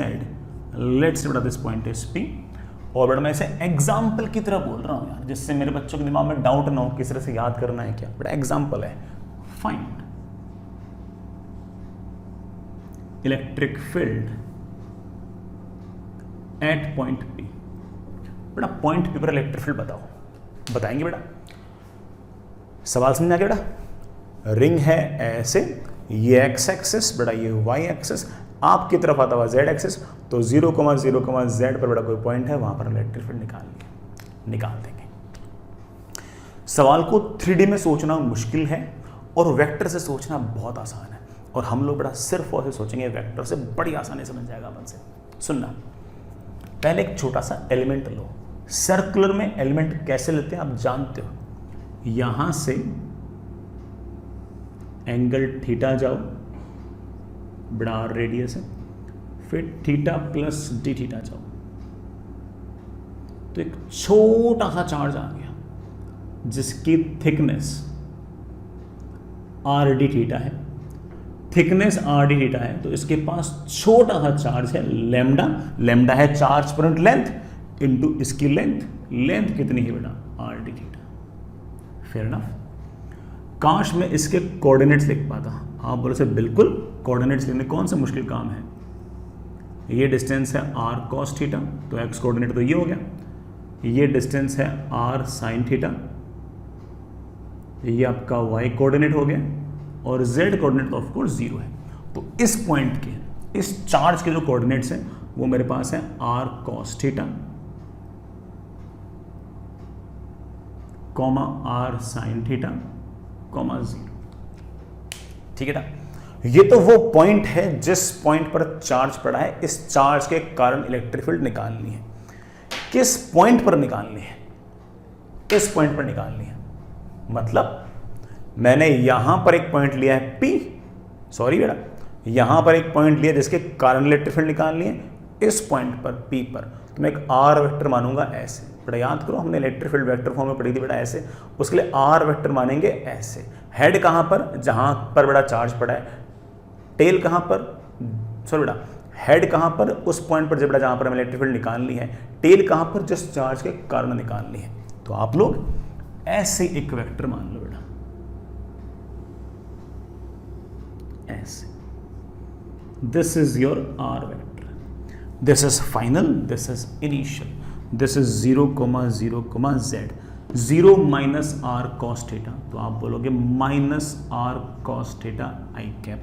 लेट्स बेटा दिस पॉइंट इज P, और बेटा मैं इसे एग्जाम्पल की तरह बोल रहा हूँ यार, जिससे मेरे बच्चों के दिमाग में डाउट ना हो किस तरह से याद करना है क्या। बेटा एग्जाम्पल है, find electric field at point P। बेटा पॉइंट P पर इलेक्ट्रिक फील्ड बताओ, बताएंगे बेटा, सवाल समझ आ गया बेटा। रिंग है ऐसे, ये एक्स एक्सिस बेटा, ये वाई एक्सिस, आपकी तरफ आता हुआ जेड एक्सिस, तो 0,0,z पर बेटा कोई पॉइंट है, वहां पर इलेक्ट्रिक फील्ड निकाल देंगे। सवाल को 3D में सोचना मुश्किल है और वेक्टर से सोचना बहुत आसान है, और हम लोग बड़ा सिर्फ और सिर्फ सोचेंगे वेक्टर से, बड़ी आसानी से बन जाएगा अपन से। सुनना, पहले एक छोटा सा एलिमेंट लो। सर्कुलर में एलिमेंट कैसे लेते हैं आप जानते हो, यहां से एंगल थीटा जाओ, बड़ा आर रेडियस है, फिर थीटा प्लस डी थीटा जाओ, तो एक छोटा सा चार्ज आ गया जिसकी थिकनेस आर डी थीटा है, थिकनेस आर डी थीटा है, तो इसके पास छोटा सा चार्ज है लैम्डा, लैम्डा है charge per unit length into इसकी लेंथ, लेंथ कितनी है बेटा are d theta. Fair enough. काश मैं इसके कोऑर्डिनेट्स लिख पाता, आप बोले से बिल्कुल कोऑर्डिनेट्स लिखने कौन सा मुश्किल काम है। ये डिस्टेंस है आर कॉस थीटा, तो एक्स कोऑर्डिनेट तो ये हो गया, ये डिस्टेंस है आर साइन थीटा, ये आपका वाई कोऑर्डिनेट हो गया, और जेड कोऑर्डिनेट तो ऑफ कोर्स 0 है। तो इस पॉइंट के, इस चार्ज के जो कोऑर्डिनेट्स हैं वो मेरे पास है r cos theta comma r sine theta comma 0। ठीक है ना, ये तो वो पॉइंट है जिस पॉइंट पर चार्ज पड़ा है, इस चार्ज के कारण इलेक्ट्रिक फील्ड निकालनी है। किस पॉइंट पर निकालनी है, इस पॉइंट पर निकालनी है, मतलब मैंने यहां पर एक पॉइंट लिया है P, सॉरी बेटा, यहां पर एक पॉइंट लिया जिसके कारण इलेक्ट्रिक फील्ड निकालनी है, इस पॉइंट पर P पर, तो मैं एक R वेक्टर मानूंगा ऐसे। बेटा याद करो, हमने इलेक्ट्रिक फील्ड वेक्टर फॉर्म में पढ़ी थी बेटा ऐसे, उसके लिए R वेक्टर मानेंगे ऐसे। हेड कहां पर, जहां पर बेटा चार्ज पड़ा है, टेल कहां पर, सॉरी बेटा हेड कहां पर, उस पॉइंट पर जब बेटा जहां पर हमें इलेक्ट्रिक फील्ड निकालनी है, टेल कहां पर, जिस चार्ज के कारण निकालनी है। तो आप लोग ऐसे एक वेक्टर मान लो बेटा, ऐसे, this is your r vector, this is final, this is initial, this is 0,0,z, 0 minus r cos theta, तो आप बोलोगे minus r cos theta I cap,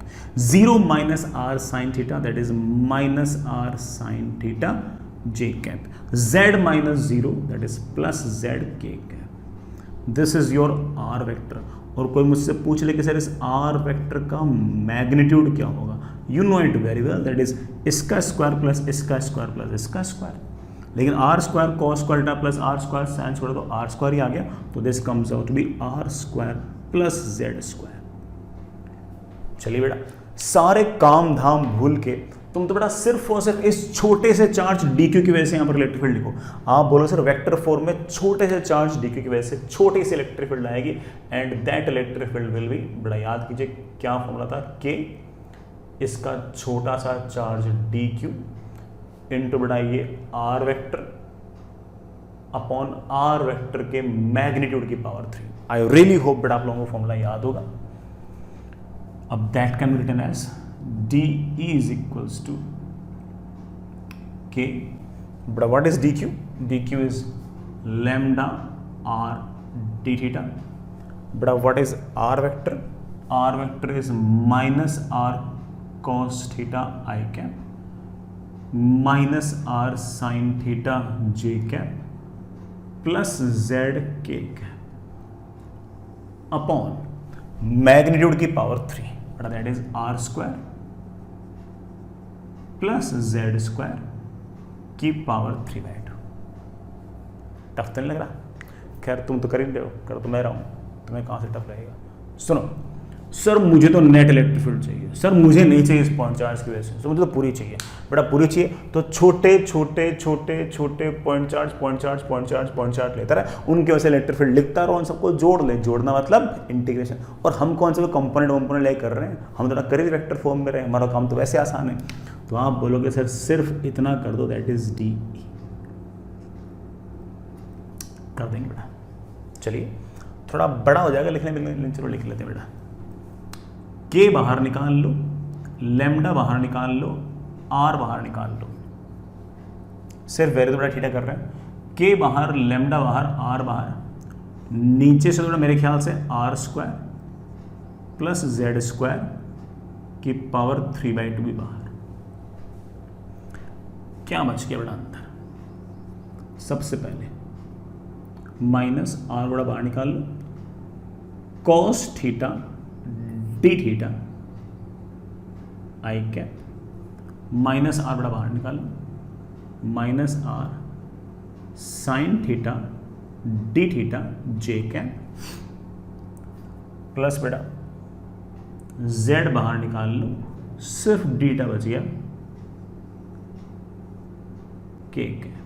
0 minus are sine theta, that is minus are sine theta J cap, z minus 0, that is plus z k cap. This is your r vector. और कोई मुझसे पूछ ले कि सर इस आर वेक्टर का मैग्नीट्यूड क्या होगा, you know it very well, that is इसका स्क्वायर प्लस इसका स्क्वायर प्लस इसका स्क्वायर, लेकिन r square cos square theta plus r square sine square, तो आर स्क्वायर ही आ गया, तो this comes out to be r square plus z square. चलिए बेटा, सारे काम धाम भूल के तुम तो बेटा सिर्फ और सिर्फ इस छोटे से चार्ज dq की वजह से यहां पर इलेक्ट्रिक फील्ड लिखो। आप बोलो सर वेक्टर फॉर्म में छोटे से चार्ज dq की वजह से छोटी सी इलेक्ट्रिक फील्ड आएगी, and that electric field will be, बड़ा याद कीजिए क्या फॉर्मूला था, के इसका छोटा सा चार्ज dq इनटू बेटा ये r vector upon r vector के मैग्नीट्यूड की पावर 3। आई रियली होप बेटा आप लोगों को फॉर्मूला याद होगा। अब that can be written as d is equals to k, but what is dq? dq is lambda r d theta, but what is r vector? R vector is minus r cos theta I cap minus r sin theta j cap plus z k cap upon magnitude की power 3, but that is r square plus z square की पावर 3/2। टफ तो नहीं लग रहा? खैर तुम तो कर ही रहे हो, कर तो मैं रहा हूं, तुम्हें कहां से टफ रहेगा। सुनो सर, मुझे तो नेट इलेक्ट्रिक फील्ड चाहिए, सर मुझे नहीं चाहिए इस पॉइंट चार्ज की वजह से, सर मुझे तो पूरी चाहिए। बेटा पूरी चाहिए तो छोटे छोटे छोटे छोटे पॉइंट चार्ज लेता रहे, उनकी वजह से इलेक्ट्रिक फील्ड लिखता रहो, उन सबको जोड़ ले। जोड़ना मतलब इंटीग्रेशन। और हम कौन से कंपोनेंट ले कर रहे हैं, हम थोड़ा करें वेक्टर फॉर्म में रहे, हमारा काम तो वैसे आसान है। तो आप बोलोगे सर सिर्फ इतना कर दो, दैट इज डी, कर देंगे बेटा। चलिए थोड़ा बड़ा हो जाएगा लिखने में, चलो लिख लेते हैं बेटा। के बाहर निकाल लो, लैम्डा बाहर निकाल लो, आर बाहर निकाल लो, सिर्फ वेरी तो बेटा थीटा कर रहे हैं। के बाहर, लैम्डा बाहर, आर बाहर, नीचे से थोड़ा मेरे ख्याल से r square plus z square की पावर 3/2 भी बाहर। क्या बच गया बड़ा अंतर? सबसे पहले माइनस आर बड़ा बाहर निकाल लो, कॉस थीटा डी थीटा आई कैप, माइनस आर बड़ा बाहर निकाल लो, minus are sine theta D theta J cap, plus बेटा जेड बाहर निकाल लो, सिर्फ डीटा बच गया के कैप।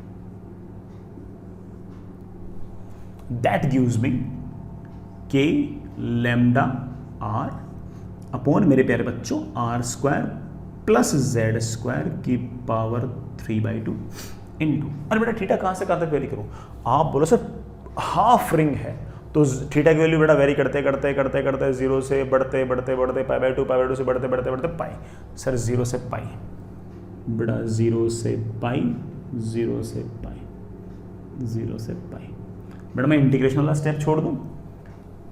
दैट गिव्स मी के लैम्डा आर अपॉन मेरे प्यारे बच्चों r square plus z square की पावर 3/2 इंटू। अरे बेटा थीटा कहाँ से कहाँ तक वेरी करूँ? आप बोलो सर हाफ रिंग है तो थीटा की वैल्यू बेटा वेरी करते करते करते करते जीरो से बढ़ते बढ़ते बढ़ते पाई/2 से बढ़ते बढ़ते बढ़ते पाई। सर जीरो से पाई बेटा, जीरो से पाई, जीरो से पाई, जीरो से पाई। बेटा मैं इंटीग्रेशन वाला स्टेप छोड़ दूं,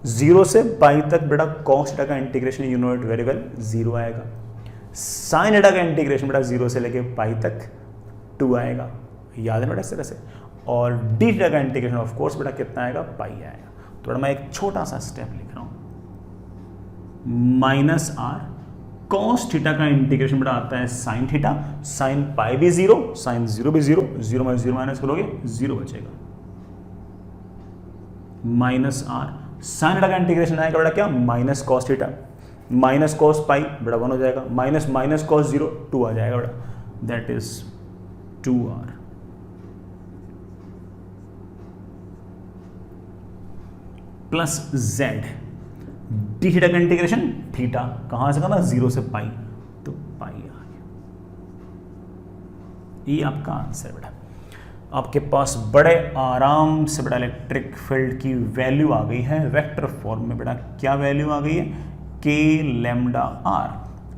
जीरो से पाई तक बेटा कॉस थीटा का integration you know it very well zero आएगा। साइन थीटा का इंटीग्रेशन बेटा जीरो से लेके पाई तक 2 आएगा, याद है बेटा इस तरह से। और डी थीटा का इंटीग्रेशन ऑफ कोर्स बेटा कितना आएगा? पाई आएगा। तो बेटा मैं एक छोटा सा स्टेप लिख रहा हूं, माइनस आर कॉस थीटा का इंटीग्रेशन बेटा आता है साइन थीटा, साइन पाई भी जीरो, साइन जीरो भी जीरो, जीरो में जीरो माइनस करोगे जीरो बचेगा, माइनस आर साइन थीटा का इंटीग्रेशन आएगा बेटा क्या? Minus cos theta, minus cos पाई बेटा 1 हो जाएगा, माइनस माइनस कॉस जीरो 2 आ जाएगा बेटा, that is 2r plus Z D theta का इंटीग्रेशन थीटा कहां से करना? जीरो से पाई, तो पाई आ गया। ये आपका आंसर बेटा। आपके पास बड़े आराम से बेटा इलेक्ट्रिक फील्ड की वैल्यू आ गई है वेक्टर फॉर्म में। बेटा क्या वैल्यू आ गई है? K lambda r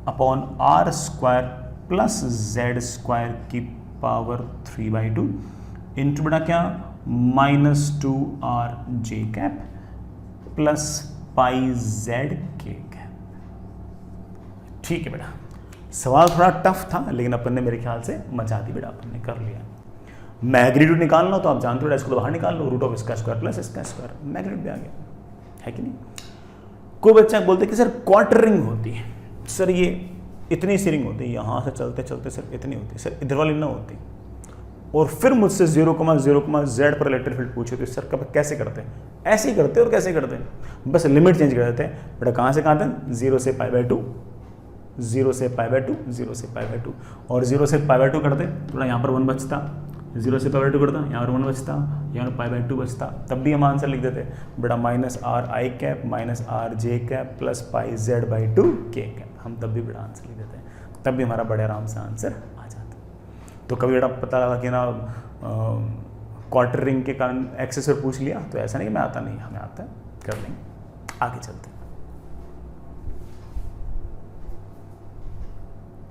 upon are square plus z square की पावर 3/2 इंटू बेटा क्या? -2r j cap plus pi z k cap. ठीक है बेटा, सवाल थोड़ा टफ था लेकिन अपन ने मेरे ख्याल से मजा दी बेटा, अपन ने कर लिया। मैग्नीट्यूड निकालना हो तो आप जानते हो इसको तो बाहर निकाल लो, रूट ऑफ इसका स्क्वायर प्लस इसका स्क्वायर, मैग्नीट्यूड भी आ गया, है कि नहीं? कोई बच्चा बोलते कि सर क्वार्टर रिंग होती है, सर ये इतनी सी रिंग होती है, यहाँ से चलते चलते सर इतनी होती है, सर इधर वाली ना होती। और फिर मुझसे 0,0,z पर इलेक्ट्रिक फील्ड पूछे तो सर कब कैसे करते हैं? ऐसे ही करते और कैसे करते हैं? बस लिमिट चेंज कर देते हैं बेटा। कहाँ से कहाँ तक? 0 से π/2, 0 से π/2, 0 से π/2, और 0 से π/2 करते थोड़ा यहाँ पर 1 बचता, 0 से π/2 करता यहाँ पर 1 बचता, यहाँ पर π/2 बचता, तब भी हम आंसर लिख देते बेटा -r i cap -r j cap plus pi z/2 k cap. हम तब भी बेटा आंसर लिख देते हैं, तब भी हमारा बड़े आराम से आंसर आ जाता। तो कभी बेटा पता लगा कि ना क्वार्टर रिंग के कारण एक्सेस पूछ लिया तो ऐसा नहीं कि मैं आता नहीं, हमें आता है, कर लेंगे, आगे चलते हैं।